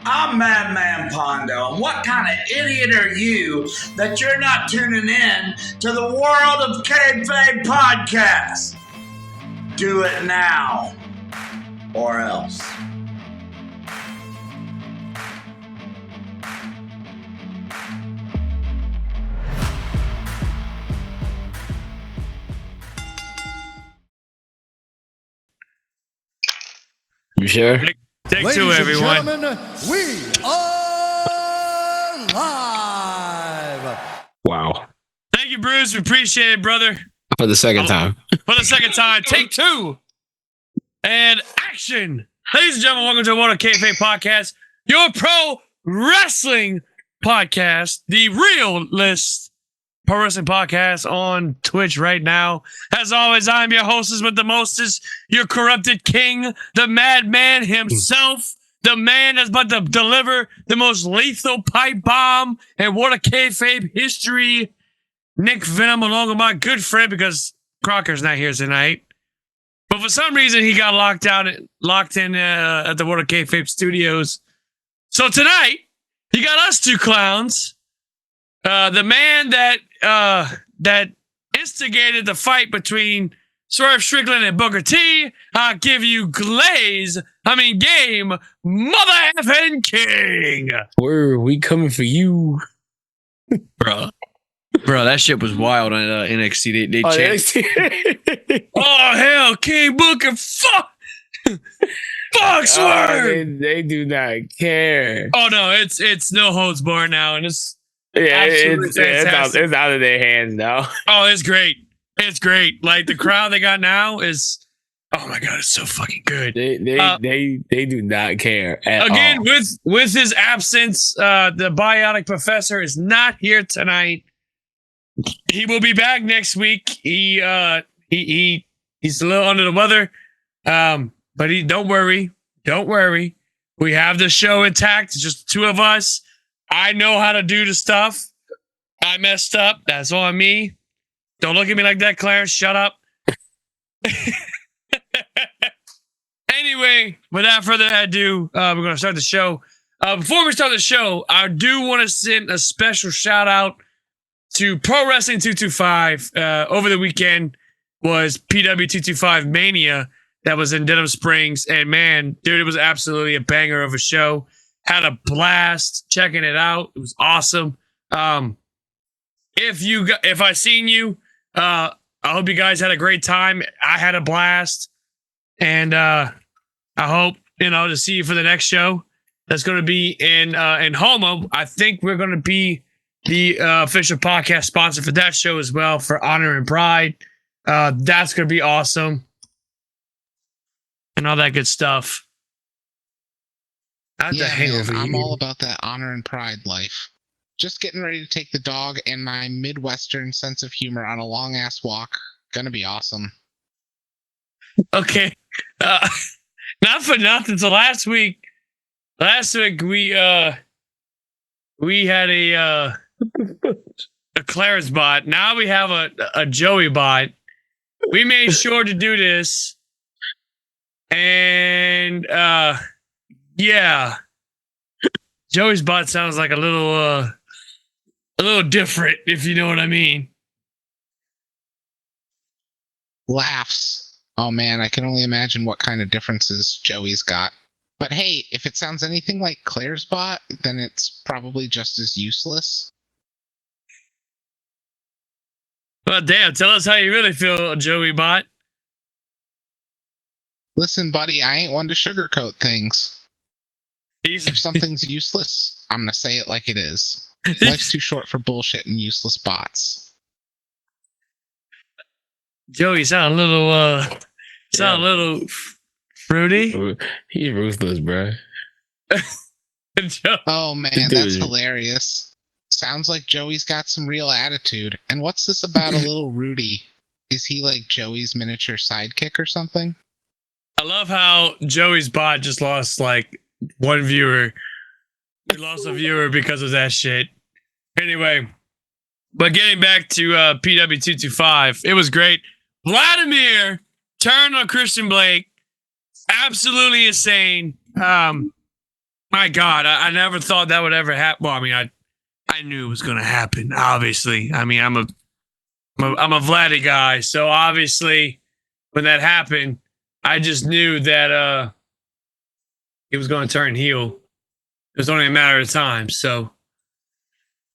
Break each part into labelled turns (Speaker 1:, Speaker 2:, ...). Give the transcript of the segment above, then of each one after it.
Speaker 1: I'm Madman Pondo, and what kind of idiot are you that you're not tuning in to the World of Kayfabe podcast? Do it now, or else.
Speaker 2: You sure?
Speaker 3: Take
Speaker 4: Ladies
Speaker 3: two,
Speaker 4: and
Speaker 3: everyone.
Speaker 4: gentlemen, we are live.
Speaker 2: Wow.
Speaker 3: Thank you, Bruce. We appreciate it, brother.
Speaker 2: For the second time.
Speaker 3: For the second time, take two. And action. Ladies and gentlemen, welcome to the World of Kayfabe podcast, your pro wrestling podcast, the realest pro wrestling podcast on Twitch right now. As always, I'm your hostess with the mostest, your corrupted king, the madman himself, the man that's about to deliver the most lethal pipe bomb in World of Kayfabe history, Nick Venom, along with my good friend, because Crocker's not here tonight. But for some reason, he got locked in at the World of Kayfabe studios. So tonight, he got us two clowns. The man that instigated the fight between Swerve Strickland and Booker T. I'll give you game, mother effing king.
Speaker 2: Where we coming for you?
Speaker 5: Bro, that shit was wild on NXT. They changed.
Speaker 3: Oh hell, King Booker, fuck Swerve.
Speaker 2: They do not care.
Speaker 3: Oh no, it's no holds barred now, and it's
Speaker 2: It's out of their hands now.
Speaker 3: oh, it's great. It's great. Like the crowd they got now is, oh my god, it's so fucking good.
Speaker 2: They do not care at
Speaker 3: Again,
Speaker 2: all.
Speaker 3: with his absence, the Bionic Professor is not here tonight. He will be back next week. He's a little under the weather, but don't worry. We have the show intact. It's just the two of us. I know how to do the stuff. I messed up. That's on me. Don't look at me like that, Clarence. Shut up. Anyway, without further ado, we're going to start the show. Before we start the show, I do want to send a special shout out to Pro Wrestling 225. Over the weekend was PW 225 Mania that was in Denham Springs. And man, dude, it was absolutely a banger of a show. Had a blast checking it out. It was awesome. If I seen you, I hope you guys had a great time. I had a blast, and I hope to see you for the next show. That's going to be in Houma. I think we're going to be the official podcast sponsor for that show as well, for Honor and Pride. That's going to be awesome, and all that good stuff.
Speaker 6: I'm all about that honor and pride life. Just getting ready to take the dog and my Midwestern sense of humor on a long ass walk. Gonna be awesome.
Speaker 3: Okay. Not for nothing. So last week we had a Clarence bot. Now we have a Joey bot. We made sure to do this. And yeah, Joey's bot sounds like a little different, if you know what I mean.
Speaker 6: Laughs. Oh man, I can only imagine what kind of differences Joey's got. But hey, if it sounds anything like Claire's bot, then it's probably just as useless.
Speaker 3: Well, damn, tell us how you really feel, Joey bot.
Speaker 6: Listen, buddy, I ain't one to sugarcoat things. If something's useless, I'm gonna say it like it is. Life's too short for bullshit and useless bots.
Speaker 3: Joey sound a little fruity.
Speaker 2: He's ruthless, bro.
Speaker 6: Oh man, that's hilarious. Sounds like Joey's got some real attitude. And what's this about a little Rudy? Is he like Joey's miniature sidekick or something?
Speaker 3: I love how Joey's bot just lost like one viewer. He lost a viewer because of that shit. Anyway, but getting back to PW225, it was great. Vladimir turned on Christian Blake. Absolutely insane. My God, I never thought that would ever happen. Well, I mean, I knew it was going to happen. Obviously, I mean, I'm a Vladdy guy, so obviously, when that happened, I just knew that he was going to turn heel. It was only a matter of time. So,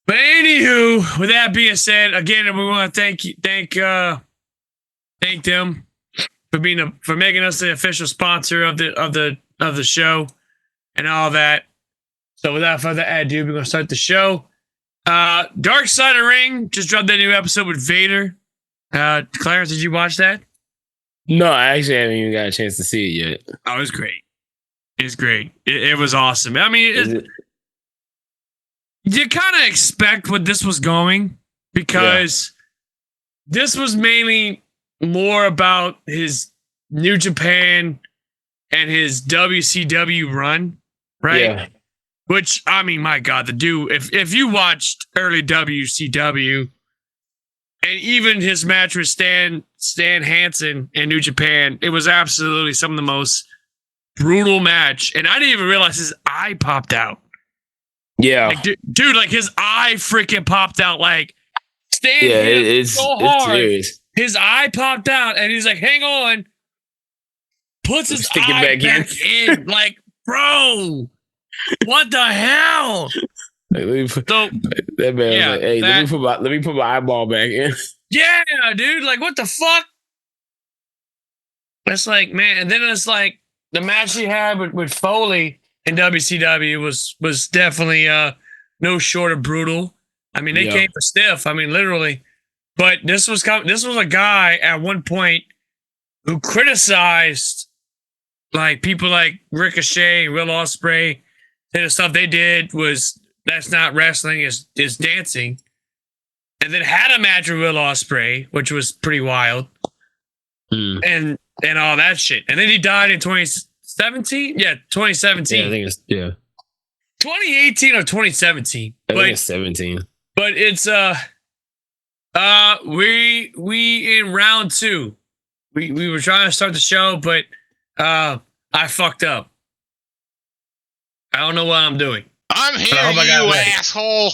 Speaker 3: but anywho, with that being said, again, we want to thank them for making us the official sponsor of the show and all that. So without further ado, we're gonna start the show. Dark Side of the Ring just dropped that new episode with Vader. Clarence, did you watch that?
Speaker 2: No, I actually haven't even got a chance to see it yet.
Speaker 3: Oh, it was great. It's great. It was awesome. I mean, you kind of expect what this was going because this was mainly more about his New Japan and his WCW run, right?
Speaker 2: Yeah.
Speaker 3: Which, I mean, my God, the dude, if you watched early WCW and even his match with Stan Hansen in New Japan, it was absolutely some of the most brutal match. And I didn't even realize his eye popped out.
Speaker 2: Yeah.
Speaker 3: Like, dude, like his eye freaking popped out. Like, Stan
Speaker 2: it's
Speaker 3: so hard.
Speaker 2: Serious.
Speaker 3: His eye popped out and he's like, hang on. Puts his
Speaker 2: Stick it
Speaker 3: eye
Speaker 2: back
Speaker 3: in. Like, bro. What the hell?
Speaker 2: Like, that man was like, hey, let me put my eyeball back in.
Speaker 3: Yeah, dude. Like, what the fuck? It's like, man. And then it's like the match he had with Foley in WCW was definitely no short of brutal. I mean, they came for stiff. I mean, literally. But this was a guy at one point who criticized like people like Ricochet, Will Ospreay. The stuff they did that's not wrestling, is dancing. And then had a match with Will Ospreay, which was pretty wild. And all that shit. And then he died in 2017? Yeah, 2017.
Speaker 2: Yeah, I think it's
Speaker 3: 2018 or 2017.
Speaker 2: I think it's 17.
Speaker 3: But it's we in round 2. We were trying to start the show, but I fucked up. I don't know what I'm doing.
Speaker 6: I'm here, you asshole.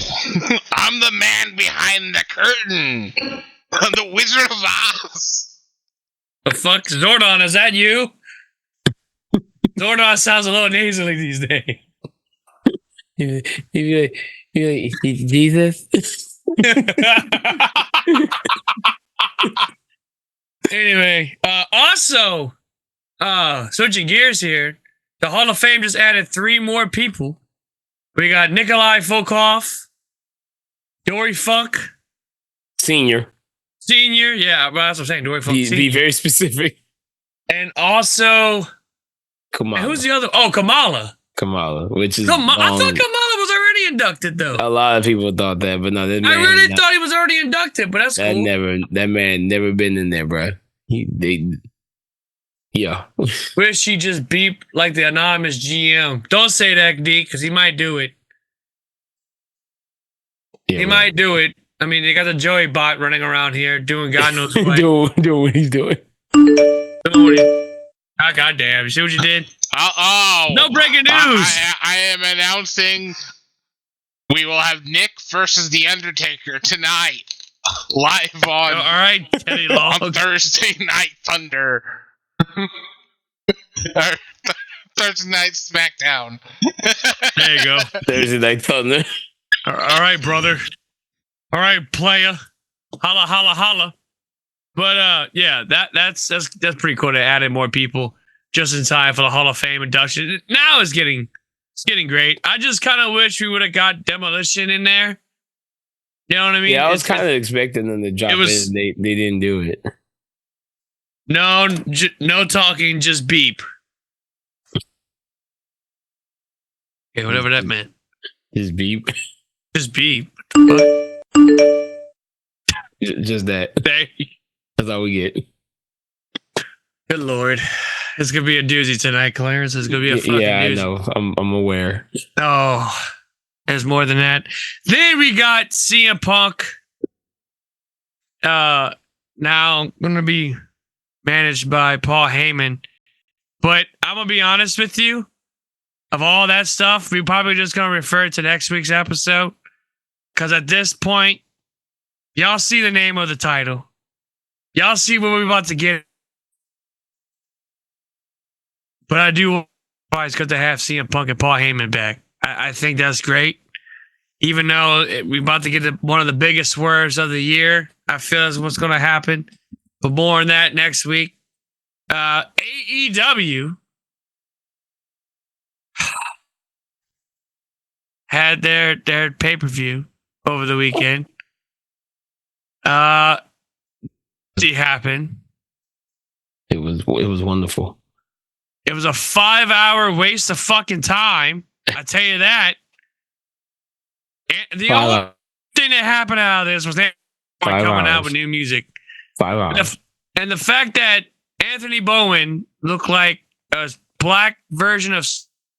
Speaker 6: I'm the man behind the curtain. I'm the Wizard of Oz.
Speaker 3: The fuck? Zordon, is that you? Zordon sounds a little nasally these days.
Speaker 2: Jesus.
Speaker 3: Anyway, also, switching gears here, the Hall of Fame just added 3 more people. We got Nikolai Volkov, Dory Funk
Speaker 2: Senior.
Speaker 3: Yeah, well, that's what I'm saying. Dory Funk.
Speaker 2: Be very specific.
Speaker 3: And also,
Speaker 2: Kamala.
Speaker 3: And who's the other? Oh, Kamala.
Speaker 2: Which is
Speaker 3: I thought Kamala was already inducted, though.
Speaker 2: A lot of people thought that, but no, that man.
Speaker 3: I really thought he was already inducted, but that's cool.
Speaker 2: That man never been in there, bro. Yeah.
Speaker 3: Wish he just beep like the anonymous GM. Don't say that, D, because he might do it.
Speaker 2: Yeah,
Speaker 3: he might do it. I mean, they got the Joey bot running around here doing God knows what.
Speaker 2: doing what he's doing.
Speaker 3: Ah, goddamn. You see what you did?
Speaker 6: No
Speaker 3: breaking news.
Speaker 6: I am announcing we will have Nick versus The Undertaker tonight. Live on,
Speaker 3: all right, Teddy Long.
Speaker 6: On Thursday Night Thunder. Thursday Night SmackDown.
Speaker 3: There you go.
Speaker 2: Thursday Night Thunder.
Speaker 3: All right, brother. All right, playa. Holla, holla, holla. But yeah, that's pretty cool. They added more people just in time for the Hall of Fame induction. Now it's getting great. I just kind of wish we would have got Demolition in there. You know what I mean?
Speaker 2: Yeah, I was kind of expecting them to drop it. They didn't do it.
Speaker 3: No talking, just beep. Okay, whatever that meant.
Speaker 2: Just beep.
Speaker 3: Just beep.
Speaker 2: Just that. That's all we get.
Speaker 3: Good Lord. It's going to be a doozy tonight, Clarence. It's going to be a fucking doozy.
Speaker 2: I know. I'm aware.
Speaker 3: Oh, there's more than that. Then we got CM Punk. Now going to be managed by Paul Heyman. But I'm going to be honest with you. of all that stuff, we're probably just going to refer to next week's episode. Because at this point, y'all see the name of the title. Y'all see what we're about to get. But I do always good to have CM Punk and Paul Heyman back. I think that's great. Even though we're about to get one of the biggest swerves of the year, I feel that's what's going to happen. But more on that next week. AEW had their pay-per-view over the weekend. It happened.
Speaker 2: It was wonderful.
Speaker 3: It was a 5-hour waste of fucking time. I tell you that. And the only thing that happened out of this was they coming out with new music.
Speaker 2: 5 hours.
Speaker 3: And the fact that Anthony Bowen looked like a black version of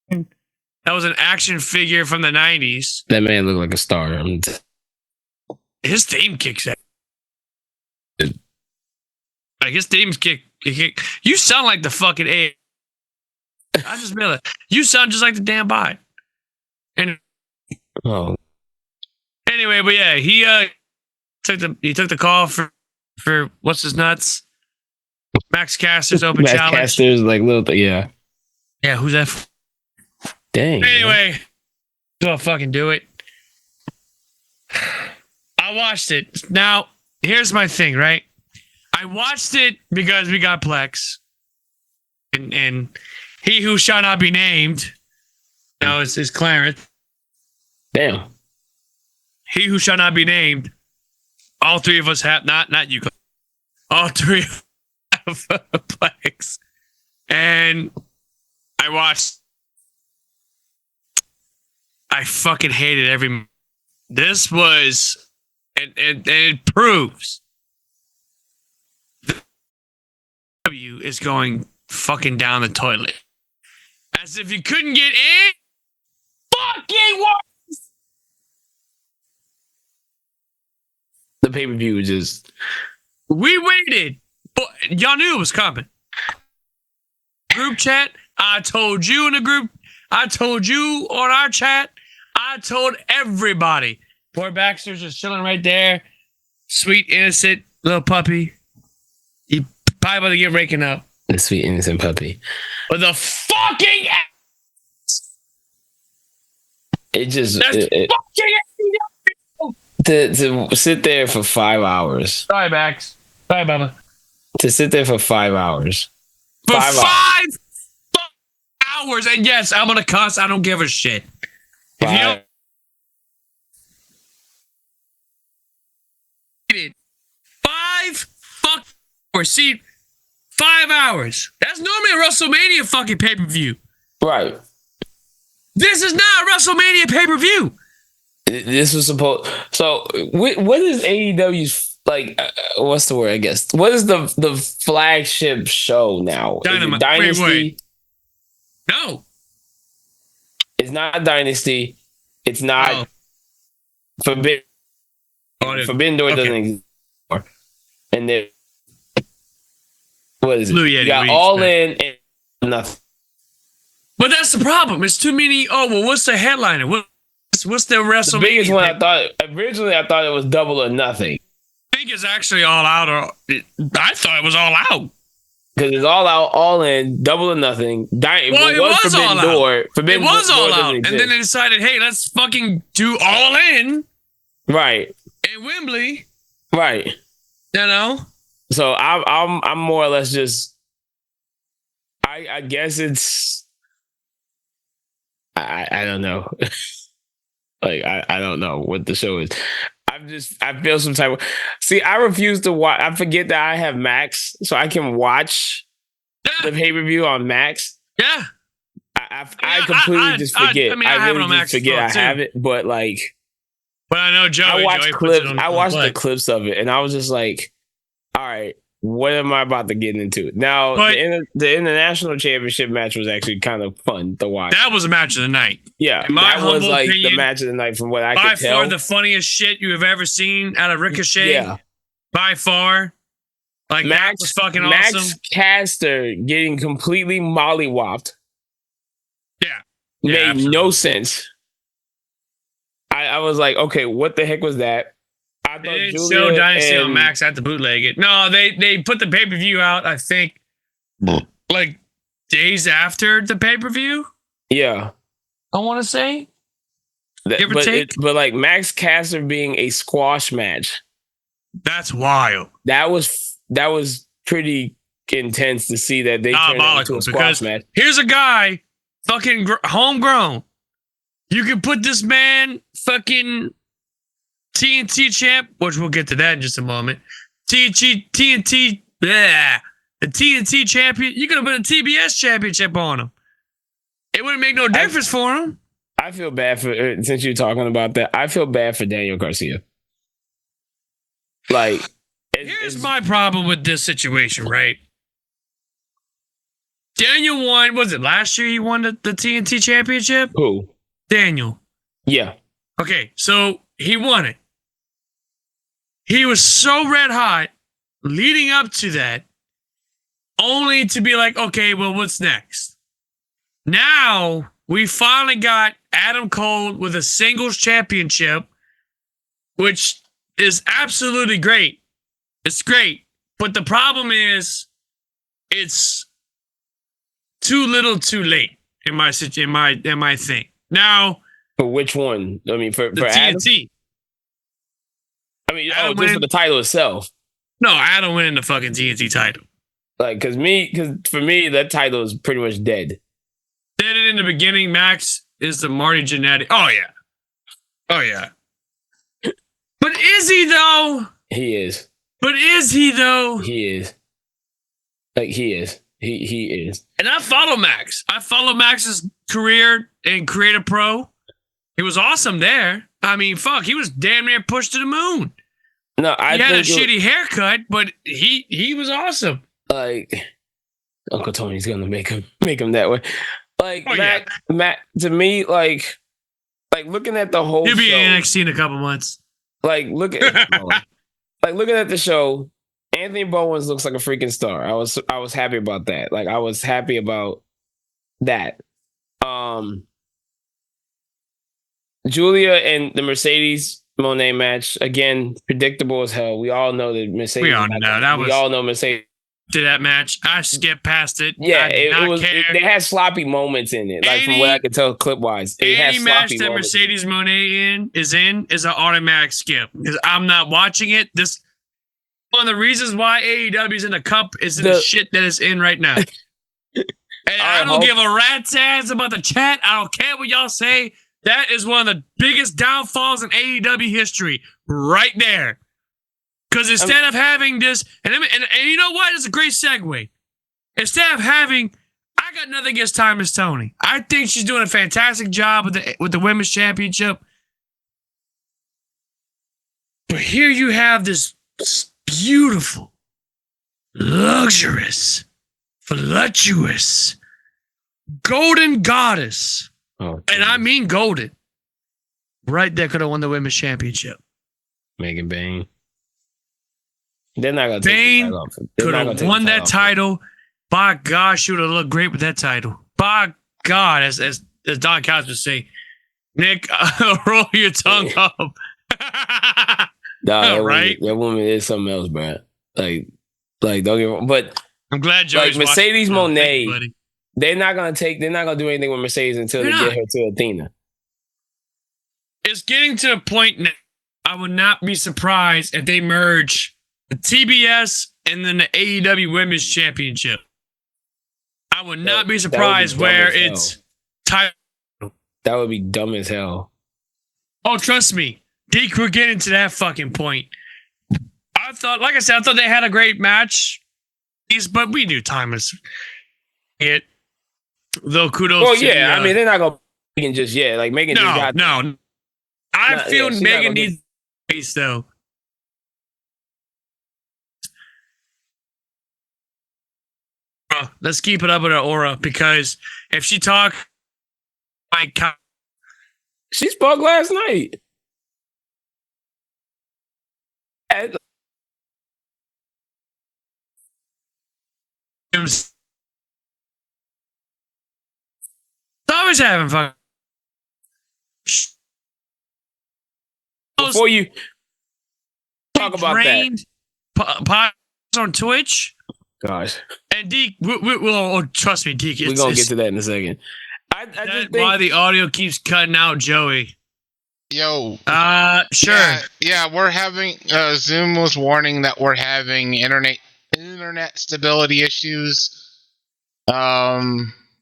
Speaker 3: that was an action figure from the 90s.
Speaker 2: That man looked like a star.
Speaker 3: His theme kicks out. Like his theme's kick. You sound like the fucking A. I just feel it. You sound just like the damn bot. And anyway, but yeah, he took the call for what's his nuts? Max Caster's open
Speaker 2: Max
Speaker 3: challenge.
Speaker 2: Caster's like little yeah.
Speaker 3: Yeah, who's that?
Speaker 2: Dang.
Speaker 3: Anyway, go fucking do it. I watched it. Now, here's my thing, right? I watched it because we got Plex. And he who shall not be named, is Clarence.
Speaker 2: Damn.
Speaker 3: He who shall not be named. All three of us have not you. All three have Plex. And I watched. I fucking hated every. This was, and it proves. W is going fucking down the toilet. As if you couldn't get in. Fucking worse.
Speaker 2: The pay-per-view was just.
Speaker 3: We waited. But y'all knew it was coming. Group chat. I told you in the group. I told you on our chat. I told everybody. Poor Baxter's just chilling right there. Sweet, innocent little puppy. He probably about to get raking up.
Speaker 2: The sweet, innocent puppy.
Speaker 3: But the fucking
Speaker 2: it just
Speaker 3: fucking
Speaker 2: to sit there for 5 hours.
Speaker 3: Sorry, Bax. Sorry, Bubba.
Speaker 2: To sit there for 5 hours.
Speaker 3: For 5 hours. And yes, I'm gonna cuss. I don't give a shit. If you don't 5 hours. See, 5 hours. That's normally a WrestleMania fucking pay-per-view.
Speaker 2: Right.
Speaker 3: This is not a WrestleMania pay-per-view.
Speaker 2: This was supposed. So, what is AEW's like? What's the word? I guess. What is the flagship show now?
Speaker 3: Dynamite.
Speaker 2: Dynasty.
Speaker 3: Wait. No.
Speaker 2: It's not Dynasty. It's not Forbidden. Forbidden Door doesn't exist anymore. And then what is it?
Speaker 3: Blue Yeti,
Speaker 2: you got All In and nothing.
Speaker 3: But that's the problem. It's too many. Oh well, what's the headliner? What's the WrestleMania?
Speaker 2: The biggest one I thought it was Double or Nothing.
Speaker 3: I think it's actually All Out. I thought it was All Out.
Speaker 2: Because it's All Out, All In, Double or Nothing.
Speaker 3: It was
Speaker 2: Forbidden
Speaker 3: All
Speaker 2: Door.
Speaker 3: Out.
Speaker 2: Forbidden
Speaker 3: It was
Speaker 2: Door
Speaker 3: All Out.
Speaker 2: exist.
Speaker 3: And then they decided, hey, let's fucking do All In.
Speaker 2: Right.
Speaker 3: In Wembley.
Speaker 2: Right.
Speaker 3: You know?
Speaker 2: So I'm more or less just I guess it's I don't know. Like I don't know what the show is. I feel some type of see. I refuse to watch. I forget that I have Max, so I can watch the pay-per-view on Max.
Speaker 3: Yeah,
Speaker 2: I completely just forget. I really just forget I have it. But like,
Speaker 3: but I know Joey.
Speaker 2: I watched
Speaker 3: Joey
Speaker 2: clips. I watched the clips of it, and I was just like, all right. What am I about to get into? Now, the international championship match was actually kind of fun to watch.
Speaker 3: That was a match of the night.
Speaker 2: Yeah, that was like opinion, the match of the night from what I could tell. By
Speaker 3: far the funniest shit you have ever seen out of Ricochet.
Speaker 2: Yeah.
Speaker 3: By far. Like, Max was fucking awesome.
Speaker 2: Max Caster getting completely mollywopped.
Speaker 3: Yeah.
Speaker 2: made no sense. I was like, okay, what the heck was that? I thought
Speaker 3: They
Speaker 2: Julia
Speaker 3: show Dynasty on
Speaker 2: and
Speaker 3: Max at the bootleg it. No, they put the pay-per-view out, I think, like days after the pay-per-view.
Speaker 2: yeah,
Speaker 3: I want to say. Give or
Speaker 2: but
Speaker 3: take.
Speaker 2: but like Max Caster being a squash match,
Speaker 3: That's wild.
Speaker 2: that was pretty intense to see that they turned it into a squash match.
Speaker 3: Here's a guy, fucking homegrown. You can put this man, fucking TNT champ, which we'll get to that in just a moment. TNT, the TNT champion. You could have put a TBS championship on him. It wouldn't make no difference for him.
Speaker 2: I feel bad for, since you're talking about that, I feel bad for Daniel Garcia. Like,
Speaker 3: here's my problem with this situation, right? Daniel won, was it last year he won the TNT championship?
Speaker 2: Who?
Speaker 3: Daniel.
Speaker 2: Yeah.
Speaker 3: Okay, so he won it. He was so red hot leading up to that, only to be like, okay, well, what's next? Now we finally got Adam Cole with a singles championship, which is absolutely great. It's great. But the problem is it's too little too late in my thing. Now,
Speaker 2: for which one? I mean, for
Speaker 3: the
Speaker 2: Adam?
Speaker 3: TNT.
Speaker 2: I mean, just for the title itself.
Speaker 3: No, Adam winning the fucking TNT title.
Speaker 2: Like, because for me, that title is pretty much dead.
Speaker 3: Did it in the beginning. Max is the Marty Jannetty. Oh yeah. But is he though?
Speaker 2: He is.
Speaker 3: But is he though?
Speaker 2: He is. Like, he is. He is.
Speaker 3: And I follow Max. I follow Max's career in Creative Pro. He was awesome there. I mean, fuck, he was damn near pushed to the moon.
Speaker 2: No,
Speaker 3: he had a shitty haircut, but he was awesome.
Speaker 2: Like, Uncle Tony's gonna make him that way. Like, Matt, to me, like looking at the whole
Speaker 3: He'll be
Speaker 2: show,
Speaker 3: in NXT in a couple months.
Speaker 2: Like, looking at the show, Anthony Bowens looks like a freaking star. I was happy about that. Like, I was happy about that. Julia and the Mercedes Moné match, again, predictable as hell. We all know that Mercedes.
Speaker 3: We all know
Speaker 2: Mercedes.
Speaker 3: To that match, I skipped past it.
Speaker 2: Yeah, they had sloppy moments in it. Like, from what I could tell, clip wise,
Speaker 3: any match that Mercedes Moné is an automatic skip because I'm not watching it. This one of the reasons why AEW is in the cup is the shit that is in right now. And I don't give a rat's ass about the chat. I don't care what y'all say. That is one of the biggest downfalls in AEW history, right there. Because instead of having this, and you know what? It's a great segue. Instead of having, I got nothing against Timeless Tony. I think she's doing a fantastic job with the women's championship. But here you have this beautiful, luxurious, voluptuous, golden goddess.
Speaker 2: Oh,
Speaker 3: and I mean golden. Right there could have won the women's championship.
Speaker 2: Megan Bain. They're not going to
Speaker 3: Bain could have won that title. By God, she would have looked great with that title. By God, as Don Couch would say, Nick, roll your tongue up.
Speaker 2: Nah,
Speaker 3: right?
Speaker 2: That woman is something else, bro. Like don't get me wrong. But
Speaker 3: I'm glad Joey's
Speaker 2: like Mercedes Moné,
Speaker 3: buddy.
Speaker 2: they're not gonna do anything with Mercedes until they get her to Athena.
Speaker 3: It's getting to the point now. I would not be surprised if they merge the TBS and then the AEW Women's Championship. I would not be surprised where it's title.
Speaker 2: That would be dumb as hell.
Speaker 3: Oh, trust me. Deke, we're getting to that fucking point. I thought they had a great match. But we do timeless. It. Though kudos.
Speaker 2: Well, yeah, I mean, they're not gonna just like Megan.
Speaker 3: No. I feel Megan needs space though. Let's keep it up with her aura because if she talk,
Speaker 2: she spoke last night.
Speaker 3: always having fun.
Speaker 2: Before you talk about
Speaker 3: that, on Twitch.
Speaker 2: Gosh,
Speaker 3: and Deke, we'll trust me, Deke.
Speaker 2: We're gonna get to that in a second. I just think
Speaker 3: why the audio keeps cutting out, Joey.
Speaker 6: Yo.
Speaker 3: Sure.
Speaker 6: Yeah, we're having Zoom was warning that we're having internet stability issues.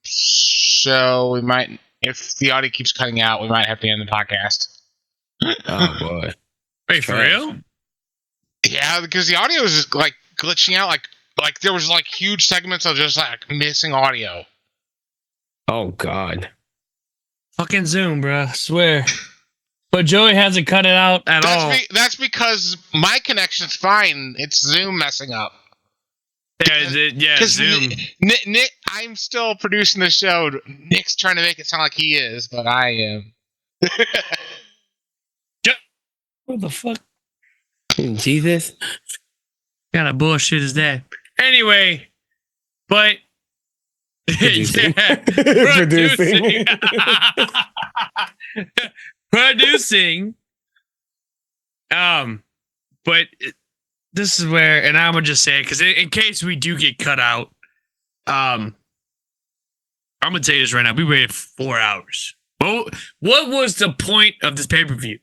Speaker 6: So we might, if the audio keeps cutting out, we might have to end the podcast.
Speaker 2: Oh boy.
Speaker 3: Wait, for real?
Speaker 6: Yeah, because the audio is just like glitching out, like there was like huge segments of just like missing audio.
Speaker 2: Oh god.
Speaker 3: Fucking Zoom, bro. I swear. But Joey hasn't cut it out at all.
Speaker 6: That's because my connection's fine. It's Zoom messing up.
Speaker 3: Yeah, Zoom.
Speaker 6: Nick, I'm still producing the show. Nick's trying to make it sound like he is, but I am.
Speaker 3: What the fuck?
Speaker 2: Jesus.
Speaker 3: What kind of bullshit is that? Anyway, but
Speaker 2: Producing.
Speaker 3: Producing. But this is where, and I'm gonna just say it because in case we do get cut out, I'm gonna tell you this right now. We waited 4 hours. What was the point of this pay-per-view?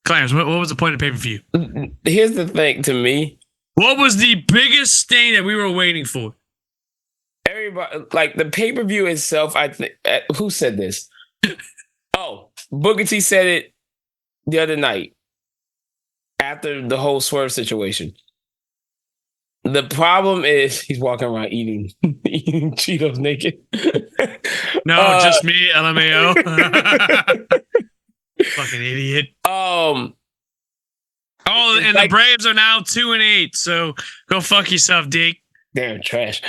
Speaker 3: Clarence, what was the point of pay-per-view?
Speaker 2: Here's the thing to me.
Speaker 3: What was the biggest thing that we were waiting for?
Speaker 2: Everybody, like the pay-per-view itself, I think, who said this? Oh, Booker T said it the other night after the whole Swerve situation. The problem is he's walking around eating Cheetos naked.
Speaker 3: No, just me, LMAO. Fucking idiot.
Speaker 2: Oh,
Speaker 3: and like, the Braves are now 2-8, so go fuck yourself, Deke.
Speaker 2: Damn trash.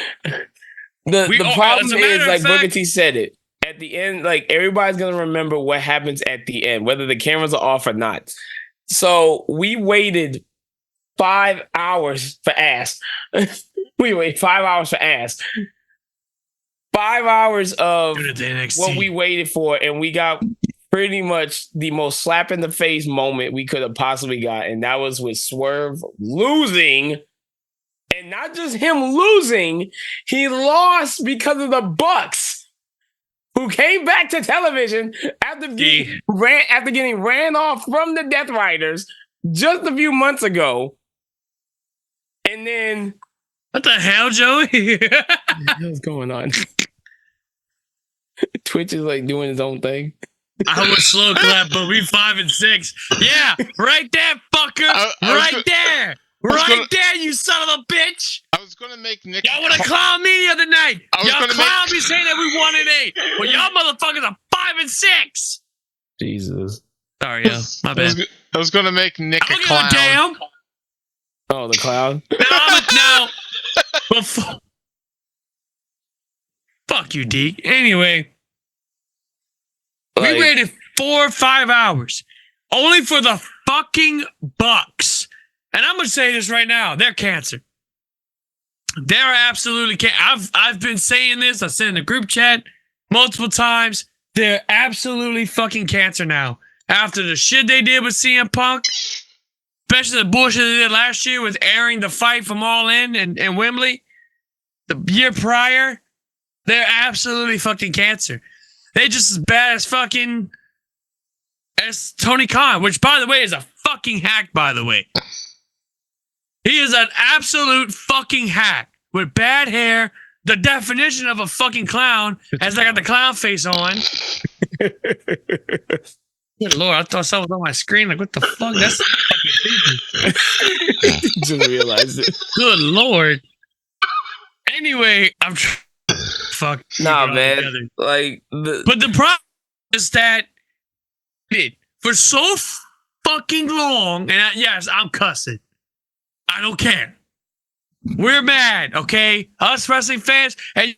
Speaker 2: The problem is, like Booker T said it. At the end, like everybody's gonna remember what happens at the end, whether the cameras are off or not. So we waited 5 hours for ass. We waited 5 hours for ass. 5 hours of what we waited for, and we got pretty much the most slap in the face moment we could have possibly got, and that was with Swerve losing. And not just him losing, he lost because of the Bucks, who came back to television after getting ran off from the Death Riders just a few months ago. And then...
Speaker 3: What the hell, Joey?
Speaker 2: What's going on? Twitch is like doing his own thing.
Speaker 3: I was slow clap, but we 5 and 6. Yeah, right there, fucker. Right there. Right there, you son of a bitch!
Speaker 6: I was gonna make Nick.
Speaker 3: Y'all wanna clown me the other night? Y'all clown me saying that we 1-8. Well, y'all motherfuckers are 5 and 6.
Speaker 2: Jesus.
Speaker 3: Sorry, yo. My bad.
Speaker 6: I was gonna make Nick
Speaker 3: a clown. I don't give a damn.
Speaker 2: Oh, the clown?
Speaker 3: Well, fuck you, Deke. Anyway, we waited 4 or 5 hours only for the fucking Bucks. And I'm gonna say this right now: they're cancer. They're absolutely cancer. I've been saying this. I said in the group chat multiple times. They're absolutely fucking cancer now. After the shit they did with CM Punk, especially the bullshit they did last year with airing the fight from All In and Wembley, the year prior, they're absolutely fucking cancer. They just as bad as fucking as Tony Khan, which by the way is a fucking hack. By the way. He is an absolute fucking hack with bad hair, the definition of a fucking clown, as I got the clown face on. Good Lord, I thought something was on my screen. Like, what the fuck? That's fucking creepy.
Speaker 2: Just realized it.
Speaker 3: Good Lord. Anyway, I'm fuck.
Speaker 2: Nah, man. Like,
Speaker 3: but the problem is that for so fucking long, and yes, I'm cussing. I don't care. We're mad, okay? Us wrestling fans, and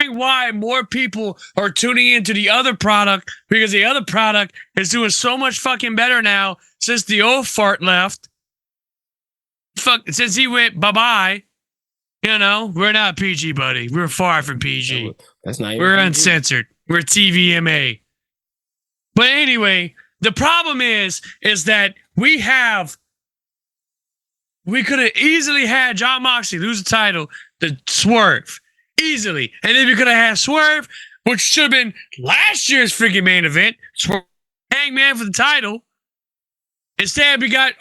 Speaker 3: why more people are tuning into the other product, because the other product is doing so much fucking better now since the old fart left. Since he went bye-bye, you know, we're not PG, buddy. We're far from PG.
Speaker 2: That's not even
Speaker 3: We're
Speaker 2: PG.
Speaker 3: uncensored. We're TVMA. But anyway, the problem is that we could have easily had Jon Moxley lose the title to Swerve. Easily. And then we could have had Swerve, which should have been last year's freaking main event. Swerve Hangman for the title. Instead, we got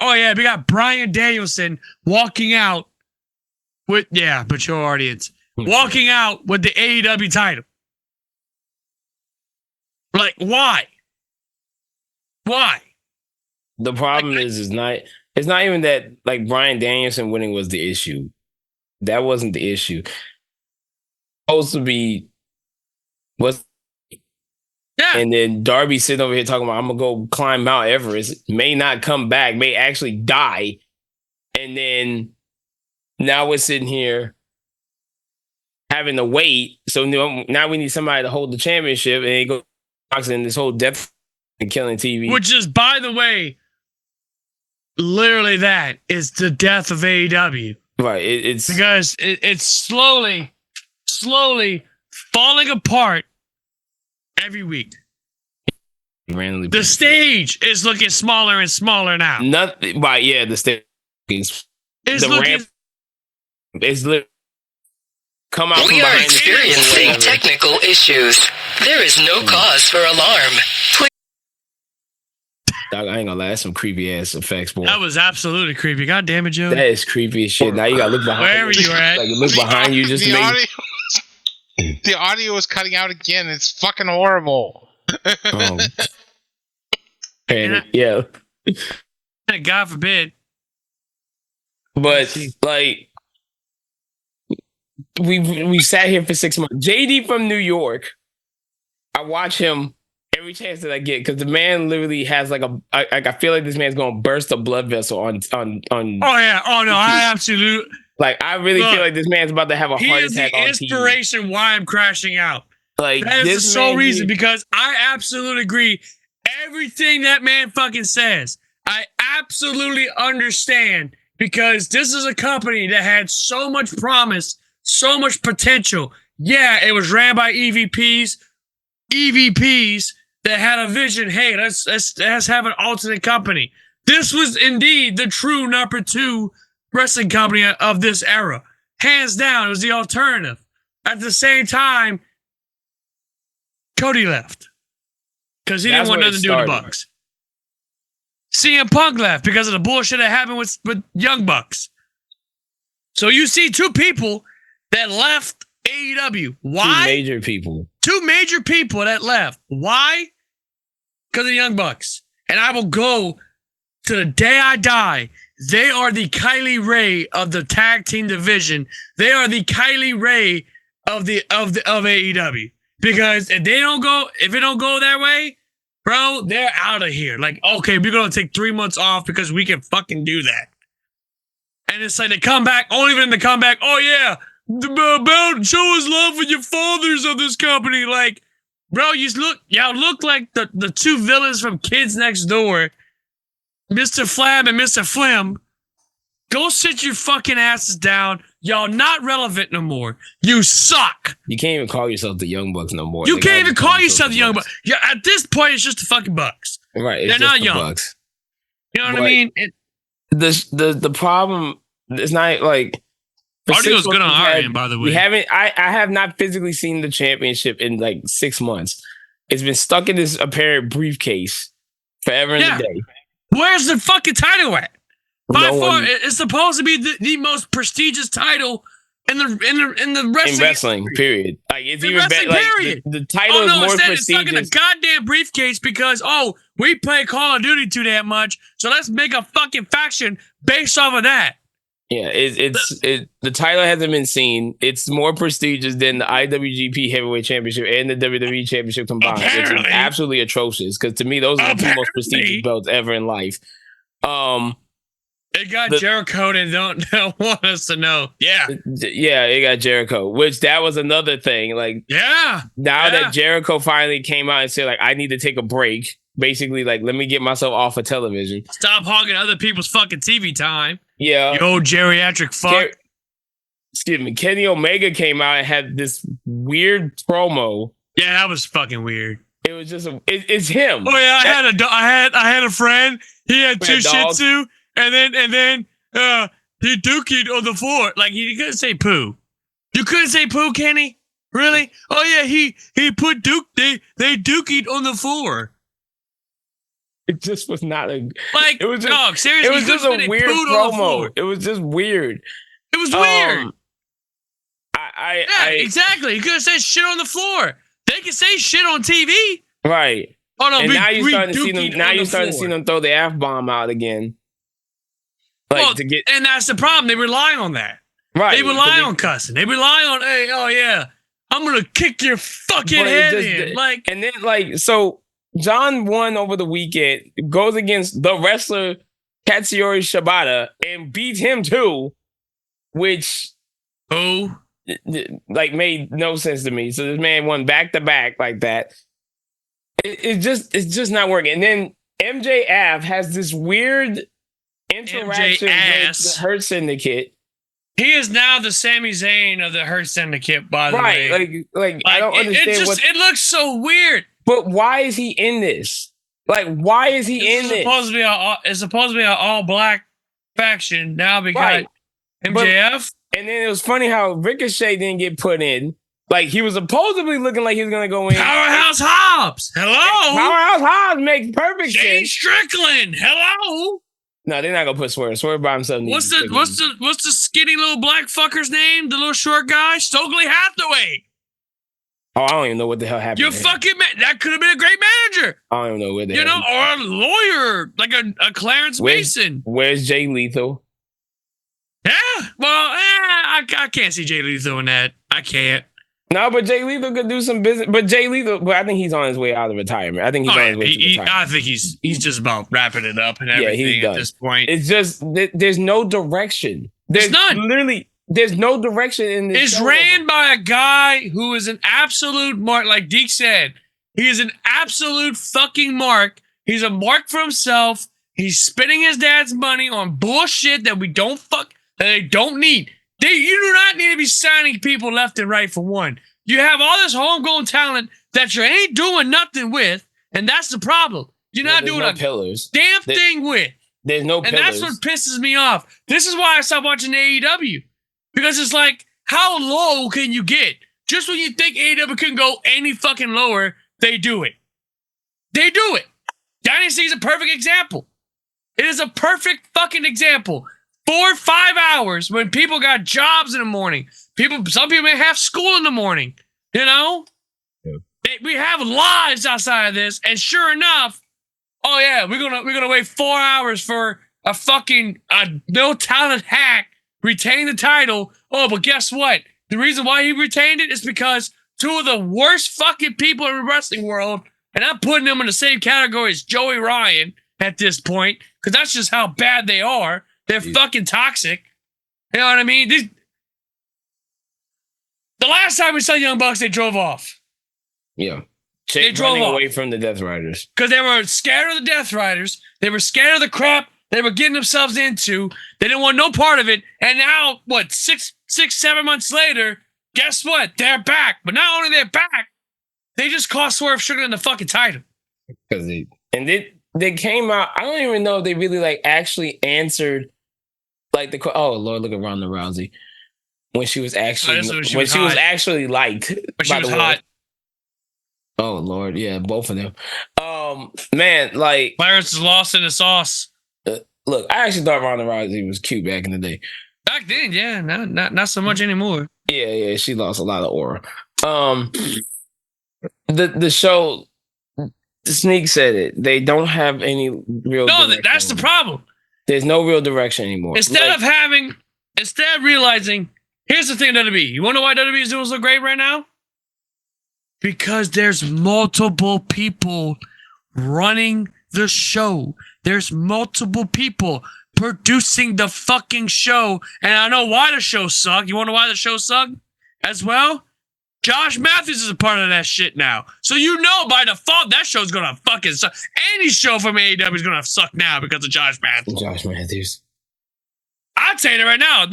Speaker 3: Bryan Danielson walking out with, mature audience, walking out with the AEW title. Like, why? Why?
Speaker 2: The problem is, it's not even that, like, Bryan Danielson winning was the issue. That wasn't the issue. Supposed to be and then Darby sitting over here talking about, I'm gonna go climb Mount Everest, may not come back, may actually die. And then now we're sitting here having to wait. So now we need somebody to hold the championship, and they go boxing this whole death and killing TV.
Speaker 3: Which is, by the way, literally that is the death of AEW.
Speaker 2: Right. It's
Speaker 3: because it's slowly falling apart every week. The stage is looking smaller and smaller now.
Speaker 2: Nothing. Right. Yeah. The stage is come out.
Speaker 7: We are experiencing technical issues. There is no cause for alarm.
Speaker 2: Dog, I ain't gonna lie, that's some creepy ass effects, boy.
Speaker 3: That was absolutely creepy. God damn it, Joe.
Speaker 2: That is creepy as shit. Now you gotta look behind
Speaker 3: wherever you at.
Speaker 2: Like, look behind you just to make
Speaker 6: the audio is cutting out again. It's fucking horrible.
Speaker 2: Yeah.
Speaker 3: God forbid.
Speaker 2: But like we sat here for 6 months. JD from New York, I watch him every chance that I get, because the man literally has like I feel like this man's gonna burst a blood vessel on.
Speaker 3: Oh yeah. Oh no, I absolutely.
Speaker 2: Like, I really feel like this man's about to have a heart attack on TV. He is the
Speaker 3: inspiration why I'm crashing out.
Speaker 2: Like,
Speaker 3: that is the sole reason, because I absolutely agree. Everything that man fucking says, I absolutely understand, because this is a company that had so much promise, so much potential. Yeah, it was ran by EVPs that had a vision. Hey, let's have an alternate company. This was indeed the true number 2 wrestling company of this era. Hands down, it was the alternative. At the same time, Cody left because he didn't want nothing to do with the Bucks. CM Punk left because of the bullshit that happened with Young Bucks. So you see 2 people that left AEW. Why?
Speaker 2: 2 major people.
Speaker 3: 2 major people that left. Why? Because of the Young Bucks. And I will go to the day I die. They are the Kylie Ray of the tag team division. They are the Kylie Ray of AEW. Because if it don't go that way, bro, they're out of here. Like, okay, we're gonna take 3 months off because we can fucking do that. And it's like they come back, only for them to come back. Oh yeah, about show us love for your fathers of this company. Like, bro, y'all look like the 2 villains from Kids Next Door. Mr. Flab and Mr. Flim, go sit your fucking asses down. Y'all not relevant no more. You suck.
Speaker 2: You can't even call yourself the Young Bucks no more.
Speaker 3: You can't even call yourself the Young Bucks. Yeah, at this point, it's just the fucking Bucks.
Speaker 2: Right.
Speaker 3: They're not young. Bucks. You know what I mean?
Speaker 2: The problem is not like...
Speaker 3: Audio's good on our end, by the way.
Speaker 2: I have not physically seen the championship in like 6 months. It's been stuck in this apparent briefcase forever and a day.
Speaker 3: Where's the fucking title at? By far, it's supposed to be the most prestigious title in the wrestling.
Speaker 2: In wrestling, period. Like, it's even better. Like, the title is more prestigious. It's stuck in a goddamn
Speaker 3: briefcase because we play Call of Duty too damn much, so let's make a fucking faction based off of that.
Speaker 2: Yeah, the title hasn't been seen. It's more prestigious than the IWGP Heavyweight Championship and the WWE Championship combined, which is absolutely atrocious. Because to me, those are the 2 most prestigious belts ever in life.
Speaker 3: It got Jericho and don't want us to know. Yeah,
Speaker 2: it got Jericho, which that was another thing. Like, that Jericho finally came out and said, like, I need to take a break. Basically, like, let me get myself off of television.
Speaker 3: Stop hogging other people's fucking TV time.
Speaker 2: Yeah.
Speaker 3: You old geriatric fuck.
Speaker 2: excuse me, Kenny Omega came out and had this weird promo.
Speaker 3: Yeah, that was fucking weird.
Speaker 2: It was just it's him.
Speaker 3: Oh yeah, I had a friend. He had two Shih Tzu, and then he dookied on the floor. Like he couldn't say poo. You couldn't say poo, Kenny? Really? Oh yeah, he put they dookied on the floor.
Speaker 2: It just was not a
Speaker 3: like.
Speaker 2: It was just,
Speaker 3: dog, seriously,
Speaker 2: it was just a weird promo. It was just weird.
Speaker 3: It was weird.
Speaker 2: I
Speaker 3: exactly. You could have said shit on the floor. They can say shit on TV.
Speaker 2: Right.
Speaker 3: Oh no,
Speaker 2: and now you're starting to see them. Now you're starting to see them throw the F-bomb out again. Like to get,
Speaker 3: and that's the problem. They rely on that.
Speaker 2: Right.
Speaker 3: They rely on cussing. They rely on, hey, oh yeah, I'm gonna kick your fucking head in. Like,
Speaker 2: and then like so, John won over the weekend. Goes against the wrestler Katsuyori Shibata and beat him too, which like made no sense to me. So this man won back to back like that. It's just not working. And then MJF has this weird interaction with the Hurt Syndicate.
Speaker 3: He is now the Sami Zayn of the Hurt Syndicate, by the way.
Speaker 2: Right, like I don't understand
Speaker 3: it looks so weird.
Speaker 2: But why is he in this? Like, why is he in this?
Speaker 3: It's supposed to be an all-black faction. Now we got MJF.
Speaker 2: And then it was funny how Ricochet didn't get put in. Like, he was supposedly looking like he was going to go in.
Speaker 3: Powerhouse Hobbs. Hello.
Speaker 2: Powerhouse Hobbs makes perfect
Speaker 3: Jay
Speaker 2: sense.
Speaker 3: Strickland. Hello.
Speaker 2: No, they're not going to put Swerve. Swerve by himself.
Speaker 3: What's the skinny little black fucker's name? The little short guy? Stokely Hathaway.
Speaker 2: Oh, I don't even know what the hell happened.
Speaker 3: You fucking that could have been a great manager.
Speaker 2: I don't even know where the hell.
Speaker 3: Or a lawyer, like a Clarence Mason.
Speaker 2: Where's Jay Lethal?
Speaker 3: Yeah, well, I can't see Jay Lethal in that. I can't.
Speaker 2: No, but Jay Lethal could do some business. But I think he's on his way out of retirement. I think he's on his way to retirement.
Speaker 3: I think he's just about wrapping it up and everything at this point.
Speaker 2: It's just there's no direction. There's
Speaker 3: none.
Speaker 2: Literally, there's no direction in this.
Speaker 3: It's ran by a guy who is an absolute mark, like Deke said. He is an absolute fucking mark. He's a mark for himself. He's spending his dad's money on bullshit that they don't need. You do not need to be signing people left and right for one. You have all this homegrown talent that you ain't doing nothing with, and that's the problem. You're not doing damn thing with.
Speaker 2: There's no pillars.
Speaker 3: And that's what pisses me off. This is why I stopped watching AEW. Because it's like, how low can you get? Just when you think AEW can go any fucking lower, they do it. They do it. Dynasty is a perfect example. It is a perfect fucking example. 4 or 5 hours when people got jobs in the morning. Some people may have school in the morning. You know? Yeah. We have lives outside of this, and sure enough, oh yeah, we're gonna wait 4 hours for a fucking no talent hack retain the title. Oh, but guess what? The reason why he retained it is because two of the worst fucking people in the wrestling world, and I'm putting them in the same category as Joey Ryan at this point, because that's just how bad they are. They're fucking toxic. You know what I mean? The last time we saw Young Bucks, they drove off.
Speaker 2: Yeah. They drove away from the Death Riders. Because
Speaker 3: they were scared of the Death Riders. They were scared of the crap they were getting themselves into. They didn't want no part of it. And now, 7 months later, guess what? They're back. But not only they're back, they just cost Swerve Strickland the fucking title.
Speaker 2: Because they came out. I don't even know if they really actually answered the oh Lord, look at Ronda Rousey when she was actually she was actually liked.
Speaker 3: When she was hot.
Speaker 2: Oh Lord, yeah, both of them. Man,
Speaker 3: Clarence is lost in the sauce.
Speaker 2: Look, I actually thought Ronda Rousey was cute back in the day.
Speaker 3: Back then, yeah, not so much anymore.
Speaker 2: Yeah, she lost a lot of aura. The show, Sneak said it. They don't have any real.
Speaker 3: No, that's the problem.
Speaker 2: There's no real direction anymore.
Speaker 3: Instead of realizing, here's the thing, WWE. You want to know why WWE is doing so great right now? Because there's multiple people running the show. There's multiple people producing the fucking show. And I know why the show sucked. You want to know why the show sucked as well? Josh Matthews is a part of that shit now. So you know by default that show's going to fucking suck. Any show from AEW is going to suck now because of Josh Matthews.
Speaker 2: Josh Matthews.
Speaker 3: I'll tell you right now,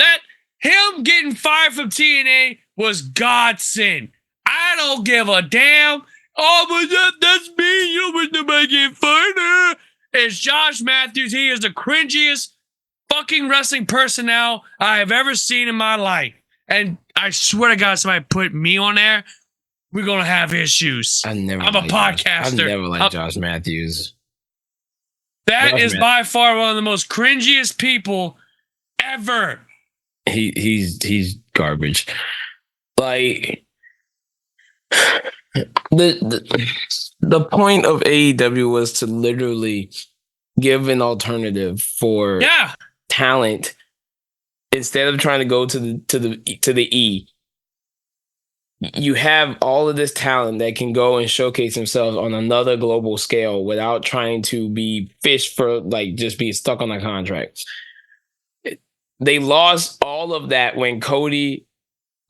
Speaker 3: him getting fired from TNA was godsend. I don't give a damn. Oh, but that's me. You don't want nobody getting fired. It's Josh Matthews. He is the cringiest fucking wrestling personnel I have ever seen in my life. And I swear to God, somebody put me on there, we're going to have issues. I'm a podcaster.
Speaker 2: I've never liked Josh Matthews.
Speaker 3: That is by far one of the most cringiest people ever.
Speaker 2: He's garbage. Like the point of AEW was to literally give an alternative for talent instead of trying to go to the E. You have all of this talent that can go and showcase themselves on another global scale without trying to be fished for like just being stuck on a contract. They lost all of that when Cody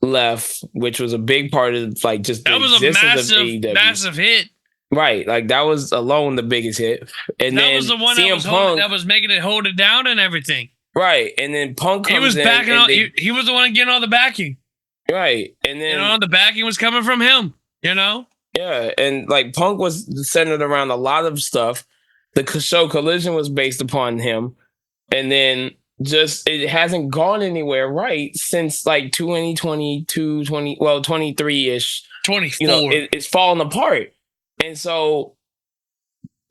Speaker 2: left, which was a big part of like just the existence of AEW.
Speaker 3: Massive hit.
Speaker 2: Right, like that was alone the biggest hit, and that was the one
Speaker 3: that was making it hold it down and everything.
Speaker 2: Right, and then Punk comes
Speaker 3: he was backing out. He was the one getting all the backing.
Speaker 2: Right, and then
Speaker 3: the backing was coming from him.
Speaker 2: Yeah, and like Punk was centered around a lot of stuff. The show Collision was based upon him, and then just it hasn't gone anywhere right since like 2022, 23-ish.
Speaker 3: 24.
Speaker 2: It's falling apart. And so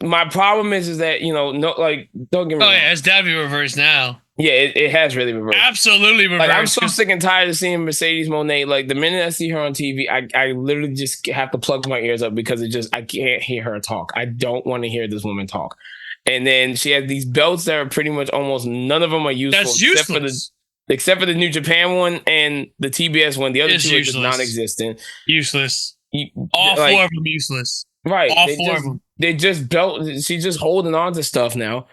Speaker 2: my problem is that, don't get me wrong.
Speaker 3: Oh, yeah, it's definitely reversed now.
Speaker 2: Yeah, it has really reversed.
Speaker 3: Absolutely reversed.
Speaker 2: Like, I'm so sick and tired of seeing Mercedes Moné. Like, the minute I see her on TV, I literally just have to plug my ears up because I can't hear her talk. I don't want to hear this woman talk. And then she has these belts that are pretty much almost none of them are useful.
Speaker 3: That's useless.
Speaker 2: Except for the New Japan one and the TBS one. The other two are just non-existent.
Speaker 3: Useless. All four of them useless.
Speaker 2: Right.
Speaker 3: All four of them.
Speaker 2: They just belt. She's just holding on to stuff now.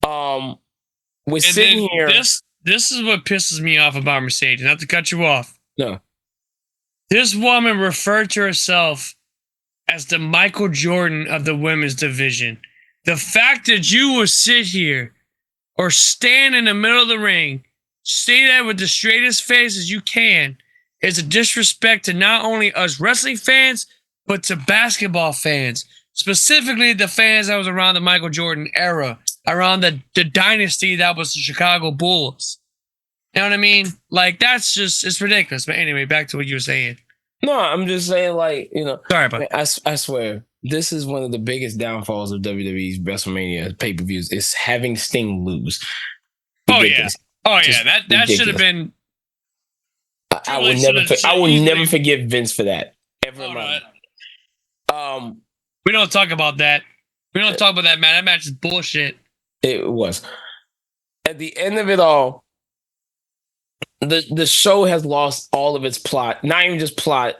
Speaker 2: We're sitting here.
Speaker 3: This is what pisses me off about Mercedes. Not to cut you off.
Speaker 2: No.
Speaker 3: This woman referred to herself as the Michael Jordan of the women's division. The fact that you will sit here or stand in the middle of the ring, stay there with the straightest face as you can, is a disrespect to not only us wrestling fans, but to basketball fans, specifically the fans that was around the Michael Jordan era, around the dynasty that was the Chicago Bulls. You know what I mean? Like, that's just, it's ridiculous. But anyway, back to what you were saying.
Speaker 2: No, I'm just saying, like,
Speaker 3: Sorry about
Speaker 2: that. I swear, this is one of the biggest downfalls of WWE's WrestleMania pay-per-views is having Sting lose.
Speaker 3: Ridiculous. That should have been.
Speaker 2: I would never forgive Vince for that. Ever in my life.
Speaker 3: We don't talk about that. We don't talk about that, man. That match is bullshit.
Speaker 2: It was. At the end of it all, the show has lost all of its plot. Not even just plot.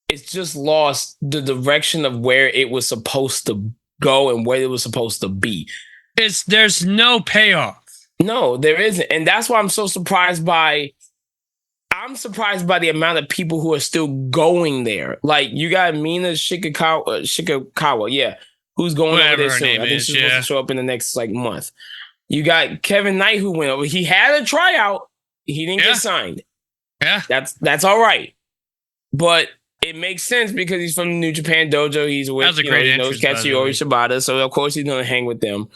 Speaker 2: It's just lost the direction of where it was supposed to go and where it was supposed to be.
Speaker 3: There's no payoff.
Speaker 2: No, there isn't. And that's why I'm so surprised by the amount of people who are still going there. Like, you got Mina Shikakawa, yeah, who's going over there soon. I think she's supposed to show up in the next month. You got Kevin Knight who went over. He had a tryout. He didn't get signed.
Speaker 3: Yeah.
Speaker 2: That's all right. But it makes sense because he's from the New Japan Dojo. He's with, he knows Katsuyori Shibata, so of course he's going to hang with them.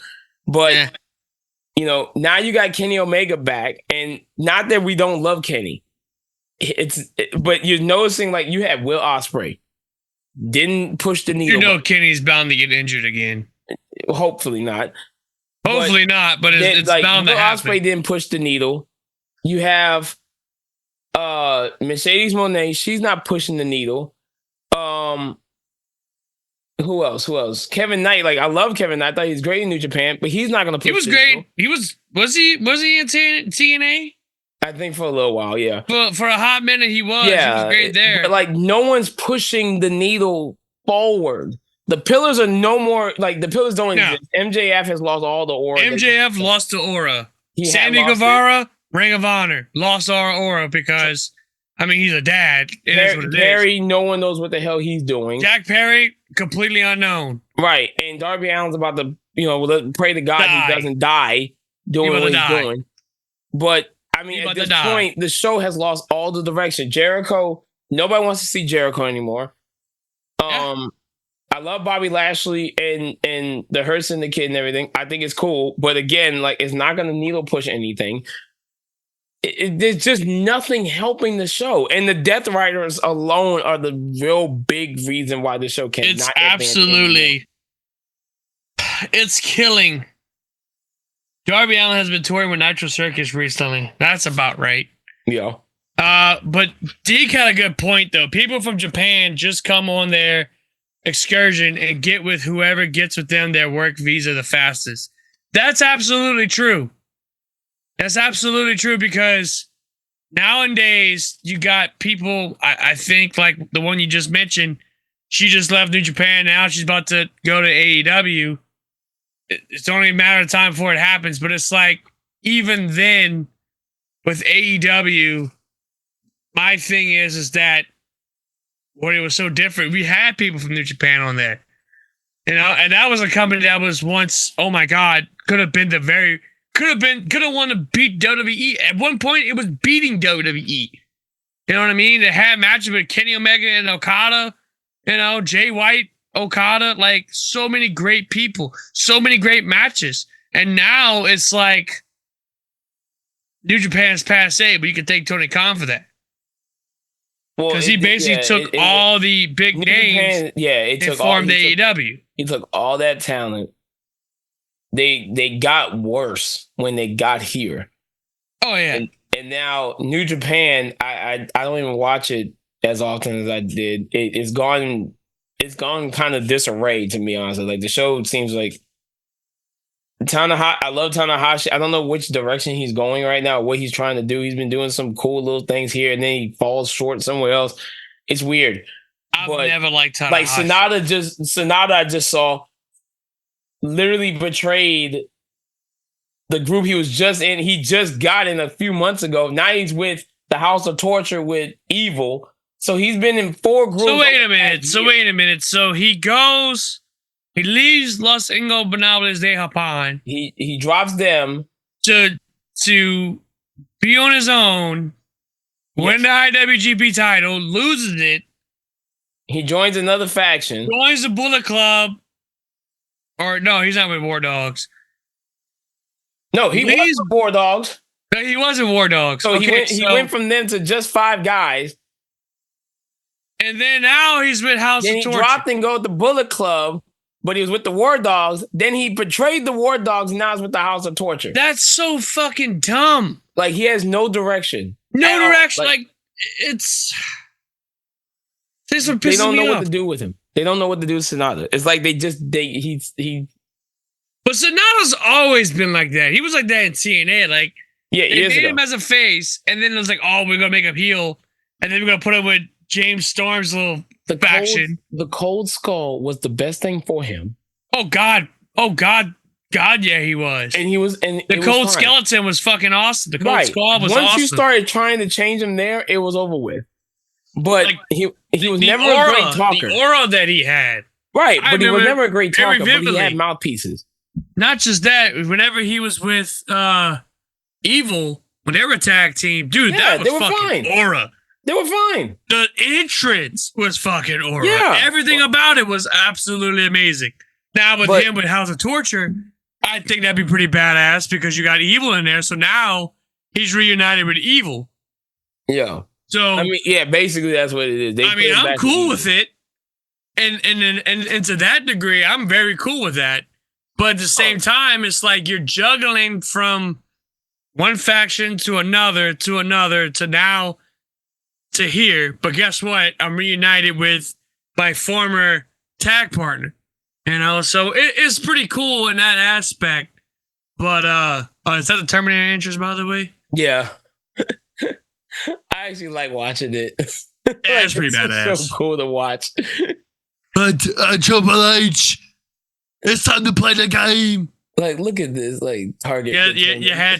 Speaker 2: But, now you got Kenny Omega back, and not that we don't love Kenny. But you're noticing, like, you had Will Ospreay. Didn't push the needle.
Speaker 3: Kenny's bound to get injured again.
Speaker 2: Hopefully not.
Speaker 3: Hopefully not, but it's bound to happen.
Speaker 2: Will Ospreay didn't push the needle. You have Mercedes Moné. She's not pushing the needle. Who else? Kevin Knight. Like, I love Kevin Knight. I thought he was great in New Japan, but he's not going to push.
Speaker 3: He was great. Needle. Was he in TNA?
Speaker 2: I think for a little while, yeah.
Speaker 3: For a hot minute, he was. Yeah, he was great there.
Speaker 2: But, like, no one's pushing the needle forward. The pillars are no more, like, the pillars don't exist. MJF has lost all the aura.
Speaker 3: MJF lost the aura. Sammy Guevara, Ring of Honor, lost our aura because, he's a dad.
Speaker 2: Perry, no one knows what the hell he's doing.
Speaker 3: Jack Perry, completely unknown.
Speaker 2: Right. And Darby Allin's about to, pray to God he doesn't die doing what he's doing. But I mean, at this point, the show has lost all the direction. Jericho, nobody wants to see Jericho anymore. I love Bobby Lashley and the Hearst and the Kid and everything. I think it's cool, but again, like it's not going to needle push anything. There's just nothing helping the show, and the Death Riders alone are the real big reason why the show can't.
Speaker 3: It's absolutely, it's killing. Darby Allin has been touring with Nitro Circus recently. That's about right.
Speaker 2: Yeah.
Speaker 3: But Deke had a good point though. People from Japan just come on their excursion and get with whoever gets with them their work visa the fastest. That's absolutely true. That's absolutely true because nowadays you got people, I think like the one you just mentioned, she just left New Japan. Now she's about to go to AEW. It's only a matter of time before it happens, but it's like even then with AEW, my thing is that what it was so different. We had people from New Japan on there, you know, and that was a company that was once, oh my God, could have won to beat WWE. At one point, it was beating WWE. You know what I mean? They had matches with Kenny Omega and Okada, you know, Jay White, Okada, like so many great people, so many great matches. And now it's like New Japan's passe, but you can thank Tony Khan for that. Because he basically took all the big names and formed AEW.
Speaker 2: He took all that talent. They got worse when they got here.
Speaker 3: Oh, yeah.
Speaker 2: And now New Japan, I don't even watch it as often as I did. It's gone kind of disarray, to be honest. Like the show seems like I love Tanahashi. I don't know which direction he's going right now, what he's trying to do. He's been doing some cool little things here, and then he falls short somewhere else. It's weird.
Speaker 3: I've never liked Tanahashi.
Speaker 2: Like Sonata, I just saw literally betrayed the group he was just in. He just got in a few months ago. Now he's with the House of Torture with Evil. So he's been in 4 groups.
Speaker 3: So wait a minute. So he leaves Los Ingobernables de Japan.
Speaker 2: He drops them
Speaker 3: to be on his own, win the IWGP title, loses it.
Speaker 2: He joins another faction.
Speaker 3: Joins the Bullet Club. Or no, he's not with War Dogs.
Speaker 2: No, he was with War Dogs.
Speaker 3: No, he wasn't War Dogs.
Speaker 2: So he went from them to just 5 guys.
Speaker 3: And then now he's with House of Torture.
Speaker 2: He dropped and go to the Bullet Club, but he was with the War Dogs. Then he betrayed the War Dogs and now he's with the House of Torture.
Speaker 3: That's so fucking dumb.
Speaker 2: Like he has no direction.
Speaker 3: No direction. Like it's... This what pisses me off.
Speaker 2: They don't know what to do with him. They don't know what to do with Sonata. It's like he.
Speaker 3: But Sonata's always been like that. He was like that in TNA. Like,
Speaker 2: they made
Speaker 3: him as a face, and then it was like, oh, we're gonna make him heel, and then we're gonna put him with James Storm's little faction.
Speaker 2: The Cold Skull was the best thing for him.
Speaker 3: Oh God, yeah, he was.
Speaker 2: And he was, and
Speaker 3: the Cold Skeleton was fucking awesome. The Cold Skull was awesome.
Speaker 2: Once you started trying to change him there, it was over with. But like, he was never a great talker.
Speaker 3: The aura that he had.
Speaker 2: Right, but he was never a great talker, but he had mouthpieces.
Speaker 3: Not just that, whenever he was with Evil, when they were a tag team, dude, that was fucking fine. Aura.
Speaker 2: They were fine.
Speaker 3: The entrance was fucking aura.
Speaker 2: Yeah.
Speaker 3: Everything about it was absolutely amazing. Now with him with House of Torture, I think that'd be pretty badass because you got Evil in there, so now he's reunited with Evil.
Speaker 2: Yeah.
Speaker 3: So
Speaker 2: I mean, yeah, basically that's what it is.
Speaker 3: I'm cool with it, and to that degree, I'm very cool with that. But at the same time, it's like you're juggling from one faction to another to now to here. But guess what? I'm reunited with my former tag partner. You know, so it's pretty cool in that aspect. But is that the Terminator entrance, by the way?
Speaker 2: Yeah. I actually like watching it.
Speaker 3: Yeah, it's pretty badass.
Speaker 2: So cool to watch.
Speaker 5: But Triple H, it's time to play the game.
Speaker 2: Like, look at this, like Target.
Speaker 3: Yeah,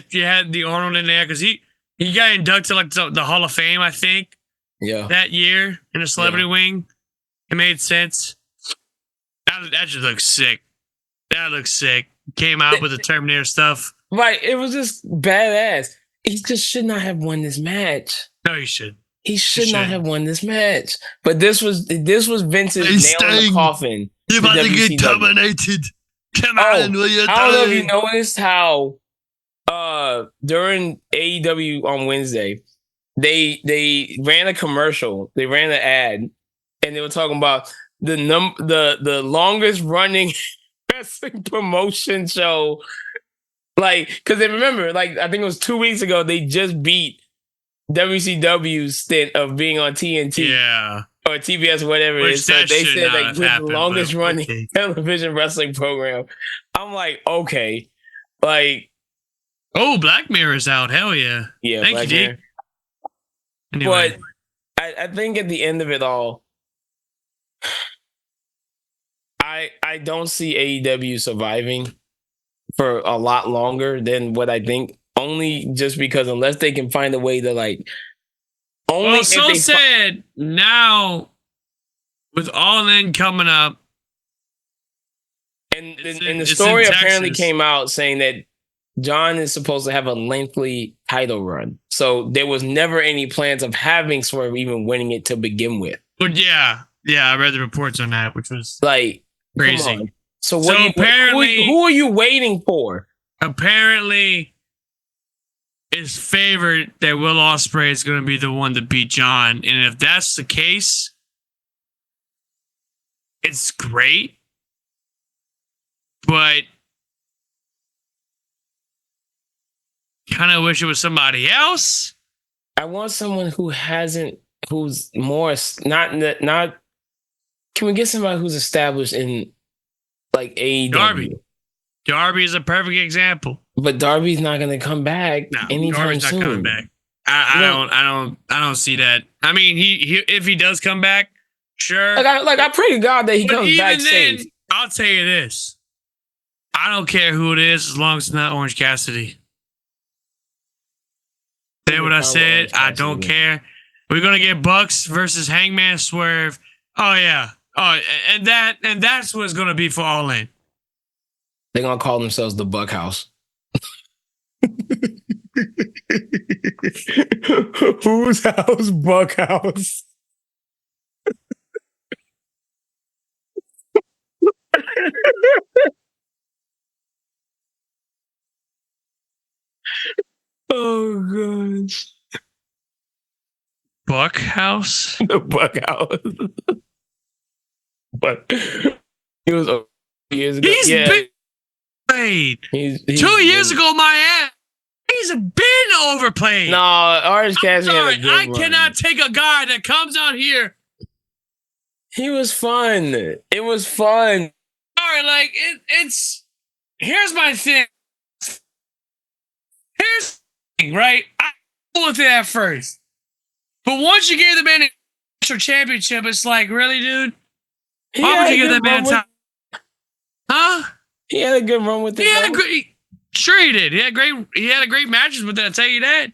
Speaker 3: you had the Arnold in there because he got inducted like the Hall of Fame, I think.
Speaker 2: Yeah.
Speaker 3: That year in the Celebrity Wing, it made sense. That just looks sick. That looks sick. Came out with the Terminator stuff.
Speaker 2: Right, it was just badass. he just should not have won this match.
Speaker 3: No, you should.
Speaker 2: He should not have won this match. But this was Vince's
Speaker 5: Hey,
Speaker 2: nail in
Speaker 5: Sting,
Speaker 2: the coffin.
Speaker 5: You're about to get
Speaker 2: WCW.
Speaker 5: terminated. Come on, will you?
Speaker 2: I don't know if you noticed how during AEW on Wednesday, they ran a commercial, they ran an ad, and they were talking about the longest running wrestling promotion show. Like, because they remember, like, I think it was 2 weeks ago, they just beat WCW's stint of being on TNT.
Speaker 3: Yeah.
Speaker 2: Or TBS, whatever it is. So they said, like, with the longest running television wrestling program. I'm like, okay. Like,
Speaker 3: oh, Black Mirror's out. Hell yeah.
Speaker 2: Yeah,
Speaker 3: Thank
Speaker 2: Black
Speaker 3: you,
Speaker 2: Mirror.
Speaker 3: Dick. Anyway.
Speaker 2: But I think at the end of it all, I don't see AEW surviving for a lot longer than what I think. Only just because unless they can find a way to, like, only
Speaker 3: well,
Speaker 2: if
Speaker 3: so
Speaker 2: they
Speaker 3: said now with All In coming up,
Speaker 2: and the story apparently came out saying that John is supposed to have a lengthy title run. So there was never any plans of having Swerve even winning it to begin with.
Speaker 3: But yeah, I read the reports on that, which was
Speaker 2: like
Speaker 3: crazy.
Speaker 2: Come on. So apparently, who are you waiting for?
Speaker 3: Apparently, it's favored that Will Ospreay is going to be the one to beat John, and if that's the case, it's great. But kind of wish it was somebody else.
Speaker 2: I want someone who's more not. Can we get somebody who's established in like AEW?
Speaker 3: Darby is a perfect example.
Speaker 2: But Darby's not going to come back anytime soon. Not coming back.
Speaker 3: I don't see that. I mean, he if he does come back, sure.
Speaker 2: I pray to God that he comes back safe.
Speaker 3: I'll tell you this. I don't care who it is as long as it's not Orange Cassidy. Say what I said. I don't care. We're gonna get Bucks versus Hangman Swerve. Oh yeah. Oh, and that's what it's gonna be for All In.
Speaker 2: They're gonna call themselves the Buck House. Whose house? Buck House. Oh gosh.
Speaker 3: Buck House?
Speaker 2: The Buck House. But he was years ago.
Speaker 3: He's been played. He's 2 years ago, my ass. He's been overplayed.
Speaker 2: No, Orange Cassidy.
Speaker 3: I cannot take a guy that comes out here.
Speaker 2: He was fun. It was fun.
Speaker 3: All right, like it's. Here's my thing. Here's the thing, right? I looked at that first, but once you gave the man a championship, it's like, really, dude? Why would you give that man time? Huh?
Speaker 2: He had a good run with it.
Speaker 3: He had a great. Sure, he did. He had a great matches with it. I'll tell you that.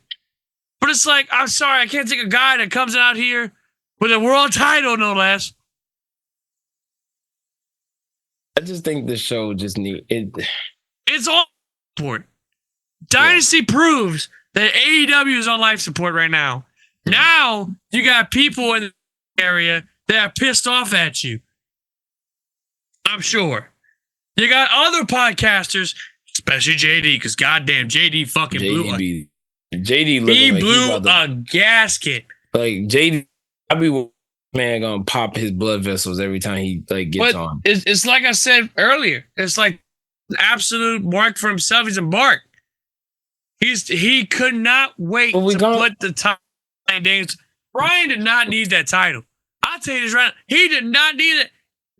Speaker 3: But it's like, I'm sorry, I can't take a guy that comes out here with a world title, no less.
Speaker 2: I just think the show just need it.
Speaker 3: It's all support. Dynasty proves that AEW is on life support right now. Now you got people in the area that are pissed off at you. I'm sure. You got other podcasters, especially JD, because goddamn JD fucking blew a gasket.
Speaker 2: Like JD, I be man gonna pop his blood vessels every time he gets on.
Speaker 3: It's like I said earlier. It's like an absolute mark for himself. He's a mark. He could not wait to put the title. Brian did not need that title. I'll tell you this right now. He did not need it.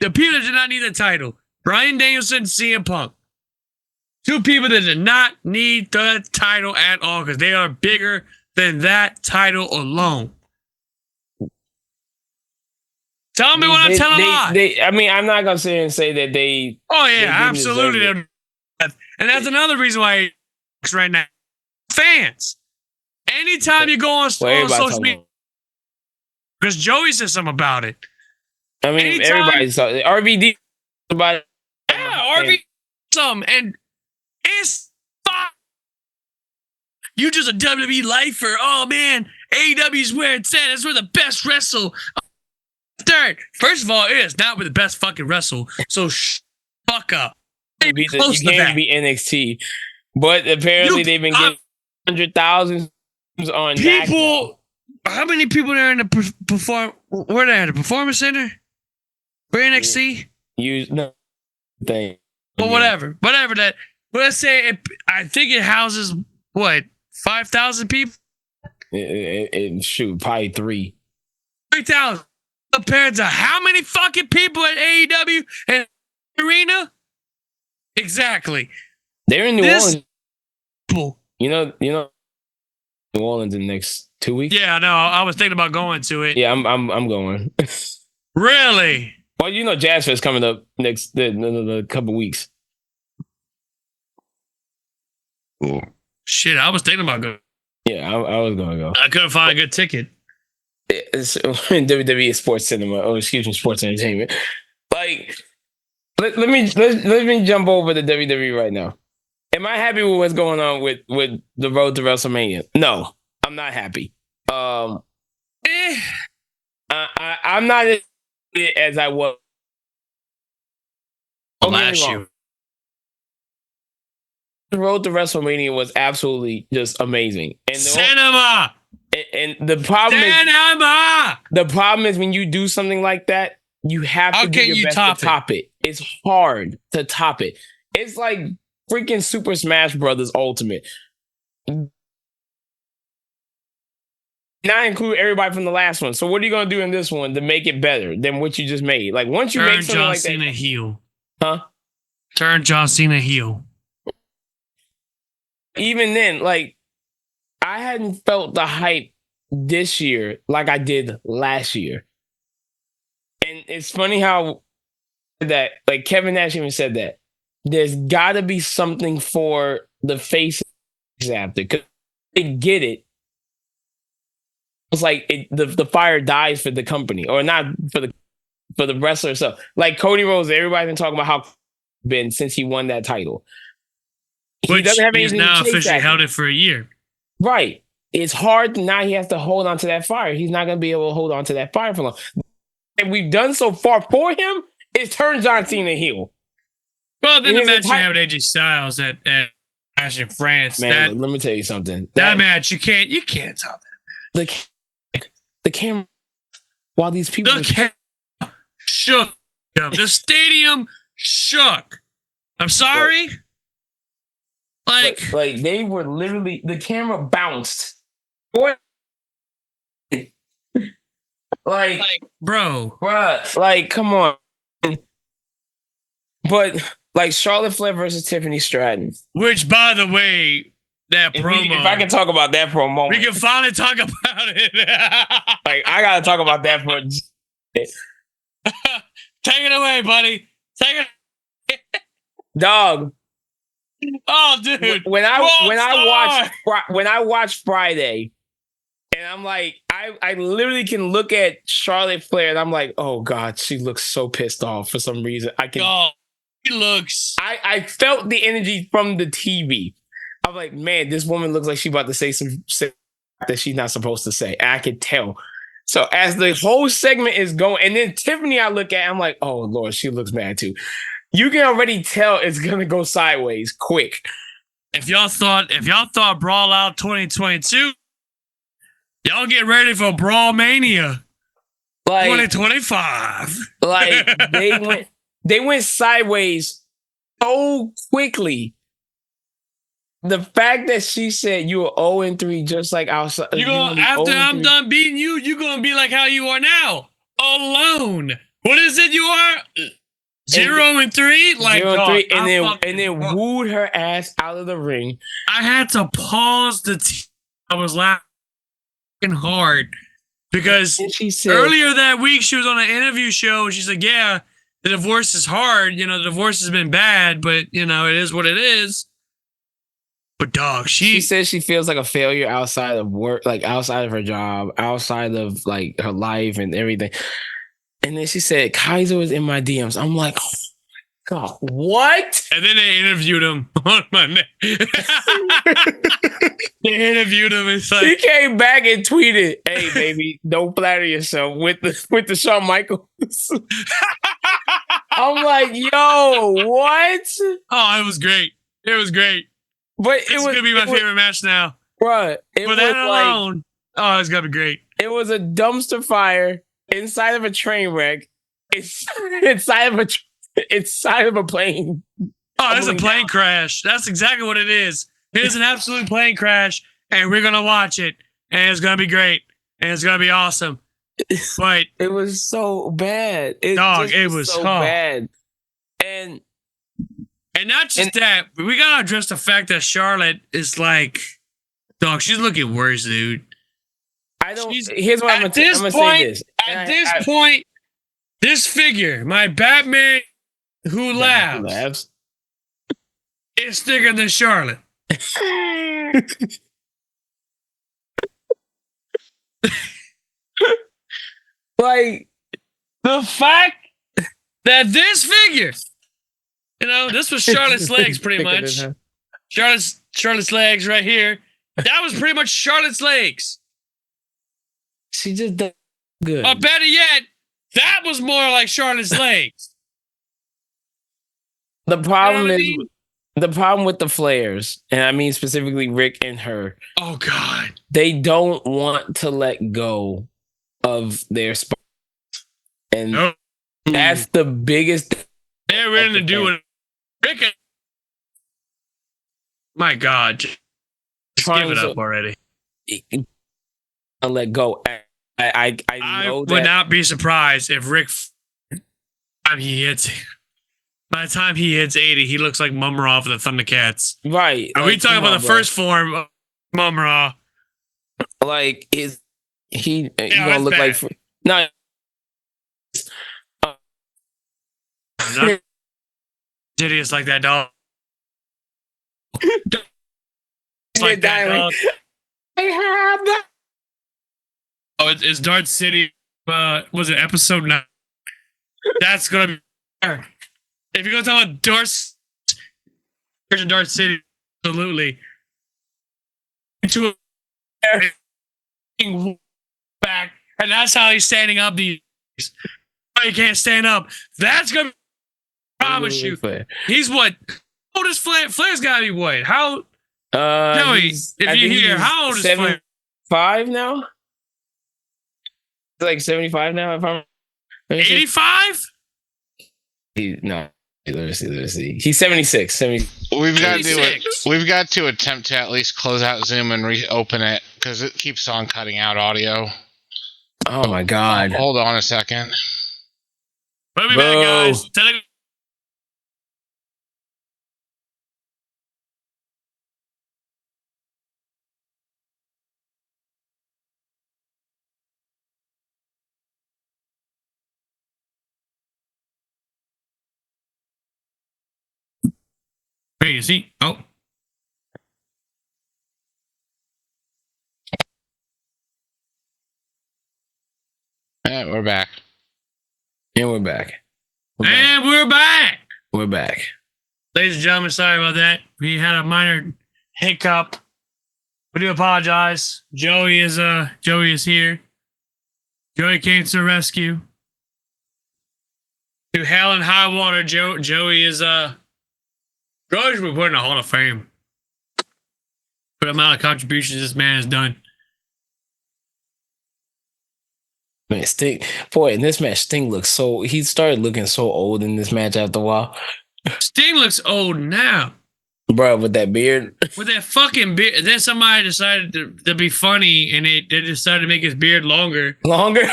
Speaker 3: The people that did not need that title. Bryan Danielson, CM Punk. Two people that did not need the title at all because they are bigger than that title alone. Tell me when I'm telling a lie.
Speaker 2: I mean, I'm not going to sit here and say that they...
Speaker 3: Oh, yeah, absolutely. And that's another reason why right now. Fans. Anytime you go on social media... Because Joey said something about it.
Speaker 2: I mean, everybody's talking. RVD about it.
Speaker 3: Yeah, RVD something. And it's You just a WWE lifer. Oh man, AEW's where it's at. That's where the best wrestle. Third, first of all, it is not where the best fucking wrestle. So fuck up.
Speaker 2: You can't be NXT, but apparently they've been getting 100,000 on
Speaker 3: people. How many people are in the Where they at? The Performance Center for NXT?
Speaker 2: Thing.
Speaker 3: Well, whatever that. Let's say I think it houses what 5,000 people.
Speaker 2: Shoot, probably
Speaker 3: 3,000 compared to how many fucking people at AEW and arena? Exactly.
Speaker 2: They're in New Orleans.
Speaker 3: People.
Speaker 2: You know, New Orleans in the next 2 weeks.
Speaker 3: Yeah, no, I was thinking about going to it.
Speaker 2: Yeah, I'm going.
Speaker 3: Really?
Speaker 2: Well, you know, Jazz Fest coming up next the couple weeks.
Speaker 3: Cool. Shit, I was thinking about going.
Speaker 2: Yeah, I was gonna go.
Speaker 3: I couldn't find a good ticket.
Speaker 2: It's WWE Sports Cinema. Oh, excuse me, Sports Entertainment. Like, let me jump over to WWE right now. Am I happy with what's going on with the road to WrestleMania? No, I'm not happy. I'm not as I was
Speaker 3: last year.
Speaker 2: The road to WrestleMania was absolutely just amazing. And
Speaker 3: Cinema.
Speaker 2: And the problem is when you do something like that, you have to do your best to top it. It's hard to top it. It's like freaking Super Smash Brothers Ultimate. Now include everybody from the last one. So what are you gonna do in this one to make it better than what you just made? Like once you make something
Speaker 3: John
Speaker 2: like
Speaker 3: Cena
Speaker 2: that,
Speaker 3: heel.
Speaker 2: huh?
Speaker 3: Turn John Cena heel.
Speaker 2: Even then, like I hadn't felt the hype this year like I did last year. And it's funny how that, like Kevin Nash even said that there's got to be something for the faces after because they get it. It's like the fire dies for the company, or not for the wrestler. So like Cody Rhodes, everybody's been talking about how been since he won that title.
Speaker 3: Which he's now officially held it for a year.
Speaker 2: Right. It's hard. Now he has to hold on to that fire. He's not going to be able to hold on to that fire for long. And we've done so far for him is turn John Cena heel.
Speaker 3: Well, then the match you have with AJ Styles at Ash in France.
Speaker 2: Man, let me tell you something.
Speaker 3: That match, you can't top that.
Speaker 2: The camera, while these people
Speaker 3: shook. The stadium shook. I'm sorry. Like
Speaker 2: they were literally, the camera bounced. What? Like
Speaker 3: bro,
Speaker 2: like, come on. But like Charlotte Flair versus Tiffany Stratton.
Speaker 3: Which, by the way, that promo.
Speaker 2: If I can talk about that for a moment.
Speaker 3: We can finally talk about it.
Speaker 2: Like, I got to talk about that for
Speaker 3: Take it away, buddy. Take it.
Speaker 2: Dog.
Speaker 3: Oh, dude.
Speaker 2: When I watch Friday, and I'm like, I literally can look at Charlotte Flair and I'm like, oh God, she looks so pissed off for some reason.
Speaker 3: She looks.
Speaker 2: I felt the energy from the TV. I'm like, man, this woman looks like she's about to say some that she's not supposed to say. And I could tell. So as the whole segment is going, and then Tiffany, I look at, I'm like, oh Lord, she looks mad too. You can already tell it's gonna go sideways quick.
Speaker 3: If y'all thought Brawl Out 2022, y'all get ready for Brawl Mania 2025.
Speaker 2: Like they went sideways so quickly. The fact that she said you were 0-3, just like outside.
Speaker 3: After I'm done beating you, you're gonna be like how you are now, alone. What is it you are? 0-3, like
Speaker 2: 0-3, and then wooed her ass out of the ring.
Speaker 3: I had to pause I was laughing hard because
Speaker 2: she said,
Speaker 3: earlier that week she was on an interview show. And she's like, "Yeah, the divorce is hard. You know, the divorce has been bad, but you know, it is what it is." But dog, she
Speaker 2: says she feels like a failure outside of work, like outside of her job, outside of like her life and everything. And then she said, Kaiser was in my DMs. I'm like, oh God, what?
Speaker 3: And then they interviewed him on Monday. They interviewed him. It's
Speaker 2: He
Speaker 3: like,
Speaker 2: came back and tweeted, "Hey, baby, don't flatter yourself with the Shawn Michaels." I'm like, yo, what?
Speaker 3: oh, it was great. It was great.
Speaker 2: But
Speaker 3: It's going to be my favorite match now.
Speaker 2: Bruh, it
Speaker 3: For
Speaker 2: was
Speaker 3: that
Speaker 2: like,
Speaker 3: alone, oh, it's going to be great.
Speaker 2: it was a dumpster fire inside of a train wreck. It's inside of a plane.
Speaker 3: Oh, it's a plane crash. That's exactly what it is. It is an absolute plane crash, and we're going to watch it, and it's going to be great, and it's going to be awesome. But
Speaker 2: it was so bad. It was so bad. And
Speaker 3: not just that, but we got to address the fact that Charlotte is like, dog, she's looking worse, dude.
Speaker 2: Here's what I'm going to say this.
Speaker 3: At this point, this figure, my Batman who laughs, is thicker than Charlotte.
Speaker 2: Like,
Speaker 3: the fact that this figure, this was Charlotte's legs pretty much. Charlotte's legs right here. That was pretty much Charlotte's legs.
Speaker 2: She just did good.
Speaker 3: Or better yet, that was more like Charlotte's legs.
Speaker 2: The problem the problem with the Flairs, and I mean specifically Rick and her.
Speaker 3: Oh God,
Speaker 2: they don't want to let go of their spot, and that's the biggest.
Speaker 3: They're willing to do it. Rick, my God, just give it up already.
Speaker 2: I'll let go. I know
Speaker 3: would not be surprised if Rick, by the time he hits 80, he looks like Mum-Ra for the Thundercats.
Speaker 2: Right.
Speaker 3: Are we talking about the first form of Mum-Ra?
Speaker 2: Like, he gonna look
Speaker 3: bad.
Speaker 2: like... No.
Speaker 3: Not hideous like that dog. Like that dog.
Speaker 2: I have that.
Speaker 3: Oh, it's Dark City. Was it episode 9? That's gonna be. If you're gonna talk about Dark City, absolutely. To a back, and that's how he's standing up. He can't stand up. That's gonna. Promise you. He's what? How old is Flair? Flair's gotta be what? How? Joey, if you're here, how old is Flair?
Speaker 2: 75 now. Like 75 now, if I'm
Speaker 3: 85?
Speaker 2: No, let's see. He's 76.
Speaker 6: We've got to attempt to at least close out Zoom and reopen it because it keeps on cutting out audio.
Speaker 2: Oh my God.
Speaker 6: Hold on a second.
Speaker 3: We'll be back, guys. Hey, you see? Oh.
Speaker 6: Yeah, we're back.
Speaker 2: And we're back. We're back.
Speaker 3: Ladies and gentlemen, sorry about that. We had a minor hiccup. We do apologize. Joey is here. Joey came to the rescue. To hell and high water, Joey is Joey should be put in a Hall of Fame for the amount of contributions this man has done.
Speaker 2: Man, Sting, boy, in this match, he started looking so old in this match after a while.
Speaker 3: Sting looks old now.
Speaker 2: Bro, with that beard.
Speaker 3: With that fucking beard. And then somebody decided to be funny and they decided to make his beard longer.
Speaker 2: Longer?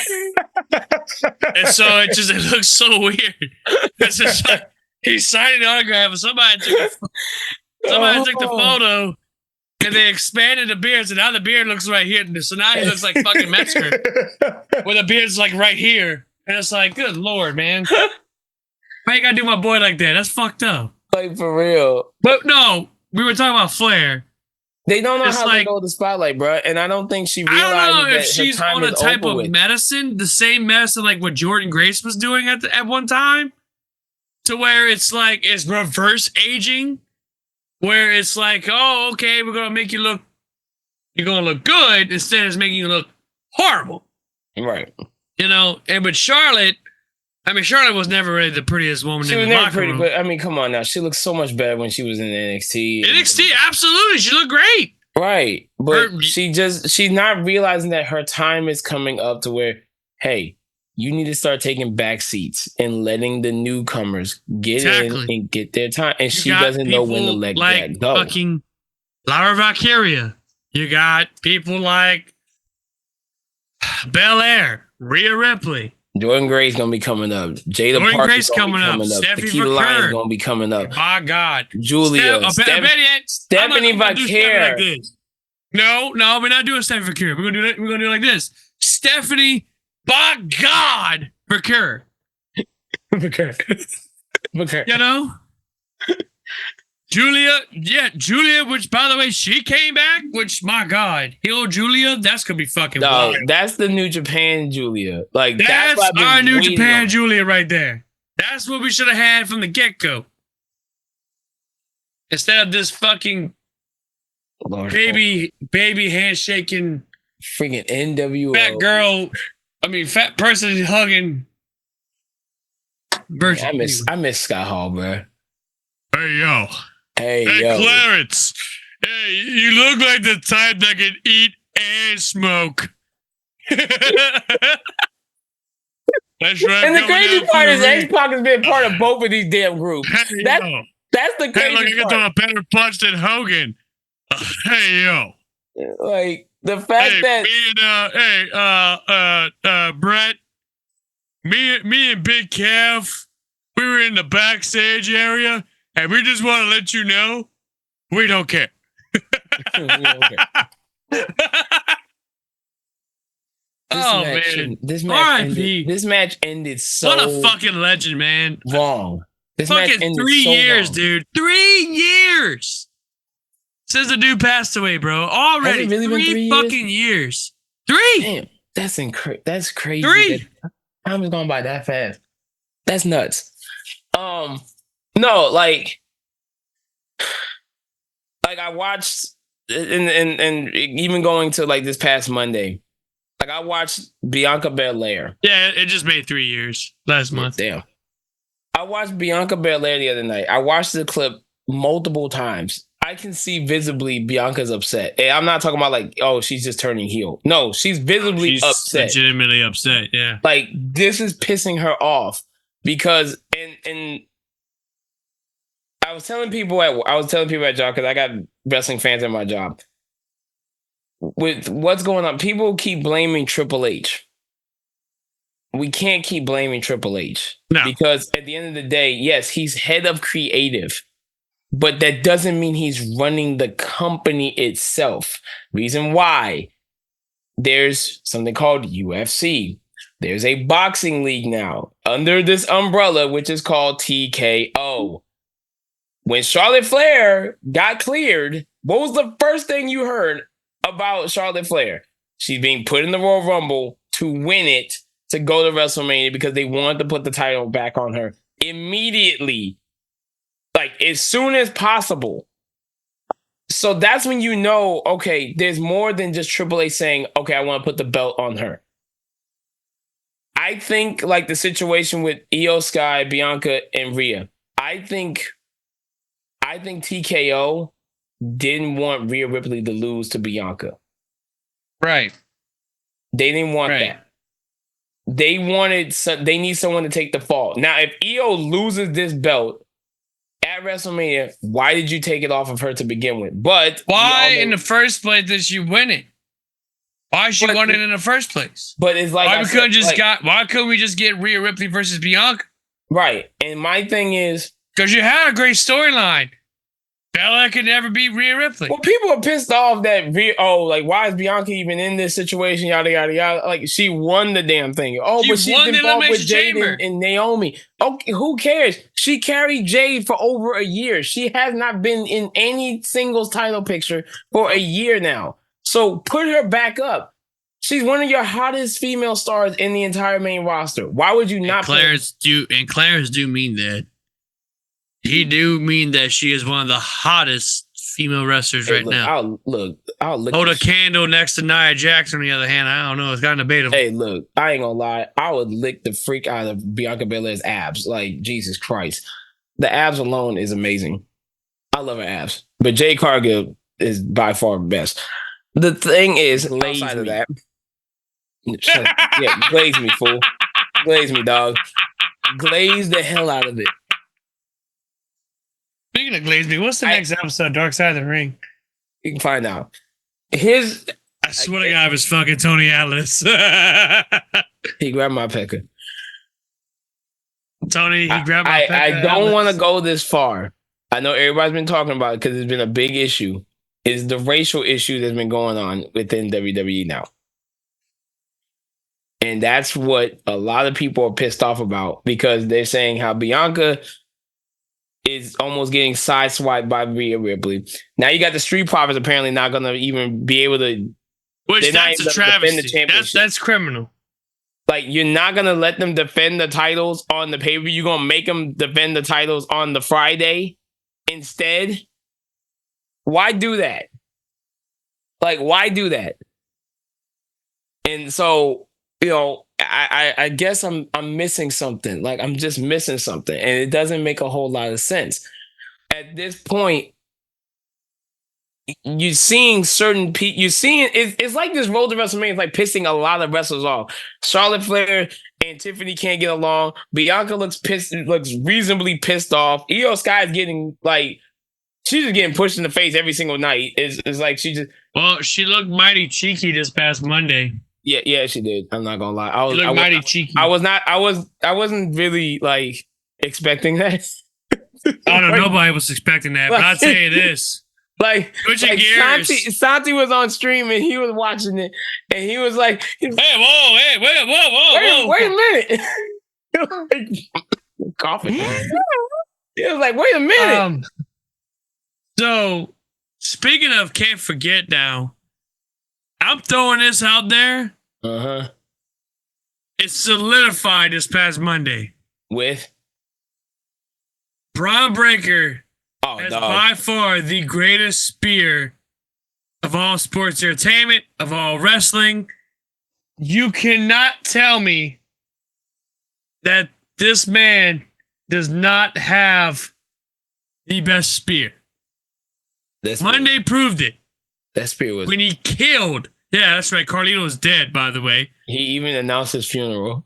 Speaker 3: And so it looks so weird. It's just like he's signing the autograph and somebody took the photo and they expanded the beard, so now the beard looks right here. So now he looks like fucking Metzger. Where the beard's like right here. And it's like, good Lord, man. Why you gotta do my boy like that? That's fucked up.
Speaker 2: Like, for real.
Speaker 3: But no, we were talking about Flair.
Speaker 2: They don't know how to go to the spotlight, bro. And I don't think she realizes
Speaker 3: I don't know
Speaker 2: that
Speaker 3: if she's on a type of medicine, the same medicine like what Jordan Grace was doing at one time. to where it's like it's reverse aging, where it's like, oh, okay, we're gonna make you look, you're gonna look good instead of making you look horrible.
Speaker 2: Right.
Speaker 3: You know, and with Charlotte, I mean, Charlotte was never really the prettiest woman
Speaker 2: She
Speaker 3: in
Speaker 2: was
Speaker 3: the
Speaker 2: never
Speaker 3: locker
Speaker 2: pretty,
Speaker 3: room.
Speaker 2: but I mean, come on now. She looked so much better when she was in NXT.
Speaker 3: NXT, absolutely, she looked great.
Speaker 2: Right. But she's not realizing that her time is coming up to where, hey, you need to start taking back seats and letting the newcomers get in and get their time. And she doesn't know when to let that go.
Speaker 3: Fucking Laura Valkyria. You got people like Belair, Rhea Ripley.
Speaker 2: Jordan Gray's gonna be coming up. Jada
Speaker 3: Jordan
Speaker 2: Parker's
Speaker 3: Gray's coming up. Stephanie
Speaker 2: Tequila Lyon's
Speaker 3: Vaquer.
Speaker 2: gonna be coming up.
Speaker 3: My God.
Speaker 2: Julia. Stephanie Vaquer.
Speaker 3: Like no, we're not doing Stephanie Vaquer. We're gonna do it like this. Stephanie, by God, Vaquer.
Speaker 2: Vaquer.
Speaker 3: You know? Julia, which by the way, she came back, which my God, heel Julia, that's gonna be fucking wild.
Speaker 2: That's the New Japan Julia. Like
Speaker 3: that's our New Japan Julia right there. That's what we should have had from the get-go. Instead of this fucking baby handshaking
Speaker 2: freaking NWO
Speaker 3: fat girl, fat person hugging version.
Speaker 2: I miss Scott Hall, bro.
Speaker 3: Hey yo.
Speaker 2: Hey,
Speaker 3: Clarence. Hey, you look like the type that can eat and smoke. That's right.
Speaker 2: And the crazy part is X-Pac has been part of both of these damn groups. That's the crazy part.
Speaker 3: I get a better punch than Hogan. Hey, yo.
Speaker 2: Like, the fact that...
Speaker 3: Me and, Brett, me and Big Kev, we were in the backstage area, and we just want to let you know, we don't care.
Speaker 2: This match ended so...
Speaker 3: What a fucking legend, man.
Speaker 2: Wrong. This
Speaker 3: fucking
Speaker 2: match
Speaker 3: 3 years,
Speaker 2: wrong.
Speaker 3: dude. 3 years since the dude passed away, bro. Already
Speaker 2: really
Speaker 3: three fucking years. 3.
Speaker 2: Damn, that's crazy.
Speaker 3: 3.
Speaker 2: Time has gone by that fast. That's nuts. No, like I watched, and even going to like this past Monday, like I watched Bianca Belair.
Speaker 3: Yeah, it just made 3 years last month.
Speaker 2: Damn. I watched Bianca Belair the other night. I watched the clip multiple times. I can see visibly Bianca's upset. And I'm not talking about like, oh, she's just turning heel. No, she's visibly upset.
Speaker 3: Legitimately upset, yeah.
Speaker 2: Like, this is pissing her off because, and I was telling people at job, because I got wrestling fans at my job. With what's going on, people keep blaming Triple H. We can't keep blaming Triple H.
Speaker 3: No.
Speaker 2: Because at the end of the day, yes, he's head of creative, but that doesn't mean he's running the company itself. Reason why, there's something called UFC. There's a boxing league now under this umbrella, which is called TKO. When Charlotte Flair got cleared, what was the first thing you heard about Charlotte Flair? She's being put in the Royal Rumble to win it, to go to WrestleMania because they wanted to put the title back on her immediately. Like, as soon as possible. So that's when you know, okay, there's more than just Triple H saying, okay, I want to put the belt on her. I think, like, the situation with Io Sky, Bianca, and Rhea, I think TKO didn't want Rhea Ripley to lose to Bianca.
Speaker 3: Right.
Speaker 2: They didn't want that. They need someone to take the fall. Now, if Io loses this belt at WrestleMania, why did you take it off of her to begin with? But
Speaker 3: why in the first place did she win it? Why she won it in the first place?
Speaker 2: But it's like
Speaker 3: why couldn't we just get Rhea Ripley versus Bianca?
Speaker 2: Right. And my thing is,
Speaker 3: because you had a great storyline. Bella could never beat Rhea Ripley.
Speaker 2: Well, people are pissed off that why is Bianca even in this situation? Yada yada yada. Like, she won the damn thing. Oh, but she's involved with Jade and Naomi. Okay, who cares? She carried Jade for over a year. She has not been in any singles title picture for a year now. So put her back up. She's one of your hottest female stars in the entire main roster. Why would you not?
Speaker 3: Clarence do mean that. He do mean that she is one of the hottest female wrestlers right now.
Speaker 2: I'll lick
Speaker 3: Hold
Speaker 2: the
Speaker 3: a candle next to Nia Jax. On the other hand, I don't know. It's kind of debatable.
Speaker 2: Hey, look, I ain't gonna lie. I would lick the freak out of Bianca Belair's abs. Like, Jesus Christ. The abs alone is amazing. I love her abs. But Jade Cargill is by far best. The thing is, outside of that, glaze me, fool. Glaze me, dog. Glaze the hell out of it.
Speaker 3: Speaking of Glaze me, what's the next episode? Dark Side of the Ring.
Speaker 2: You can find out.
Speaker 3: I swear to God, it was fucking Tony Atlas.
Speaker 2: He grabbed my pecker.
Speaker 3: Tony, he grabbed my pecker.
Speaker 2: I don't want to go this far. I know everybody's been talking about it because it's been a big issue. Is the racial issue that's been going on within WWE now. And that's what a lot of people are pissed off about because they're saying how Bianca is almost getting sideswiped by Rhea Ripley. Now you got the Street Profits apparently not going to even be able to.
Speaker 3: Which that's a travesty. That's criminal.
Speaker 2: Like, you're not going to let them defend the titles on the pay-per-view. You're going to make them defend the titles on the Friday instead. Why do that? Like, why do that? And so, you know, I guess I'm missing something. Like, I'm just missing something. And it doesn't make a whole lot of sense. At this point, you're seeing certain people, it's like this road to WrestleMania is like pissing a lot of wrestlers off. Charlotte Flair and Tiffany can't get along. Bianca looks reasonably pissed off. Io Sky is getting like, she's just getting pushed in the face every single night. It's like she just.
Speaker 3: Well, she looked mighty cheeky this past Monday.
Speaker 2: Yeah, she did. I'm not gonna lie.
Speaker 3: She looked mighty cheeky.
Speaker 2: I wasn't really like expecting that.
Speaker 3: I don't know. Nobody was expecting that, but I'll tell you this. Switching gears.
Speaker 2: Santi was on stream and he was watching it, and he was like,
Speaker 3: whoa,
Speaker 2: wait a minute. Coughing. He was like, wait a minute.
Speaker 3: So, speaking of can't forget now, I'm throwing this out there.
Speaker 2: Uh-huh.
Speaker 3: It's solidified this past Monday.
Speaker 2: With?
Speaker 3: Braun Breaker has by far the greatest spear of all sports entertainment, of all wrestling. You cannot tell me that this man does not have the best spear. Monday proved it.
Speaker 2: That spear was...
Speaker 3: when he killed... Yeah, that's right. Carlito's dead, by the way.
Speaker 2: He even announced his funeral.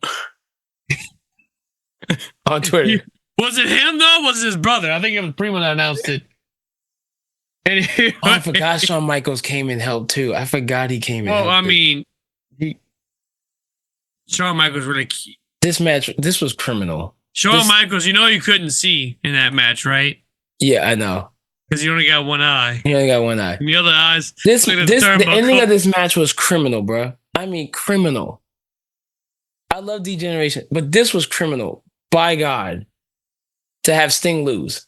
Speaker 2: On Twitter.
Speaker 3: Was it him, though? Was it his brother? I think it was Primo that announced it. Anyway,
Speaker 2: I forgot Shawn Michaels came and helped, too. I forgot he came and helped.
Speaker 3: Well, I mean... Shawn Michaels really...
Speaker 2: This was criminal.
Speaker 3: Shawn Michaels, you know you couldn't see in that match, right?
Speaker 2: Yeah, I know.
Speaker 3: Because you only got one eye.
Speaker 2: You only got one eye.
Speaker 3: And the other eyes...
Speaker 2: The ending of this match was criminal, bro. I mean, criminal. I love Degeneration, but this was criminal. By God. To have Sting lose.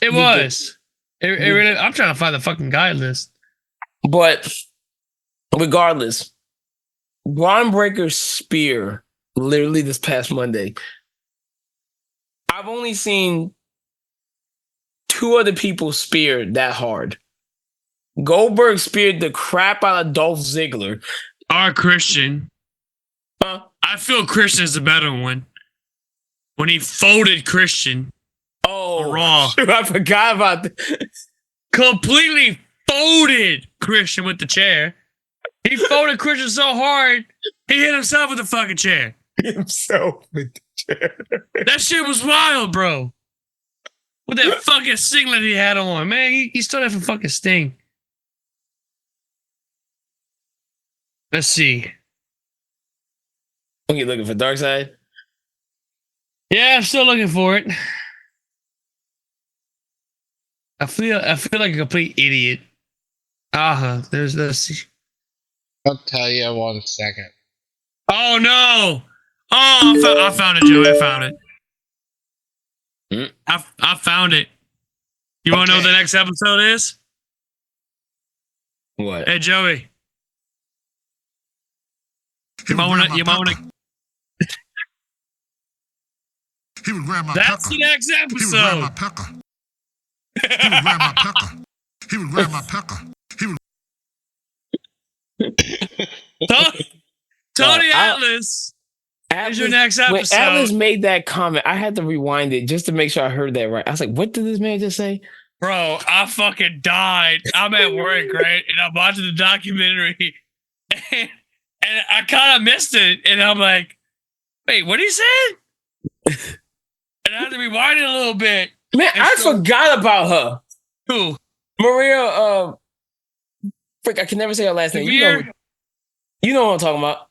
Speaker 3: It was. It really, I'm trying to find the fucking guide list.
Speaker 2: But regardless, Braun Breaker's spear, literally this past Monday, I've only seen two other people speared that hard. Goldberg speared the crap out of Dolph Ziggler.
Speaker 3: Our Christian. I feel Christian's the better one. When he folded Christian.
Speaker 2: Oh,
Speaker 3: Raw.
Speaker 2: I forgot about that.
Speaker 3: Completely folded Christian with the chair. He folded Christian so hard, he hit himself with the fucking chair.
Speaker 2: Himself with the chair.
Speaker 3: That shit was wild, bro. With that fucking singlet he had on. Man, he still had for fucking Sting. Let's see.
Speaker 2: Okay, looking for Dark Side?
Speaker 3: Yeah, I'm still looking for it. I feel like a complete idiot. There's this.
Speaker 6: I'll tell you 1 second.
Speaker 3: Oh no! Oh, I found it, Joey. I found it. I found it. You want to know what the next episode is?
Speaker 2: What?
Speaker 3: Hey, Joey. You might want to.
Speaker 5: He would grab my
Speaker 3: That's
Speaker 5: pecker.
Speaker 3: the next
Speaker 5: He would grab my
Speaker 3: episode.
Speaker 5: pecker. He would grab my pecker. He would grab my pecker. He would.
Speaker 3: Tony
Speaker 2: I-
Speaker 3: Atlas is your next
Speaker 2: When
Speaker 3: episode.
Speaker 2: Atlas made that comment, I had to rewind it just to make sure I heard that right. I was like, what did this man just say?
Speaker 3: Bro, I fucking died. I'm at work, right? And I'm watching the documentary. And I kind of missed it. And I'm like, wait, what he said? And I had to rewind it a little bit.
Speaker 2: Man,
Speaker 3: And
Speaker 2: I
Speaker 3: so-
Speaker 2: forgot about her.
Speaker 3: Who?
Speaker 2: Maria, frick, I can never say her last name. You know what I'm talking about.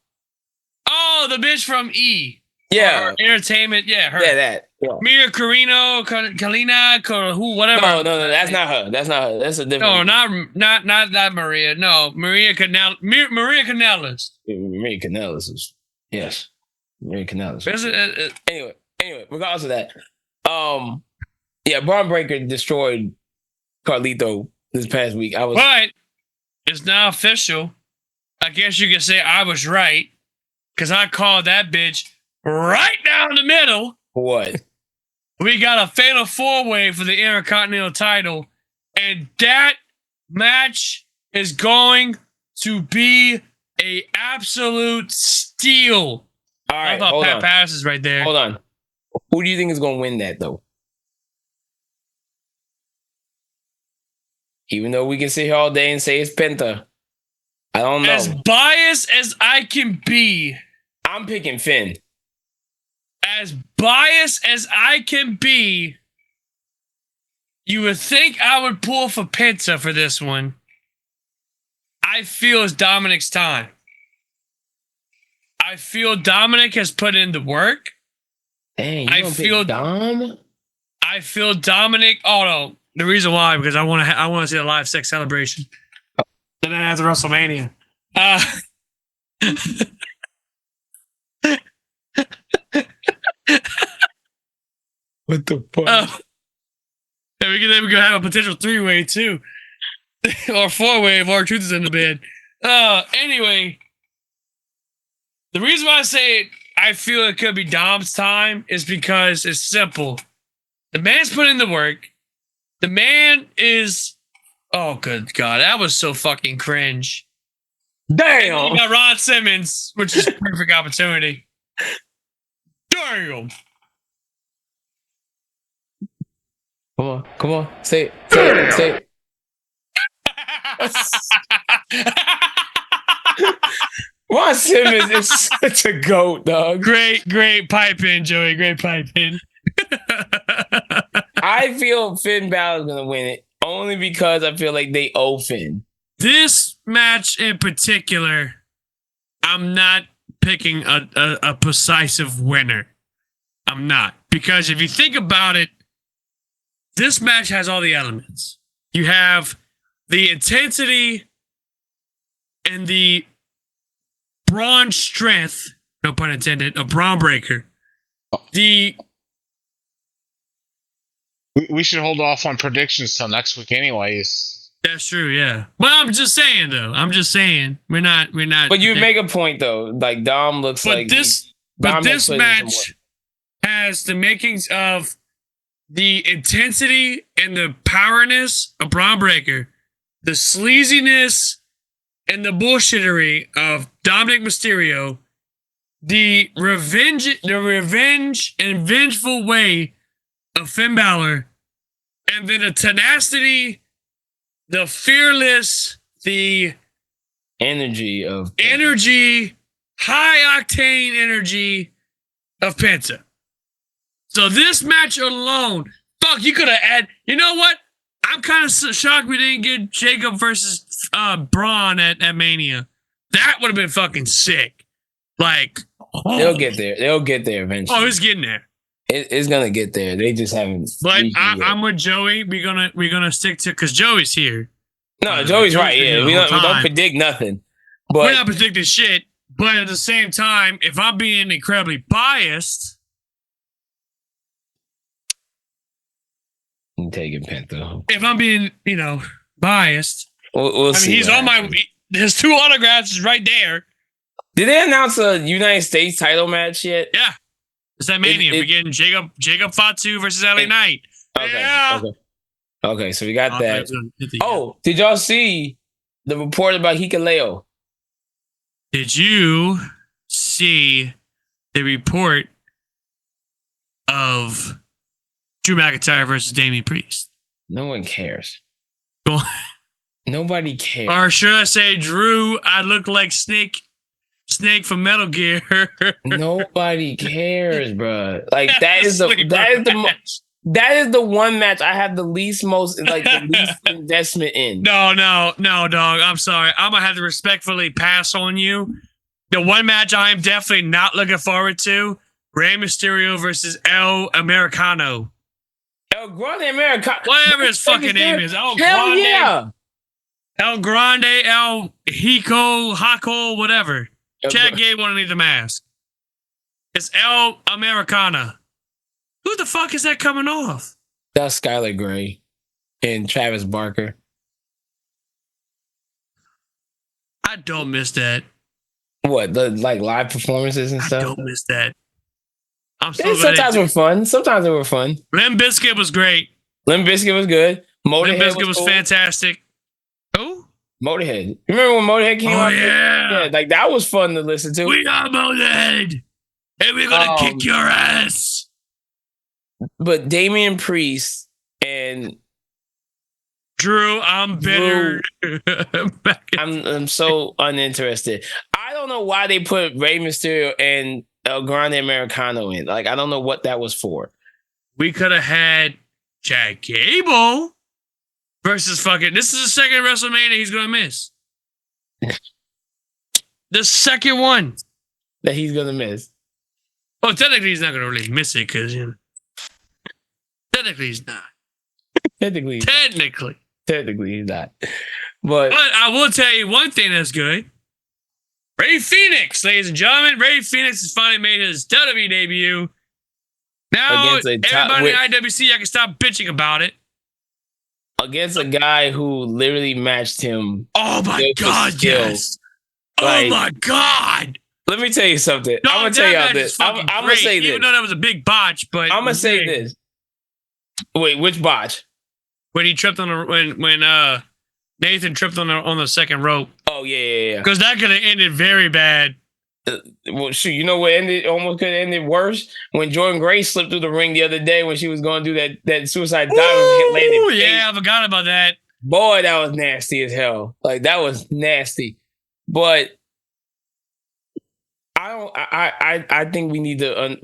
Speaker 3: Oh, the bitch from E.
Speaker 2: Yeah.
Speaker 3: Or Entertainment. Yeah, her.
Speaker 2: Yeah, that. Yeah.
Speaker 3: Mira Carino, Kalina, who, whatever.
Speaker 2: No, that's not her. That's not her. That's a different.
Speaker 3: No, not Maria. No, Maria Canales.
Speaker 2: Maria Canales is yes. Maria Canales. Anyway, regardless of that, yeah, Braun Breaker destroyed Carlito this past week.
Speaker 3: But it's now official. I guess you could say I was right because I called that bitch right down the middle.
Speaker 2: What?
Speaker 3: We got a fatal 4-way for the Intercontinental title, and that match is going to be a absolute steal.
Speaker 2: All right,
Speaker 3: I thought
Speaker 2: hold
Speaker 3: Pat
Speaker 2: on.
Speaker 3: Pass is right there.
Speaker 2: Hold on. Who do you think is going to win that though? Even though we can sit here all day and say it's Penta, I don't know.
Speaker 3: As biased as I can be,
Speaker 2: I'm picking Finn.
Speaker 3: as biased as I can be, you would think I would pull for Penta for this one. I feel it's Dominic's time. I feel Dominic has put in the work.
Speaker 2: Dang,
Speaker 3: I
Speaker 2: you don't pick
Speaker 3: feel-
Speaker 2: Dom?
Speaker 3: I feel Dominic. Oh no, the reason why because I want to see a live sex celebration. Then after WrestleMania.
Speaker 2: What the fuck?
Speaker 3: And we can have a potential 3-way too, or 4-way if our truth is in the bed. Anyway, the reason why I say it, I feel it could be Dom's time is because it's simple. The man's put in the work. The man is. Oh, good God, that was so fucking cringe.
Speaker 2: Damn.
Speaker 3: You got Ron Simmons, which is a perfect opportunity. Damn.
Speaker 2: Come on. Say it. Ron Simmons is such a goat, dog.
Speaker 3: Great pipe in, Joey. Great pipe in.
Speaker 2: I feel Finn Balor's gonna win it only because I feel like they owe Finn.
Speaker 3: This match in particular, I'm not picking a decisive winner. I'm not. Because if you think about it, this match has all the elements. You have the intensity and the brawn strength, no pun intended, of Braun Breaker.
Speaker 6: We should hold off on predictions till next week, anyways.
Speaker 3: That's true, yeah. But I'm just saying, though. We're not.
Speaker 2: But you make a point though. Like Dom looks
Speaker 3: But
Speaker 2: like
Speaker 3: this match has the makings of the intensity and the powerness of Braun Breaker, the sleaziness and the bullshittery of Dominic Mysterio, the revenge and vengeful way of Finn Balor, and then the tenacity, the fearless, the
Speaker 2: energy,
Speaker 3: high octane energy of Penta. So this match alone, fuck, you could have had. You know what? I'm kind of shocked we didn't get Jacob versus Braun at Mania. That would have been fucking sick. Like,
Speaker 2: they'll get there. They'll get there eventually.
Speaker 3: Oh, it's getting there.
Speaker 2: It's gonna get there. They just haven't.
Speaker 3: But I'm with Joey. We're gonna stick to because Joey's here.
Speaker 2: No, Joey's right. Yeah, we don't predict nothing. But
Speaker 3: we're not predicting shit. But at the same time, if I'm being incredibly biased.
Speaker 2: I'm taking Penta.
Speaker 3: If I'm being, biased,
Speaker 2: we'll see.
Speaker 3: He's on my. His 2 autographs is right there.
Speaker 2: Did they announce a United States title match yet?
Speaker 3: Yeah. It's that Mania. We're getting Jacob Fatu versus LA Knight.
Speaker 2: Okay.
Speaker 3: Yeah.
Speaker 2: Okay, so we got that. Oh, did y'all see the report about Hikaleo?
Speaker 3: Did you see the report of Drew McIntyre versus Damian Priest?
Speaker 2: No one cares.
Speaker 3: Well,
Speaker 2: nobody cares.
Speaker 3: Or should I say, Drew? I look like Snake from Metal Gear.
Speaker 2: Nobody cares, bro. Like that is the one match I have the least investment in.
Speaker 3: No, dog. I'm sorry. I'm gonna have to respectfully pass on you. The one match I'm definitely not looking forward to: Rey Mysterio versus El Americano.
Speaker 2: El Grande Americano.
Speaker 3: Whatever his fucking name is.
Speaker 2: Hell yeah.
Speaker 3: El Grande, El Hako, whatever. Chad Gable underneath the mask. It's El Americana. Who the fuck is that coming off?
Speaker 2: That's Skylar Grey and Travis Barker.
Speaker 3: I don't miss that.
Speaker 2: What, the live performances and stuff?
Speaker 3: I don't miss that.
Speaker 2: Sometimes were fun. Sometimes they were fun.
Speaker 3: Limp Bizkit was great.
Speaker 2: Limp Bizkit was good.
Speaker 3: Limp Bizkit was cool. Fantastic. Who?
Speaker 2: Motorhead. Remember when Motorhead came out?
Speaker 3: Yeah.
Speaker 2: Yeah, that was fun to listen to.
Speaker 3: We are Motorhead, and we're gonna kick your ass.
Speaker 2: But Damian Priest and
Speaker 3: Drew, I'm bitter.
Speaker 2: I'm so uninterested. I don't know why they put Rey Mysterio and El Grande Americano in. I don't know what that was for.
Speaker 3: We could have had Chad Gable versus fucking. This is the second WrestleMania he's gonna miss. The second one
Speaker 2: that he's gonna miss.
Speaker 3: Well, technically he's not gonna really miss it because technically he's not. Technically
Speaker 2: he's not. But
Speaker 3: I will tell you one thing that's good. Ray Phoenix, ladies and gentlemen. Ray Phoenix has finally made his WWE debut. Now, everybody in IWC, I can stop bitching about it.
Speaker 2: Against a guy who literally matched him.
Speaker 3: Oh my God, yes. Oh my God.
Speaker 2: Let me tell you something. I'm going to tell y'all this. I'm going to say this.
Speaker 3: Even though that was a big botch, but.
Speaker 2: I'm going to say this. Wait, which botch?
Speaker 3: When he tripped on when Nathan tripped on the second rope.
Speaker 2: Oh yeah.
Speaker 3: Because that could have ended very bad.
Speaker 2: Well, shoot, you know what almost could have ended worse? When Jordan Grace slipped through the ring the other day when she was going to do that suicide dive.
Speaker 3: Oh yeah, I forgot about that.
Speaker 2: Boy, that was nasty as hell. That was nasty. But I think we need to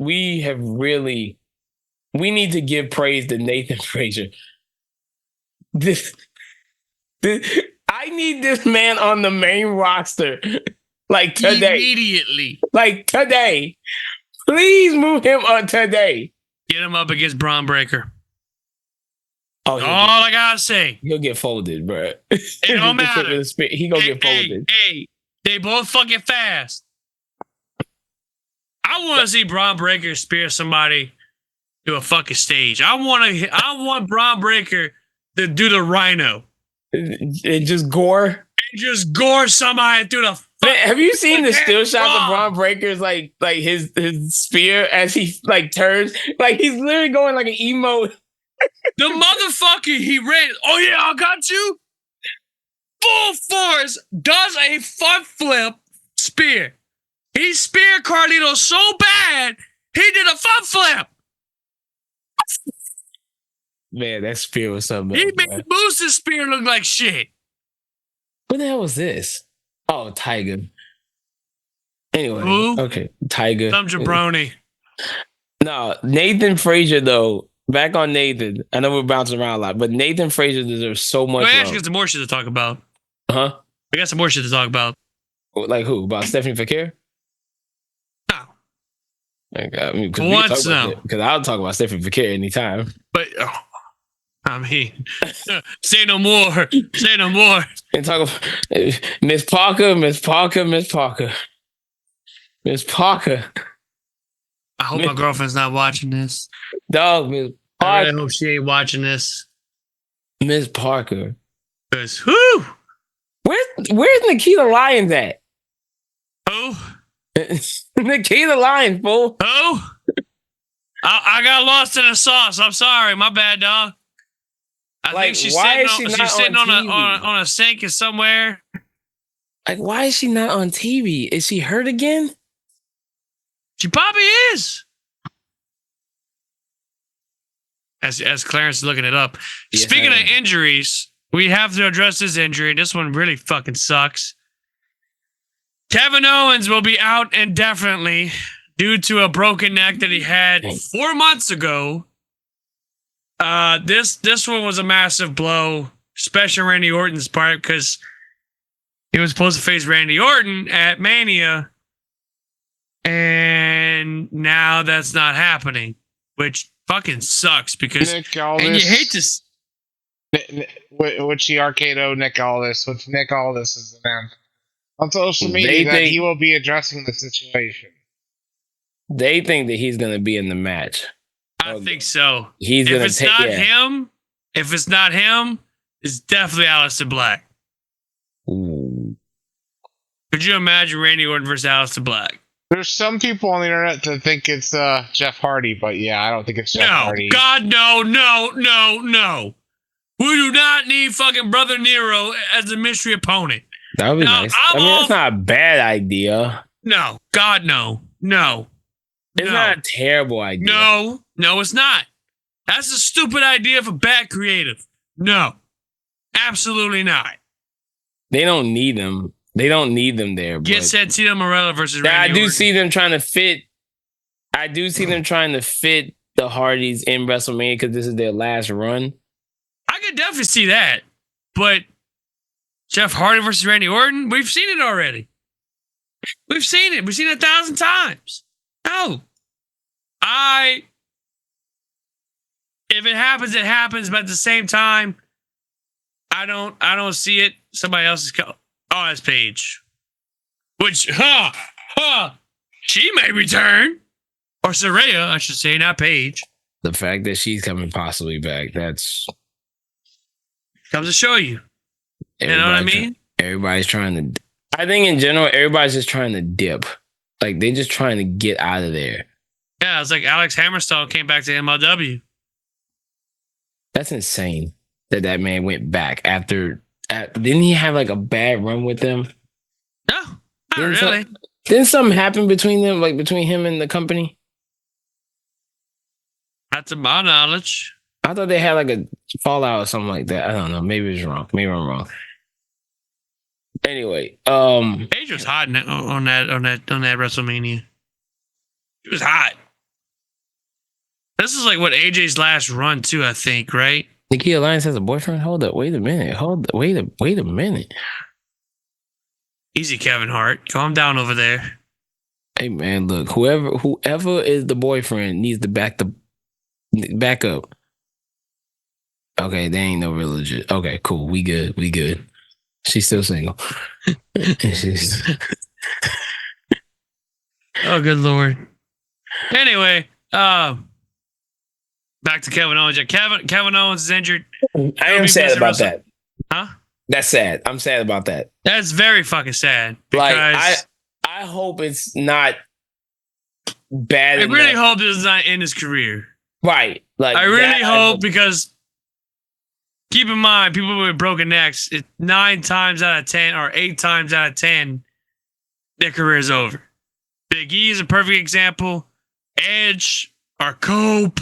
Speaker 2: we need to give praise to Nathan Frazier. I need this man on the main roster today.
Speaker 3: Immediately.
Speaker 2: Today. Please move him on today.
Speaker 3: Get him up against Braun Breaker.
Speaker 2: Oh,
Speaker 3: all I gotta say.
Speaker 2: He'll get folded, bro.
Speaker 3: It don't matter.
Speaker 2: He gonna get folded.
Speaker 3: Hey, they both fucking fast. I want to see Braun Breaker spear somebody to a fucking stage. I want Braun Breaker to do the Rhino.
Speaker 2: And just gore?
Speaker 3: And just gore somebody through the
Speaker 2: Man, have you seen the still shots of Braun Breaker's his spear as he turns? He's literally going like an emo.
Speaker 3: The motherfucker he ran. Oh yeah, I got you. Full force does a front flip spear. He speared Carlito so bad he did a front flip.
Speaker 2: Man, that spear was something.
Speaker 3: He made Moose's spear look like shit.
Speaker 2: What the hell was this? Oh, Tiger. Anyway,
Speaker 3: Who?
Speaker 2: Okay, Tiger.
Speaker 3: Some jabroni.
Speaker 2: No, Nathan Frazier though. Back on Nathan. I know we're bouncing around a lot, but Nathan Frazier deserves so much.
Speaker 3: We actually got some more shit to talk about.
Speaker 2: Huh?
Speaker 3: We got some more shit to talk about.
Speaker 2: Like who? About Stephanie Fakir?
Speaker 3: No.
Speaker 2: Because I'll talk about Stephanie Fakir anytime.
Speaker 3: But say no more. Say no more.
Speaker 2: And talk about Miss Parker.
Speaker 3: I hope my girlfriend's not watching this.
Speaker 2: Dog, Miss Parker.
Speaker 3: I really hope she ain't watching this.
Speaker 2: Miss Parker.
Speaker 3: Because who?
Speaker 2: Where's Nikita Lyons at?
Speaker 3: Who?
Speaker 2: Nikita Lyons, fool.
Speaker 3: Who? I got lost in the sauce. I'm sorry. My bad, dog. I think she's sitting on a sink somewhere.
Speaker 2: Like, why is she not on TV? Is she hurt again?
Speaker 3: She probably is. As Clarence is looking it up.
Speaker 2: Yes,
Speaker 3: Speaking of injuries, we have to address this injury. This one really fucking sucks. Kevin Owens will be out indefinitely due to a broken neck that he had 4 months ago. This one was a massive blow, especially Randy Orton's part, because he was supposed to face Randy Orton at Mania, and now that's not happening, which fucking sucks because
Speaker 6: Nick Aldis,
Speaker 3: and you hate to.
Speaker 6: Which the Arcado Nick Aldis, which Nick Aldis has announced on social media that he will be addressing the situation.
Speaker 2: They think that he's going to be in the match.
Speaker 3: I think so.
Speaker 2: If it's
Speaker 3: not him, it's definitely Aleister Black.
Speaker 2: Ooh.
Speaker 3: Could you imagine Randy Orton versus Aleister Black?
Speaker 6: There's some people on the internet that think it's Jeff Hardy, but yeah, I don't think it's Jeff Hardy.
Speaker 3: God, no. We do not need fucking Brother Nero as a mystery opponent.
Speaker 2: That would be nice. That's not a bad idea.
Speaker 3: No. God, no.
Speaker 2: It's not a terrible idea.
Speaker 3: No, it's not. That's a stupid idea for bad creative. No. Absolutely not.
Speaker 2: They don't need them. They don't need them there.
Speaker 3: Get Santino Marella versus Randy
Speaker 2: I do
Speaker 3: Orton.
Speaker 2: see them trying to fit. I do see them trying to fit the Hardys in WrestleMania because this is their last run.
Speaker 3: I could definitely see that. But Jeff Hardy versus Randy Orton, we've seen it already. We've seen it 1,000 times. No. If it happens, it happens. But at the same time, I don't see it. Somebody else is that's Paige. Which, she may return. Or Saraya, I should say, not Paige.
Speaker 2: The fact that she's coming possibly back, that's...
Speaker 3: Comes to show you. You know what I mean?
Speaker 2: Everybody's trying to... I think in general, everybody's just trying to dip. Like, they're just trying to get out of there.
Speaker 3: Yeah, it's like Alex Hammerstall came back to MLW.
Speaker 2: That's insane that man went back after... didn't he have like a bad run with them?
Speaker 3: No, not really.
Speaker 2: Didn't something happen between them, like between him and the company?
Speaker 3: Not to my knowledge.
Speaker 2: I thought they had like a fallout or something like that. I don't know. Maybe it's wrong. Maybe I'm wrong. Anyway,
Speaker 3: Paige was hot on that WrestleMania. She was hot. This is like what AJ's last run too, I think, right?
Speaker 2: Nikki Alliance has a boyfriend? Hold up. Wait a minute. Wait a minute.
Speaker 3: Easy, Kevin Hart. Calm down over there.
Speaker 2: Hey man, look, whoever is the boyfriend needs to back up. Okay, they ain't no real legit. Okay, cool. We good. She's still single.
Speaker 3: Oh, good Lord. Anyway, back to Kevin Owens. Kevin Owens is injured.
Speaker 2: I am sad about that.
Speaker 3: Huh?
Speaker 2: That's sad. I'm sad about that.
Speaker 3: That's very fucking sad.
Speaker 2: Like, I hope it's not bad.
Speaker 3: I really hope this is not in his career.
Speaker 2: Right. Like,
Speaker 3: I really hope, because keep in mind, people with broken necks, 9 times out of 10 or 8 times out of 10, their career is over. Big E is a perfect example. Edge or Cope.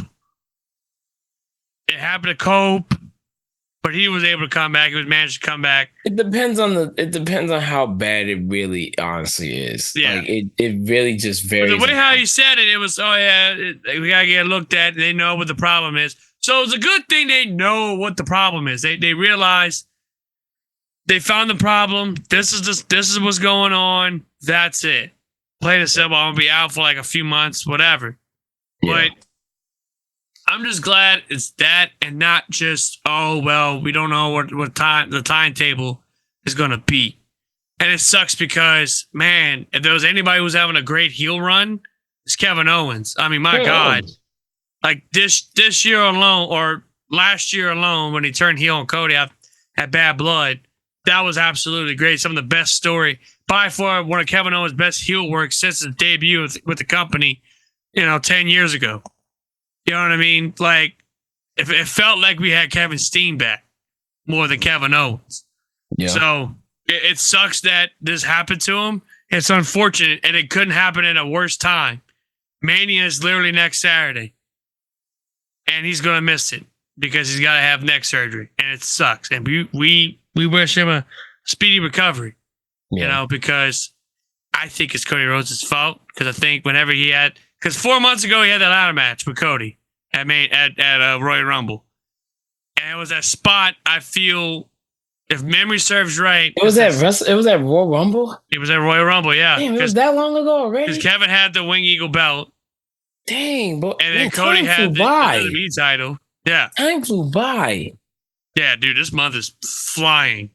Speaker 3: It happened to Cope, but he was able to come back. He was managed to come back.
Speaker 2: It depends on how bad it really honestly is.
Speaker 3: Yeah.
Speaker 2: Like, it really just varies.
Speaker 3: But the way how you said it was, we gotta get looked at. They know what the problem is. So it's a good thing they know what the problem is. They realize they found the problem. This is what's going on. That's it. Plain and simple. I'm gonna be out for like a few months, whatever.
Speaker 2: Yeah.
Speaker 3: But I'm just glad it's that and not just, we don't know what the timetable is going to be. And it sucks because, man, if there was anybody who's having a great heel run, it's Kevin Owens. I mean, my God. Like this year alone, or last year alone, when he turned heel on Cody at Bad Blood, that was absolutely great. Some of the best story. By far, one of Kevin Owens' best heel work since his debut with the company, 10 years ago. You know what I mean? Like, if it felt like we had Kevin Steen back more than Kevin Owens.
Speaker 2: Yeah.
Speaker 3: So it sucks that this happened to him. It's unfortunate, and it couldn't happen at a worse time. Mania is literally next Saturday, and he's gonna miss it because he's got to have neck surgery, and it sucks. And we wish him a speedy recovery.
Speaker 2: Yeah.
Speaker 3: You know, because I think it's Cody Rhodes' fault. Because I think whenever because 4 months ago he had that ladder match with Cody at Royal Rumble, and it was that spot. I feel, if memory serves right,
Speaker 2: It was at Royal Rumble.
Speaker 3: It was at Royal Rumble, yeah.
Speaker 2: Damn, it was that long ago already.
Speaker 3: Because Kevin had the Wing Eagle belt.
Speaker 2: Dang, bro.
Speaker 3: And then Cody had the WWE title. Yeah.
Speaker 2: Time flew by.
Speaker 3: Yeah, dude, this month is flying.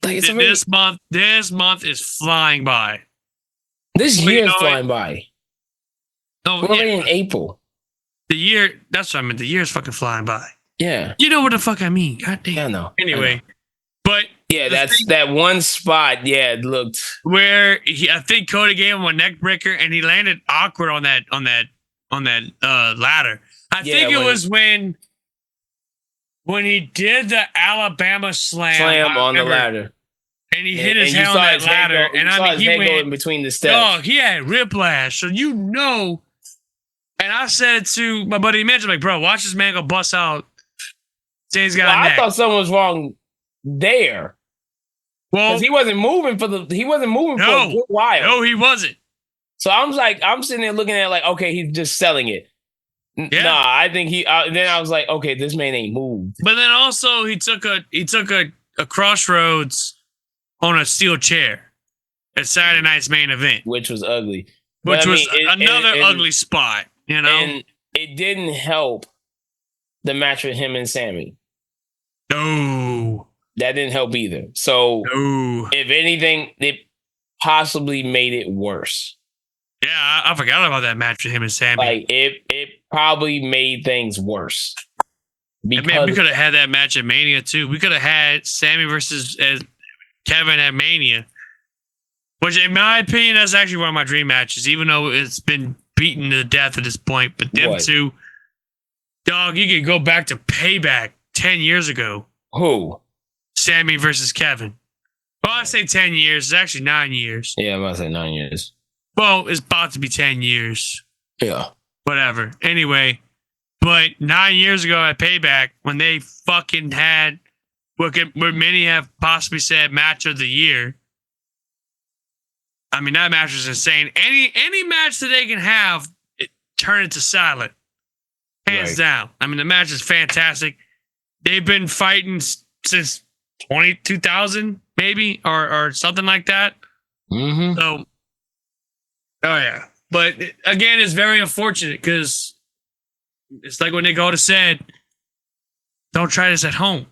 Speaker 2: Like it's
Speaker 3: this month is flying by.
Speaker 2: This year is flying by.
Speaker 3: No,
Speaker 2: we're already in April.
Speaker 3: That's what I mean. The year is fucking flying by.
Speaker 2: Yeah.
Speaker 3: You know what the fuck I mean. God damn.
Speaker 2: Yeah, I know.
Speaker 3: Anyway, but
Speaker 2: yeah, that one spot. Yeah, it looked
Speaker 3: where I think Cody gave him a neck breaker and he landed awkward on that ladder. I think it was when he did the Alabama slam
Speaker 2: on the ladder,
Speaker 3: and he hit his head on that ladder, and I mean he went
Speaker 2: in between the steps.
Speaker 3: Oh, he had whiplash. So and I said it to my buddy Mitch, I'm like, bro, watch this man go bust out. Say he's got a neck.
Speaker 2: I thought something was wrong there. Well, because he wasn't moving for a good while.
Speaker 3: No, he wasn't.
Speaker 2: So I'm sitting there looking at it like, okay, he's just selling it. Yeah. Nah, I think then I was like, okay, this man ain't moved.
Speaker 3: But then also he took a crossroads on a steel chair at Saturday night's main event,
Speaker 2: which was ugly.
Speaker 3: Which was another ugly spot, you know.
Speaker 2: And it didn't help the match with him and Sammy.
Speaker 3: No,
Speaker 2: that didn't help either. So, if anything, it possibly made it worse.
Speaker 3: Yeah, I forgot about that match with him and Sammy.
Speaker 2: Like it probably made things worse.
Speaker 3: Because man, we could have had that match at Mania too. We could have had Sammy versus Kevin at Mania, which, in my opinion, that's actually one of my dream matches. Even though it's been beaten to death at this point, but them two, dog, you could go back to Payback 10 years ago.
Speaker 2: Who?
Speaker 3: Sammy versus Kevin. Well, I say 10 years. It's actually 9 years.
Speaker 2: Yeah, I'm about to say 9 years.
Speaker 3: Well, it's about to be 10 years.
Speaker 2: Yeah.
Speaker 3: Whatever. Anyway, but 9 years ago at Payback, when they fucking had what many have possibly said match of the year. I mean, that match was insane. Any match that they can have, turn it to silent. Hands down. I mean, the match is fantastic. They've been fighting since 2000, maybe, or something like that.
Speaker 2: Mm-hmm.
Speaker 3: So, oh yeah. But again, it's very unfortunate because it's like what Nick Oda said, don't try this at home.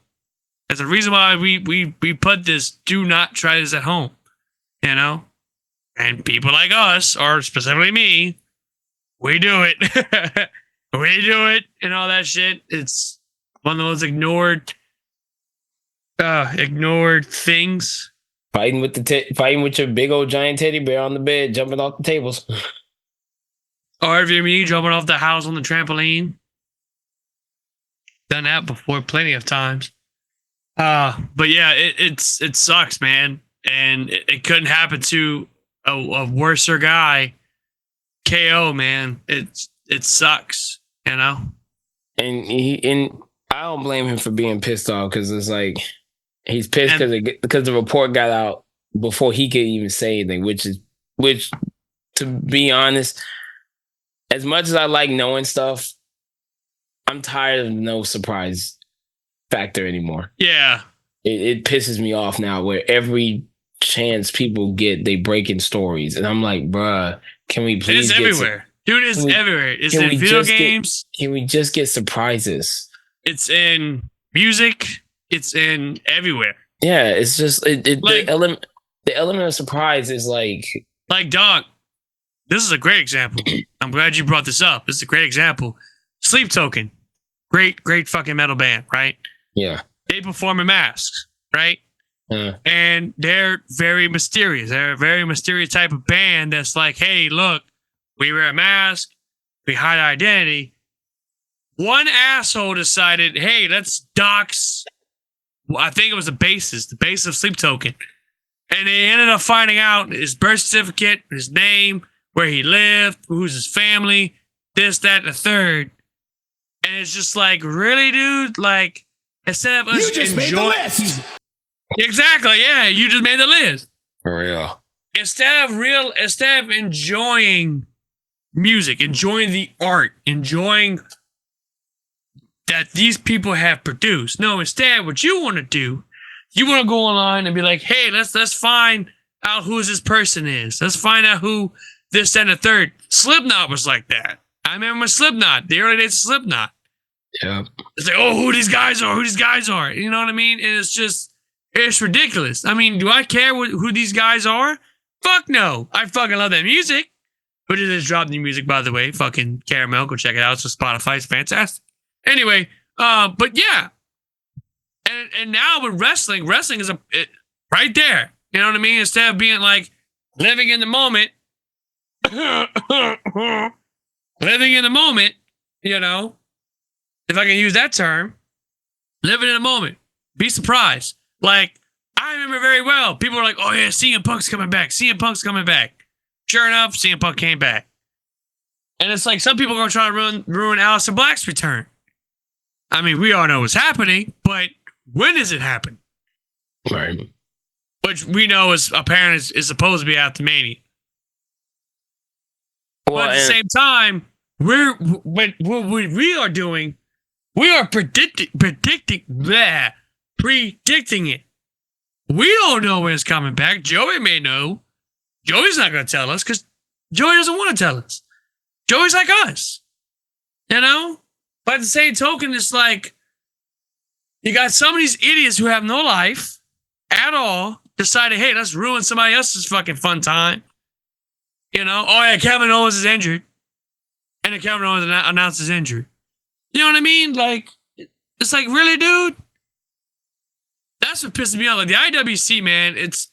Speaker 3: There's a reason why we put this, do not try this at home. You know? And people like us, or specifically me, we do it. We do it and all that shit. It's one of those ignored things.
Speaker 2: Fighting with your big old giant teddy bear on the bed, jumping off the tables.
Speaker 3: Or if you're me, jumping off the house on the trampoline. Done that before plenty of times. But yeah, it sucks, man. And it couldn't happen to a worser guy. KO, man. It sucks, you know?
Speaker 2: And I don't blame him for being pissed off because it's like he's pissed because the report got out before he could even say anything, which to be honest, as much as I like knowing stuff, I'm tired of no surprise factor anymore.
Speaker 3: Yeah.
Speaker 2: It pisses me off now where every chance people get, they break in stories. And I'm like, bruh, can we please
Speaker 3: get everywhere. Dude, it's everywhere. It's in video games.
Speaker 2: Can we just get surprises?
Speaker 3: It's in music. It's in everywhere.
Speaker 2: Yeah, it's just the element of surprise is like
Speaker 3: dog. This is a great example. I'm glad you brought this up. This is a great example. Sleep Token, great fucking metal band, right?
Speaker 2: Yeah,
Speaker 3: they perform in masks, right? And they're very mysterious. They're a very mysterious type of band that's like, hey, look, we wear a mask, we hide our identity, one asshole decided, hey, let's dox. Well, I think it was the basis of Sleep Token. And they ended up finding out his birth certificate, his name, where he lived, who's his family, this, that, and the third. And it's just like, really, dude? Like, instead of us
Speaker 5: You just made the list.
Speaker 3: Exactly, yeah, you just made the list.
Speaker 2: For real.
Speaker 3: Instead of enjoying music, enjoying the art, enjoying that these people have produced. No, instead, what you want to do, you want to go online and be like, hey, let's find out who this person is. Let's find out who this and the third. Slipknot was like that. I remember Slipknot, the early days of Slipknot.
Speaker 2: Yeah.
Speaker 3: It's like, oh, who these guys are. You know what I mean? And it's ridiculous. I mean, do I care who these guys are? Fuck no. I fucking love that music. But it just dropped new music, by the way. Fucking Caramel, go check it out. It's on Spotify. It's fantastic. Anyway, but yeah. And now with wrestling is right there. You know what I mean? Instead of being like living in the moment, you know, if I can use that term, living in the moment, be surprised. Like, I remember very well, people were like, oh yeah, CM Punk's coming back. Sure enough, CM Punk came back. And it's like, some people are going to try to ruin Aleister Black's return. I mean, we all know what's happening, but when does it happen?
Speaker 2: Right.
Speaker 3: Which we know is apparent is supposed to be after Mania.
Speaker 2: Well,
Speaker 3: but at the same time, what we are doing, we are predicting it. We don't know when it's coming back. Joey may know. Joey's not going to tell us because Joey doesn't want to tell us. Joey's like us, you know? But at the same token, it's like you got some of these idiots who have no life at all decided, hey, let's ruin somebody else's fucking fun time. You know? Oh, yeah, Kevin Owens is injured. And then Kevin Owens announced his injury. You know what I mean? Like, it's like, really, dude? That's what pisses me off. Like, the IWC, man, it's...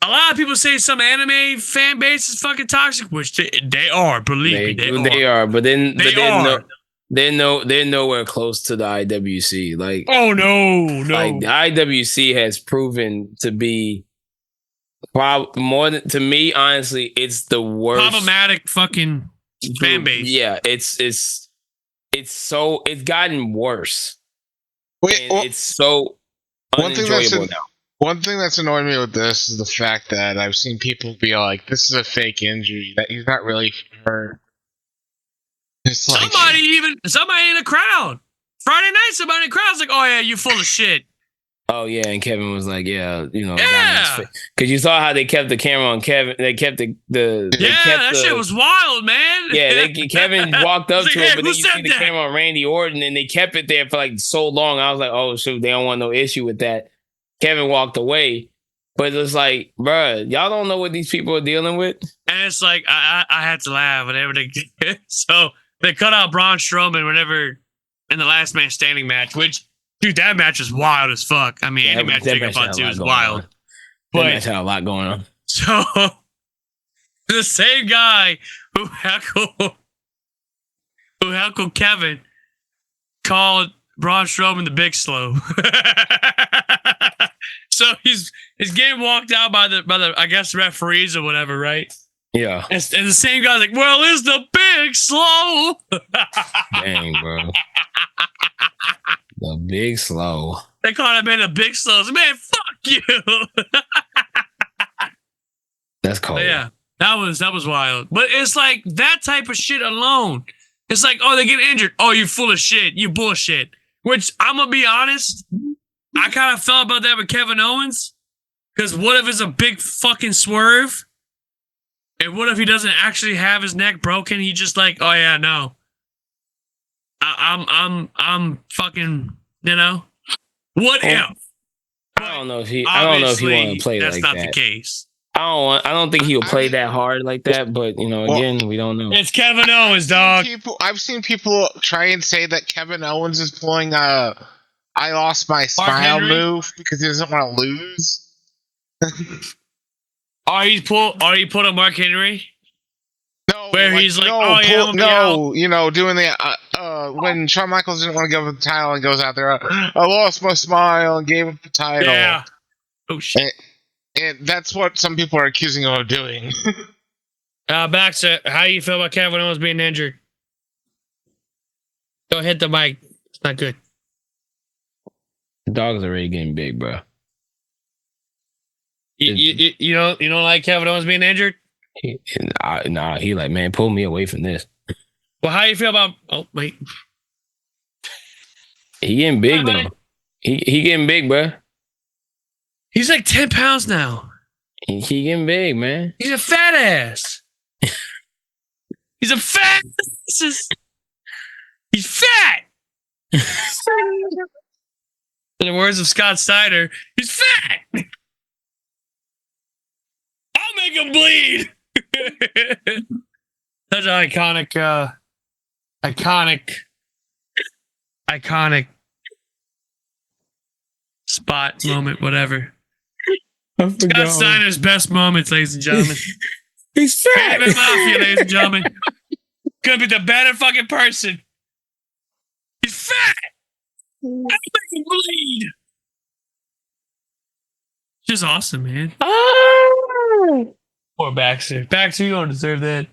Speaker 3: A lot of people say some anime fan base is fucking toxic, which they are. Believe me,
Speaker 2: they are. But they're nowhere close to the IWC. Like,
Speaker 3: oh no.
Speaker 2: Like, the IWC has proven to be more than, to me, honestly, it's the worst
Speaker 3: problematic fucking fan base.
Speaker 2: Yeah, it's gotten worse. It's so unenjoyable now.
Speaker 6: One thing that's annoyed me with this is the fact that I've seen people be like, this is a fake injury, that he's not really hurt. It's like,
Speaker 3: somebody in the crowd. Friday night, somebody in the crowd's like, oh yeah, you full of shit.
Speaker 2: Oh yeah, and Kevin was like, yeah, you know,
Speaker 3: yeah,
Speaker 2: because you saw how they kept the camera on Kevin. They kept
Speaker 3: that shit was wild, man.
Speaker 2: Yeah, Kevin walked up to it, but then you see the
Speaker 3: that?
Speaker 2: camera on Randy Orton, and they kept it there for like so long. I was like, oh shoot, they don't want no issue with that. Kevin walked away, but it's like, bruh, y'all don't know what these people are dealing with.
Speaker 3: And it's like, I had to laugh whenever they did. So they cut out Braun Strowman whenever in the last man standing match, which, dude, that match was wild as fuck. I mean, any match Jacob Hunt is wild.
Speaker 2: But that match had a lot going on.
Speaker 3: So the same guy who heckled Kevin called Braun Strowman the Big Slow. So he's getting walked out by the I guess referees or whatever, right?
Speaker 2: Yeah.
Speaker 3: And the same guy's like, well, it's the Big Slow.
Speaker 2: Dang, bro. The Big Slow.
Speaker 3: They called him the Big Slow. Man, fuck you.
Speaker 2: That's cold.
Speaker 3: But yeah, that was wild. But it's like that type of shit alone. It's like, oh, they get injured. Oh, you full of shit. You bullshit. Which I'm gonna be honest, I kind of felt about that with Kevin Owens. Because what if it's a big fucking swerve? And what if he doesn't actually have his neck broken? He just like, oh yeah, no. I'm fucking, you know. What if?
Speaker 2: I don't know if he want to play like that.
Speaker 3: That's not the case.
Speaker 2: I don't think he'll play that hard like that, but you know, again, we don't know.
Speaker 3: It's Kevin Owens, dog.
Speaker 6: I've seen people try and say that Kevin Owens is pulling a I lost my smile move because he doesn't want to lose.
Speaker 3: He put a Mark Henry?
Speaker 6: No,
Speaker 3: where he's like, oh yeah,
Speaker 6: you know, doing the when Shawn Michaels didn't want to give up the title and goes out there, I lost my smile and gave up the title.
Speaker 3: Yeah. Oh shit.
Speaker 6: And that's what some people are accusing him of doing.
Speaker 3: Baxter, how do you feel about Kevin Owens being injured? Don't hit the mic. It's not good.
Speaker 2: The dog's already getting big, bro.
Speaker 3: You don't like Kevin Owens being injured?
Speaker 2: He like, man, pull me away from this.
Speaker 3: Well, how you feel about? Oh wait,
Speaker 2: he getting big though. He getting big, bro.
Speaker 3: He's like 10 pounds now.
Speaker 2: He getting big, man.
Speaker 3: He's a fat ass. He's a fat ass. He's fat. In the words of Scott Steiner, he's fat. I'll make him bleed. Such an iconic spot moment, whatever. Scott Steiner's best moments, ladies and gentlemen.
Speaker 2: He's fat.
Speaker 3: Kayfabe Mafia, ladies and gentlemen. Could be the better fucking person. He's fat. I'll make him bleed. Just awesome, man.
Speaker 2: Oh,
Speaker 3: Poor Baxter. Baxter, you don't deserve that.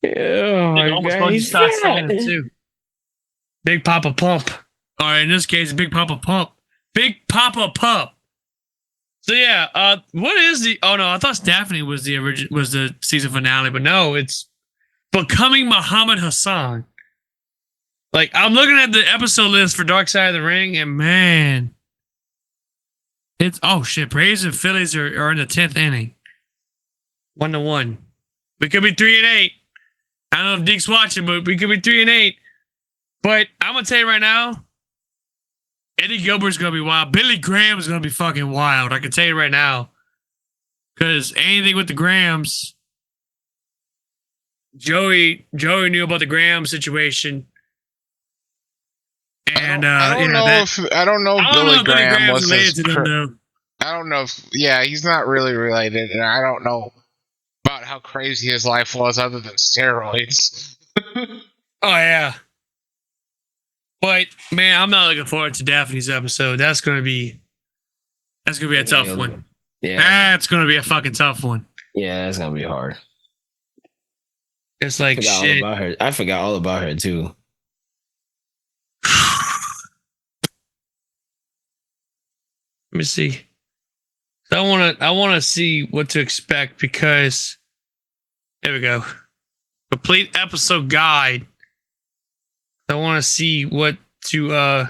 Speaker 2: oh my
Speaker 3: Almost
Speaker 2: god,
Speaker 3: called you
Speaker 2: he's
Speaker 3: Scott
Speaker 2: fat.
Speaker 3: Steiner, too. Big Papa Pump. All right, in this case, Big Papa Pump. Big Papa Pump. So yeah, what is the? Oh no, I thought Daphne was the season finale, but no, it's Becoming Muhammad Hassan. Like I'm looking at the episode list for Dark Side of the Ring, and man, it's oh shit. Braves and Phillies are in the 10th inning, 1-1. We could be 3-8. I don't know if Deke's watching, but we could be 3-8. But I'm gonna tell you right now, Eddie Gilbert's gonna be wild. Billy Graham's gonna be fucking wild. I can tell you right now, because anything with the Grahams, Joey knew about the Graham situation, and
Speaker 6: I don't know if Billy Graham was
Speaker 3: related to them though.
Speaker 6: I don't know if he's not really related, and I don't know about how crazy his life was other than steroids.
Speaker 3: Oh yeah. But man, I'm not looking forward to Daphne's episode. That's gonna be a tough one.
Speaker 2: Yeah,
Speaker 3: That's gonna be a fucking tough one.
Speaker 2: yeah, that's gonna be hard.
Speaker 3: It's like
Speaker 2: I forgot all
Speaker 3: shit.
Speaker 2: about her. I forgot all about her too.
Speaker 3: Let me see. I wanna see what to expect because there we go. Complete episode guide. I want to see what to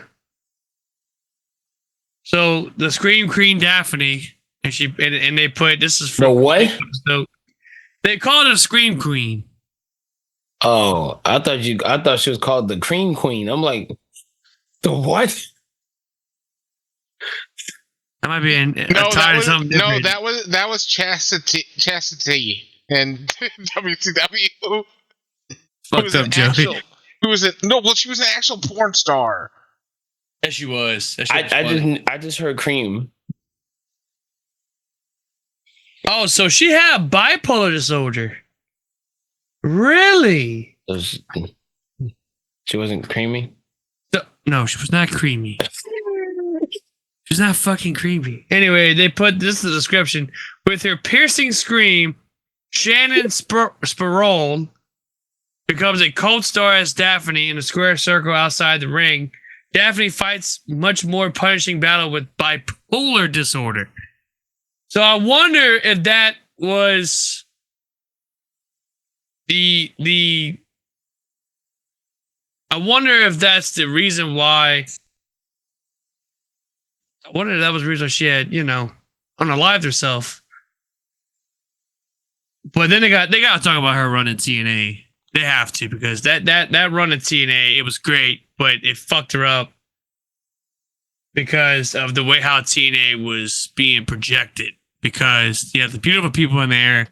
Speaker 3: so the Scream Queen Daphne and they put this is for
Speaker 2: The what?
Speaker 3: So they called her Scream Queen.
Speaker 2: Oh, I thought she was called the Cream Queen. I'm like, the what?
Speaker 3: That might be
Speaker 6: No, that was Chastity and WCW.
Speaker 3: Fucked up, Joey.
Speaker 6: Who was it? No, well, she was an actual porn star.
Speaker 3: Yes, she was.
Speaker 2: I just heard cream.
Speaker 3: Oh, so she had bipolar disorder. Really?
Speaker 2: She wasn't creamy.
Speaker 3: No, she was not creamy. She's not fucking creamy. Anyway, they put this is the description. With her piercing scream, Shannon Sparrow becomes a cold star as Daphne in a square circle outside the ring. Daphne fights much more punishing battle with bipolar disorder. So I wonder if that was the I wonder if that's the reason why. I wonder if that was the reason she had, unalived herself. But then they got to talk about her running TNA. They have to, because that run in TNA, it was great, but it fucked her up because of the way how TNA was being projected. Because you have the beautiful people in there,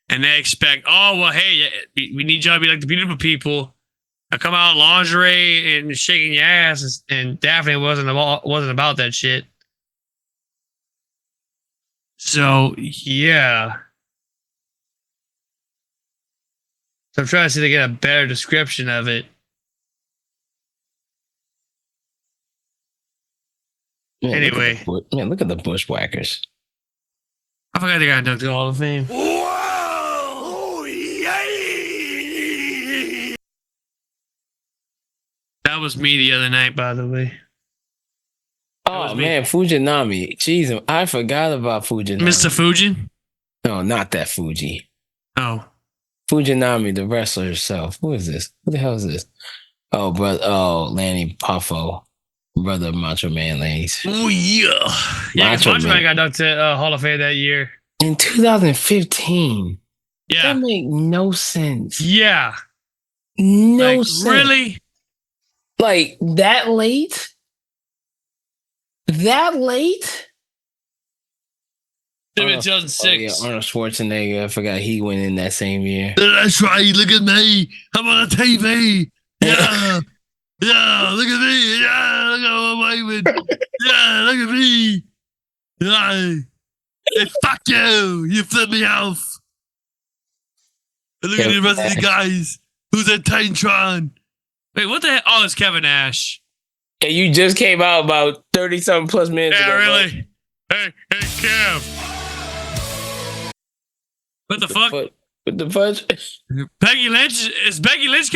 Speaker 3: and they expect, oh well, hey, we need y'all to be like the beautiful people. I come out in lingerie and shaking your ass, and Daphne wasn't about that shit. So yeah. So I'm trying to see if they get a better description of it.
Speaker 2: Man,
Speaker 3: Anyway.
Speaker 2: look at the Bushwhackers.
Speaker 3: I forgot they got inducted to the Hall of Fame.
Speaker 5: Oh, yeah.
Speaker 3: That was me the other night, by the way.
Speaker 2: Oh man, Fujinami. Jeez, I forgot about Fujinami.
Speaker 3: Mr. Fujin?
Speaker 2: No, not that Fuji.
Speaker 3: Oh.
Speaker 2: Fujinami, the wrestler herself. Who is this? Who the hell is this? Oh, brother. Oh, Lanny Poffo, brother of Macho Man Lanny.
Speaker 3: Oh yeah. Yeah, because Macho Man got inducted to Hall of Fame that year.
Speaker 2: In 2015.
Speaker 3: Yeah.
Speaker 2: That make no sense.
Speaker 3: Yeah.
Speaker 2: No sense.
Speaker 3: Really?
Speaker 2: Like that late? That late?
Speaker 3: It was 2006.
Speaker 2: Oh, yeah, Arnold Schwarzenegger. I forgot he went in that same year.
Speaker 5: That's right. Look at me. I'm on the TV. Yeah. Yeah. Look at me. Yeah. Look at what I'm waving. Yeah. Look at me. Yeah. Hey, fuck you. You flip me off. And look at the rest of the guys. Who's at Titantron?
Speaker 3: Wait, what the heck? Oh, it's Kevin Nash.
Speaker 2: And you just came out about 30-something plus minutes ago.
Speaker 3: Yeah, really? Hey, Kev. What the fuck?
Speaker 2: What the fudge?
Speaker 3: Becky Lynch? Is Becky Lynch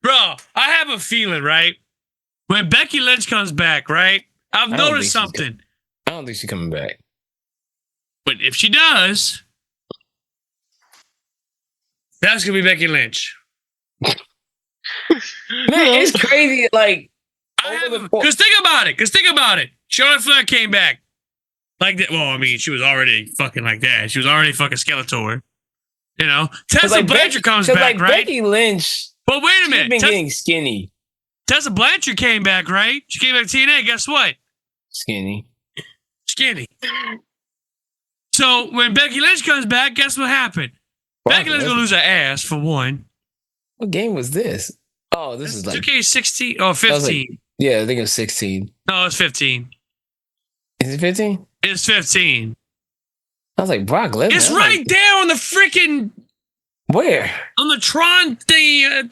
Speaker 3: Bro, I have a feeling, right? When Becky Lynch comes back, right? I've noticed something.
Speaker 2: I don't think she's coming back.
Speaker 3: But if she does, that's going to be Becky Lynch.
Speaker 2: Man, it's crazy. Like,
Speaker 3: because think about it. Charlotte Flair came back like that. Well, I mean, she was already fucking like that. She was already fucking Skeletor. You know, Tessa Blanchard comes back, right?
Speaker 2: Becky Lynch.
Speaker 3: But wait a minute,
Speaker 2: she's been getting skinny.
Speaker 3: Tessa Blanchard came back, right? She came back to TNA. Guess what?
Speaker 2: Skinny.
Speaker 3: So when Becky Lynch comes back, guess what happened? Becky Lynch gonna lose her ass for one.
Speaker 2: What game was this? Oh, this is like
Speaker 3: 2K16 or 15.
Speaker 2: Yeah, I think it was 16.
Speaker 3: No, it's 15.
Speaker 2: Is it 15?
Speaker 3: It's 15.
Speaker 2: I was like, Brock Lesnar.
Speaker 3: It's right there on the freaking.
Speaker 2: Where?
Speaker 3: On the Tron thing.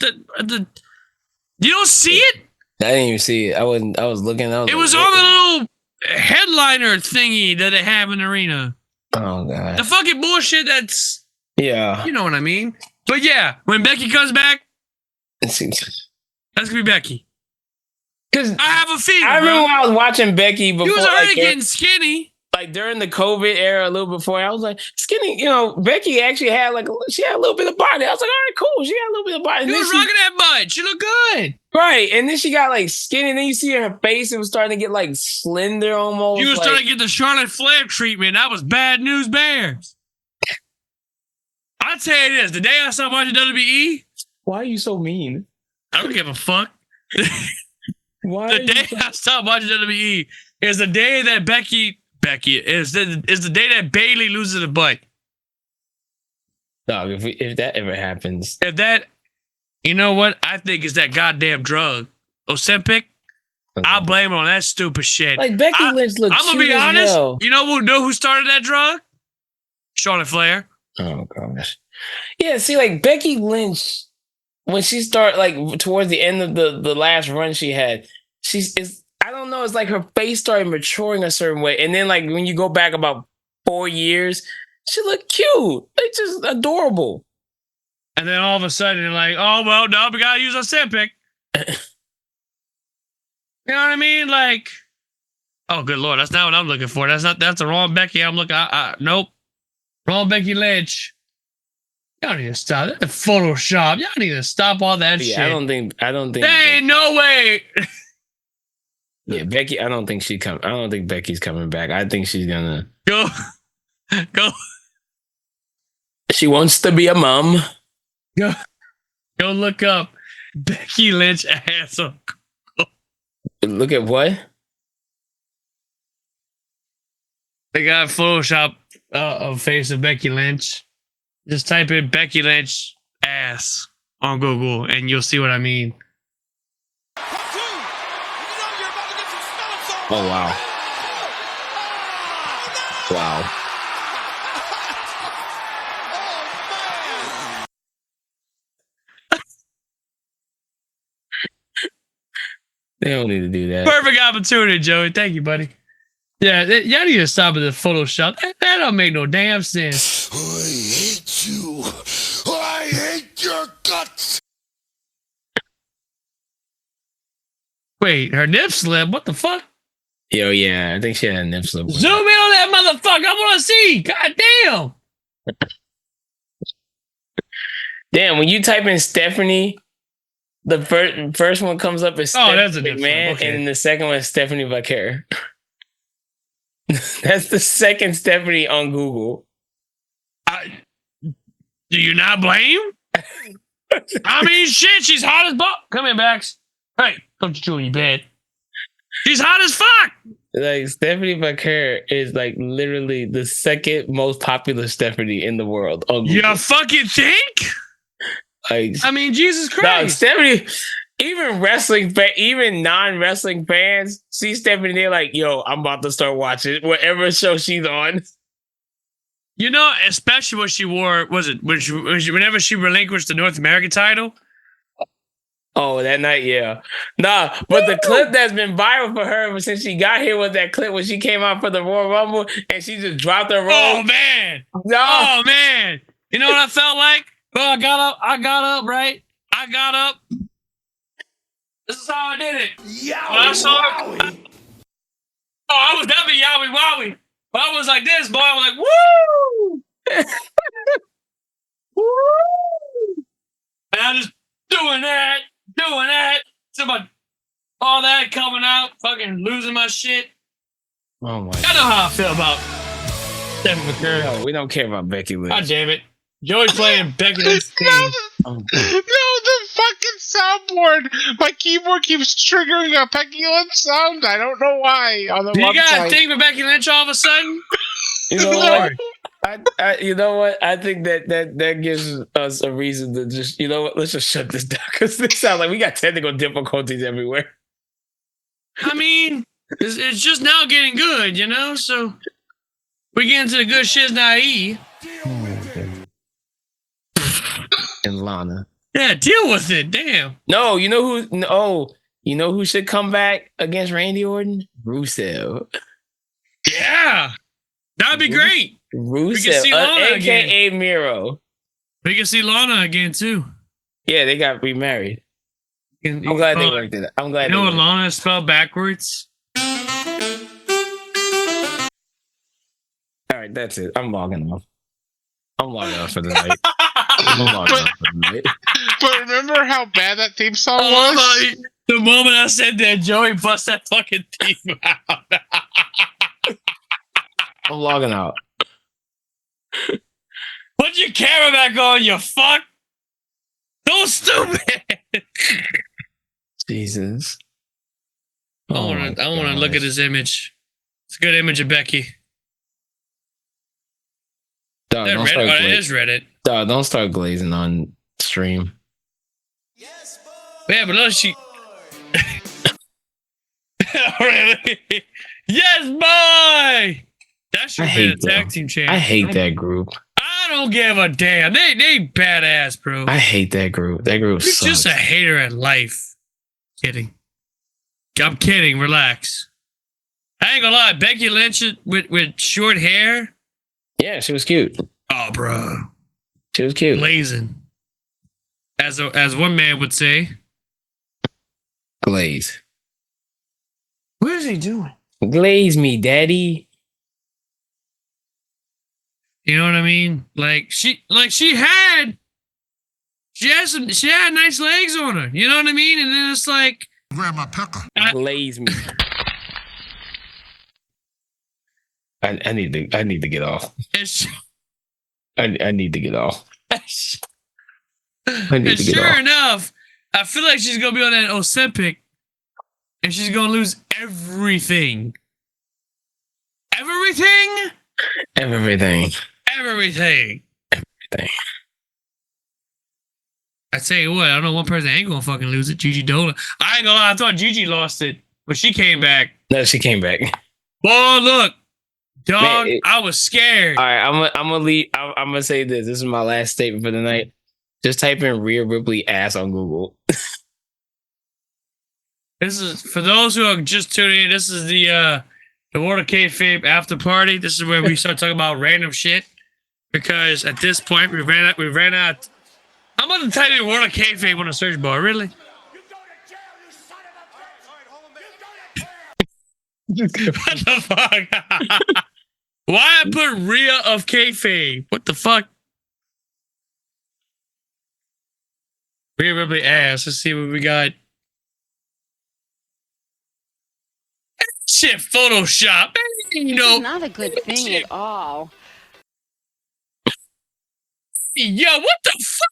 Speaker 3: You don't see it?
Speaker 2: I didn't even see it. I was looking.
Speaker 3: It was on the little headliner thingy that they have in the arena.
Speaker 2: Oh god.
Speaker 3: The fucking bullshit. That's.
Speaker 2: Yeah.
Speaker 3: You know what I mean. But yeah, when Becky comes back, that's gonna be Becky. Because I have a feeling.
Speaker 2: I remember when I was watching Becky before.
Speaker 3: She was already getting skinny.
Speaker 2: Like during the COVID era, a little before, I was like, skinny. You know, Becky actually had she had a little bit of body. I was like, all right, cool. She had a little bit of body.
Speaker 3: She was rocking that butt. She looked good.
Speaker 2: Right, and then she got like skinny. And then you see her face; it was starting to get like slender almost.
Speaker 3: She was starting to get the Charlotte Flair treatment. That was bad news bears. I'll tell you this: the day I stopped watching WWE,
Speaker 2: why are you so mean?
Speaker 3: I don't give a fuck.
Speaker 2: Why?
Speaker 3: The day I stopped watching WWE is the day that Becky is the day that Bayley loses the butt.
Speaker 2: Dog, if that ever happens,
Speaker 3: you know what? I think it's that goddamn drug, Ozempic. I'll blame it on that stupid shit.
Speaker 2: Like Becky Lynch looks.
Speaker 3: I'm gonna be honest. You know who started that drug? Charlotte Flair.
Speaker 2: Oh gosh. Yeah, see, like Becky Lynch, when she started, like towards the end of the last run she had, I don't know, it's like her face started maturing a certain way. And then like when you go back about 4 years, she looked cute. Like just adorable.
Speaker 3: And then all of a sudden you're like, oh well, no, we gotta use Ozempic. You know what I mean? Like, oh good lord, that's not what I'm looking for. That's the wrong Becky. I'm looking nope. Wrong Becky Lynch. Y'all need to stop. That's Photoshop. Y'all need to stop all that shit.
Speaker 2: I don't think.
Speaker 3: There ain't no way.
Speaker 2: Yeah, Becky. I don't think Becky's coming back. I think she's gonna
Speaker 3: go.
Speaker 2: She wants to be a mom.
Speaker 3: Go look up Becky Lynch ass up.
Speaker 2: Look at what?
Speaker 3: They got Photoshop a face of Becky Lynch. Just type in Becky Lynch ass on Google and you'll see what I mean.
Speaker 2: Oh wow. Wow. They don't need to do that.
Speaker 3: Perfect opportunity, Joey. Thank you, buddy. Yeah, y'all need to stop with the Photoshop. That don't make no damn sense.
Speaker 5: I hate you. I hate your guts.
Speaker 3: Wait, her nip slip? What the fuck?
Speaker 2: Yo, yeah, I think she had a nip slip.
Speaker 3: Zoom in on that motherfucker. I want to see. God damn.
Speaker 2: Damn, when you type in Stephanie, the first one comes up as Stephanie
Speaker 3: that's a nip slip.
Speaker 2: McMahon,
Speaker 3: Okay.
Speaker 2: and then the second one is Stephanie Vaquer. That's the second Stephanie on Google.
Speaker 3: Do you not blame? I mean, shit, she's hot as fuck. Come here, Bax. Hey, don't you chew in your bed. She's hot as fuck.
Speaker 2: Like, Stephanie Vaquer is like literally the second most popular Stephanie in the world on Google.
Speaker 3: You fucking think?
Speaker 2: Like,
Speaker 3: I mean, Jesus
Speaker 2: no,
Speaker 3: Christ.
Speaker 2: Stephanie, even non-wrestling fans see Stephanie, they're like, yo, I'm about to start watching whatever show she's on.
Speaker 3: You know, especially what she wore, whenever she relinquished the North American title?
Speaker 2: Oh, that night, yeah. Nah, but the clip that's been viral for her ever since she got here was that clip when she came out for the Royal Rumble and she just dropped her robe.
Speaker 3: Oh, man.
Speaker 2: No.
Speaker 3: Oh, man. You know what I felt like? Well, I got up, right? I got up. This is how I did it.
Speaker 5: Yowie,
Speaker 3: When I saw her,
Speaker 5: wowie.
Speaker 3: I was definitely yowie wowie. But I was like this, boy. I was like, woo! Woo! And I just doing that. So about all that coming out, fucking losing my shit.
Speaker 2: Oh my
Speaker 3: I know how I feel about Stephanie McCurry.
Speaker 2: God. We don't care about Becky Lynch.
Speaker 3: God damn it. Joey playing Becky Lynch's theme.
Speaker 6: No, the fucking soundboard. My keyboard keeps triggering a Becky Lynch sound. I don't know why. On the
Speaker 3: Do you got a
Speaker 6: website.
Speaker 3: thing for Becky Lynch all of a sudden?
Speaker 2: You know what? You know what? I think that gives us a reason to just, you know what? Let's just shut this down because this sounds like we got technical difficulties everywhere.
Speaker 3: I mean, it's just now getting good, you know? So we get into the good shiz naive.
Speaker 2: And Lana.
Speaker 3: Yeah, deal with it. Damn.
Speaker 2: No, you know who? No, you know who should come back against Randy Orton? Rusev.
Speaker 3: Yeah. That'd be great.
Speaker 2: Rusev,
Speaker 3: see Lana
Speaker 2: aka Miro.
Speaker 3: We can see Lana again, too.
Speaker 2: Yeah, they got remarried. I'm glad they worked it. I'm glad.
Speaker 3: You know
Speaker 2: they
Speaker 3: what
Speaker 2: worked
Speaker 3: Lana is spelled backwards?
Speaker 2: All right, that's it. I'm logging off. I'm logging off for the night. I'm logging off for the night.
Speaker 6: But remember how bad that theme song
Speaker 3: Oh,
Speaker 6: was?
Speaker 3: the moment I said that, Joey bust that fucking theme out.
Speaker 2: I'm logging out.
Speaker 3: Put your camera back on, you fuck. So stupid.
Speaker 2: Jesus.
Speaker 3: I want to look at this image. It's a good image of Becky.
Speaker 2: Dog,
Speaker 3: That
Speaker 2: don't
Speaker 3: Reddit,
Speaker 2: start
Speaker 3: it is Reddit.
Speaker 2: Dog, don't start glazing on stream.
Speaker 3: Yeah, but look, she. Really? Yes, boy. That should
Speaker 2: I
Speaker 3: have been a
Speaker 2: hate
Speaker 3: tag
Speaker 2: them.
Speaker 3: team champ.
Speaker 2: I hate that group.
Speaker 3: I don't give a damn. They badass, bro.
Speaker 2: I hate that group. That group
Speaker 3: You're
Speaker 2: sucks.
Speaker 3: just a hater at life. Kidding. I'm kidding. Relax. I ain't gonna lie. Becky Lynch with short hair.
Speaker 2: Yeah, she was cute.
Speaker 3: Oh, bro.
Speaker 2: She was cute.
Speaker 3: Blazing. As one man would say.
Speaker 2: Glaze.
Speaker 3: What is he doing?
Speaker 2: Glaze me, daddy.
Speaker 3: You know what I mean? She had nice legs on her. You know what I mean? And then it's like,
Speaker 5: Grab my pecker.
Speaker 2: Glaze me. I need to get off.
Speaker 3: it's,
Speaker 2: I need to get off. I need
Speaker 3: and
Speaker 2: to get
Speaker 3: sure
Speaker 2: off.
Speaker 3: enough, I feel like she's gonna be on that Ozempic, and she's gonna lose everything. Everything.
Speaker 2: Everything.
Speaker 3: I tell you what, I don't know one person ain't gonna fucking lose it. Gigi Dolan. I ain't gonna lie, I thought Gigi lost it, but she came back.
Speaker 2: No, she came back.
Speaker 3: Boy, look, dog,
Speaker 2: Man,
Speaker 3: I was scared.
Speaker 2: All right, I'm gonna leave. I'm gonna say this. This is my last statement for the night. Just type in Rhea Ripley ass on Google.
Speaker 3: This is for those who are just tuning in. This is the the World of Kayfabe after party. This is where we start talking about random shit. Because at this point, we ran out. I'm going to type in World of Kayfabe on a search bar. Really? What the fuck? Why I put Rhea of Kayfabe? What the fuck? Rhea Ripley ass. Let's see what we got. Shit, Photoshop. You know,
Speaker 8: It's not a good thing at all.
Speaker 3: yo, what the fuck?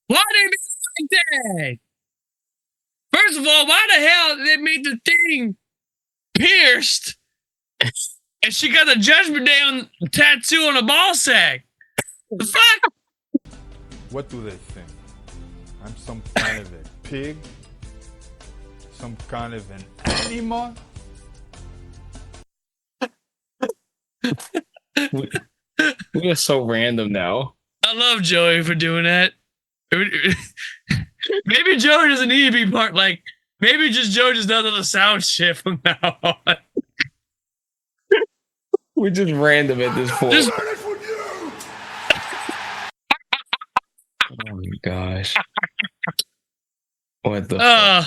Speaker 3: Why they make it like that? First of all, why the hell they made the thing pierced and she got the Judgment Day on tattoo on a ball sack? The fuck?
Speaker 9: What do they think? I'm some kind of a pig? Some kind of an animal?
Speaker 2: We are so random now.
Speaker 3: I love Joey for doing that. Maybe Joey doesn't need to be part, like, maybe just Joey just does the sound shit from now on.
Speaker 2: We're just random at this point. Oh my gosh. What the fuck?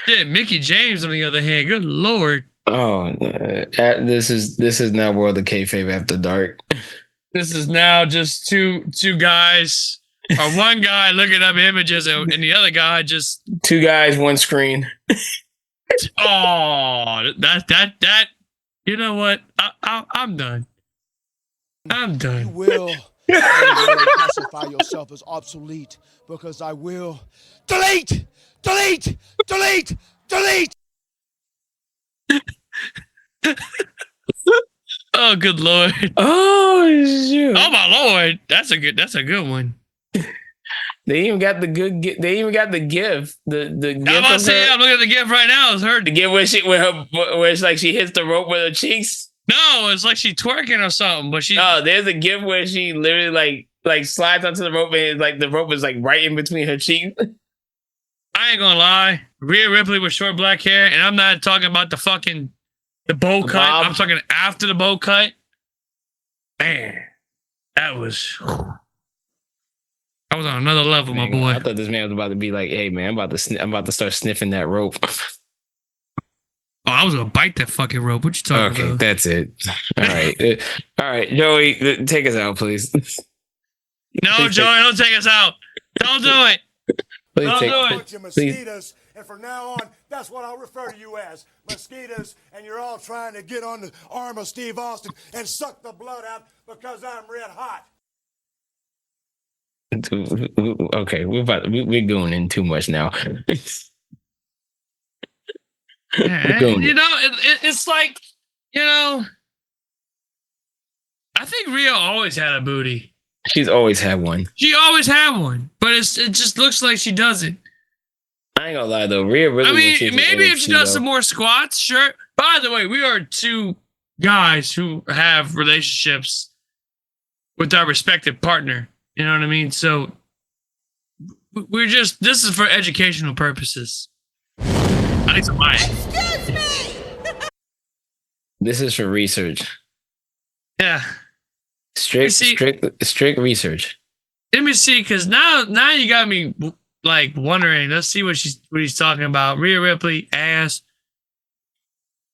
Speaker 3: Shit, Mickey James on the other hand, good lord.
Speaker 2: Oh, this is now World of Kayfabe After Dark.
Speaker 3: This is now just two guys, or one guy looking up images and the other guy just...
Speaker 2: Two guys, one screen.
Speaker 3: Oh, that, you know what? I'm done. I'm done.
Speaker 10: You will classify yourself as obsolete because I will delete.
Speaker 3: Oh, good lord.
Speaker 2: Oh shit.
Speaker 3: Oh my lord. That's a good one.
Speaker 2: They even got the good. They even got the gift. The
Speaker 3: I'm
Speaker 2: gift.
Speaker 3: about to say, I'm looking at the gift right now. It's her.
Speaker 2: The gift where it's like she hits the rope with her cheeks.
Speaker 3: No, it's like she twerking or something. But she.
Speaker 2: No, there's a gift where she literally like slides onto the rope and it's like the rope is like right in between her cheeks.
Speaker 3: I ain't gonna lie. Rhea Ripley with short black hair, and I'm not talking about the bow cut.
Speaker 2: Bob.
Speaker 3: I'm talking after the bow cut. Man, that was. I was on another level, my boy.
Speaker 2: I thought this man was about to be like, "Hey, man, I'm about to start sniffing that rope."
Speaker 3: Oh, I was gonna bite that fucking rope. What you talking
Speaker 2: Okay,
Speaker 3: about?
Speaker 2: that's it. All right, all right, Joey, take us out, please.
Speaker 3: No, Joey, don't take us out. Don't do it.
Speaker 2: Please
Speaker 3: Don't
Speaker 2: take.
Speaker 3: do it.
Speaker 10: Bunch of mosquitoes, and from now on, that's what I'll refer to you as, mosquitoes. And you're all trying to get on the arm of Steve Austin and suck the blood out because I'm red hot.
Speaker 2: Okay, we're going in too much now.
Speaker 3: Yeah,
Speaker 2: going.
Speaker 3: you know, it's like, you know, I think Rhea always had a booty.
Speaker 2: She's always had one.
Speaker 3: She always had one, but it just looks like she doesn't.
Speaker 2: I ain't gonna lie though, Rhea really.
Speaker 3: I
Speaker 2: when she
Speaker 3: mean,
Speaker 2: was in
Speaker 3: maybe if she
Speaker 2: NXT,
Speaker 3: does
Speaker 2: though.
Speaker 3: some more squats, sure. By the way, we are two guys who have relationships with our respective partner. You know what I mean? So we're just, this is for educational purposes. I need some mic.
Speaker 2: This is for research.
Speaker 3: Yeah.
Speaker 2: Strict research.
Speaker 3: Let me see, because now you got me like wondering. Let's see what he's talking about. Rhea Ripley ass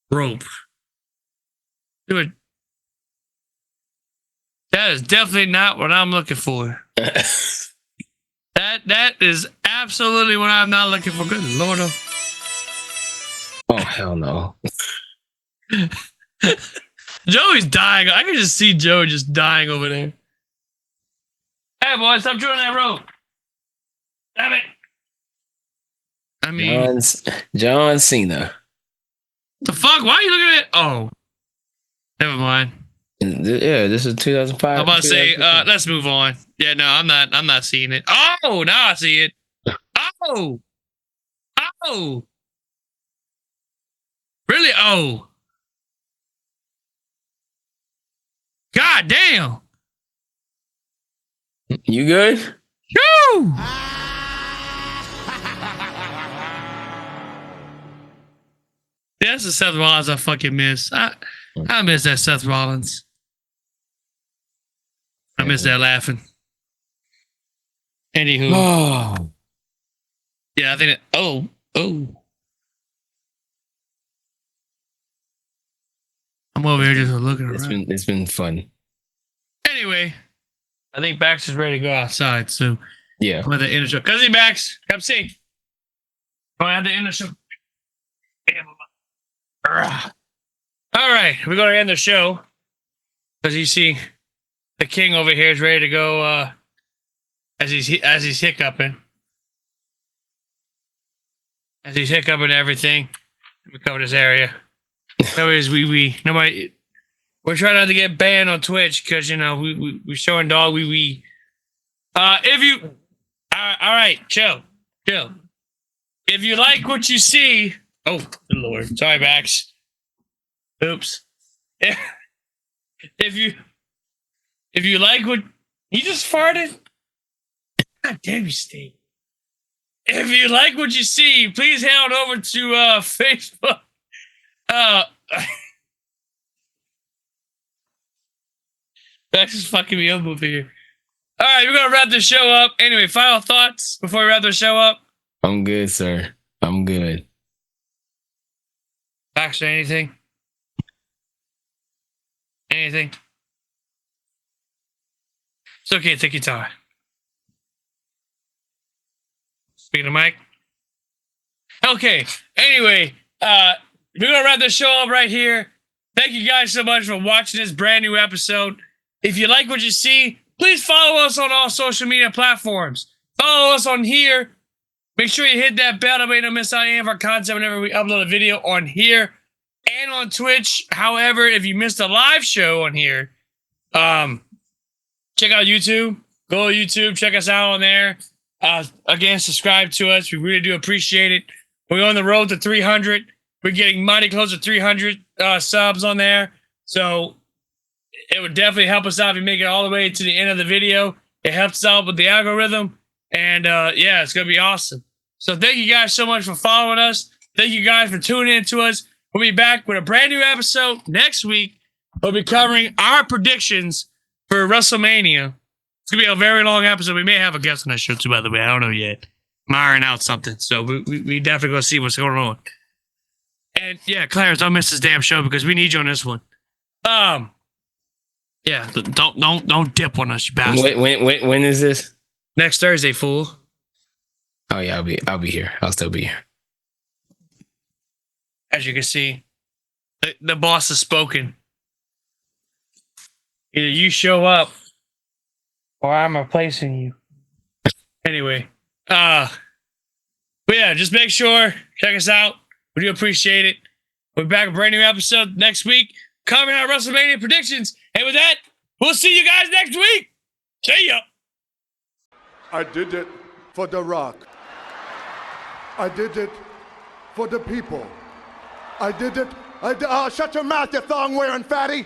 Speaker 3: rope. Do it. That is definitely not what I'm looking for. That is absolutely what I'm not looking for. Good Lord.
Speaker 2: Oh hell no.
Speaker 3: Joey's dying. I can just see Joey just dying over there. Hey, boy, stop drawing that rope. Damn it. I mean,
Speaker 2: John Cena.
Speaker 3: the fuck? Why are you looking at it? Oh, never mind.
Speaker 2: Yeah, this is 2005.
Speaker 3: I'm about to say, let's move on. Yeah, no, I'm not seeing it. Oh, now I see it. Oh. Really? Oh. God damn.
Speaker 2: You good?
Speaker 3: Woo! Yeah, that's the Seth Rollins I fucking miss. I miss that Seth Rollins. I miss that laughing. Anywho.
Speaker 2: Oh.
Speaker 3: Yeah, I think that. Oh. I'm over here just looking around.
Speaker 2: It's been fun.
Speaker 3: Anyway, I think Baxter's ready to go outside. So
Speaker 2: Yeah.
Speaker 3: I'm at the end of the show. Cousin Bax, come see. Going at the end of the show. All right, we're going to end the show because you see the king over here is ready to go as he's hiccuping. As he's hiccuping everything. Let me cover this area. Nobody's nobody. We're trying not to get banned on Twitch because we're showing dog we. If you, all right, chill. If you like what you see, oh good Lord, sorry, Max. Oops. If you like what you just farted, God damn you, Steve. If you like what you see, please head on over to Facebook. That's just fucking me up over here. All right, we're gonna wrap the show up. Anyway, final thoughts before we wrap the show up.
Speaker 2: I'm good, sir. I'm good.
Speaker 3: Baxter, anything? Anything? It's okay. Take your time. Speaking of Mike. Okay. Anyway, we're gonna wrap the show up right here. Thank you guys so much for watching this brand new episode. If you like what you see, please follow us on all social media platforms. Follow us on here. Make sure you hit that bell to don't miss out on any of our content whenever we upload a video on here and on Twitch. However, if you missed a live show on here, check out YouTube. Go to YouTube. Check us out on there. Again, subscribe to us. We really do appreciate it. We're on the road to 300. We're getting mighty close to 300 subs on there. So it would definitely help us out if you make it all the way to the end of the video. It helps out with the algorithm. And yeah, it's going to be awesome. So thank you guys so much for following us. Thank you guys for tuning in to us. We'll be back with a brand new episode next week. We'll be covering our predictions for WrestleMania. It's going to be a very long episode. We may have a guest on that show too, by the way. I don't know yet. I'm ironing out something. So we definitely going to see what's going on. And yeah, Clarence, don't miss this damn show because we need you on this one. Yeah, don't dip on us, you bastard.
Speaker 2: When is this?
Speaker 3: Next Thursday, fool.
Speaker 2: Oh yeah, I'll be here. I'll still be here.
Speaker 3: As you can see, the boss has spoken. Either you show up or I'm replacing you. Anyway, but yeah, just make sure, check us out. We do appreciate it. We'll be back with a brand new episode next week, covering our WrestleMania predictions. And with that, we'll see you guys next week. See ya.
Speaker 10: I did it for The Rock. I did it for the people. I did it. Shut your mouth, you thong-wearing fatty.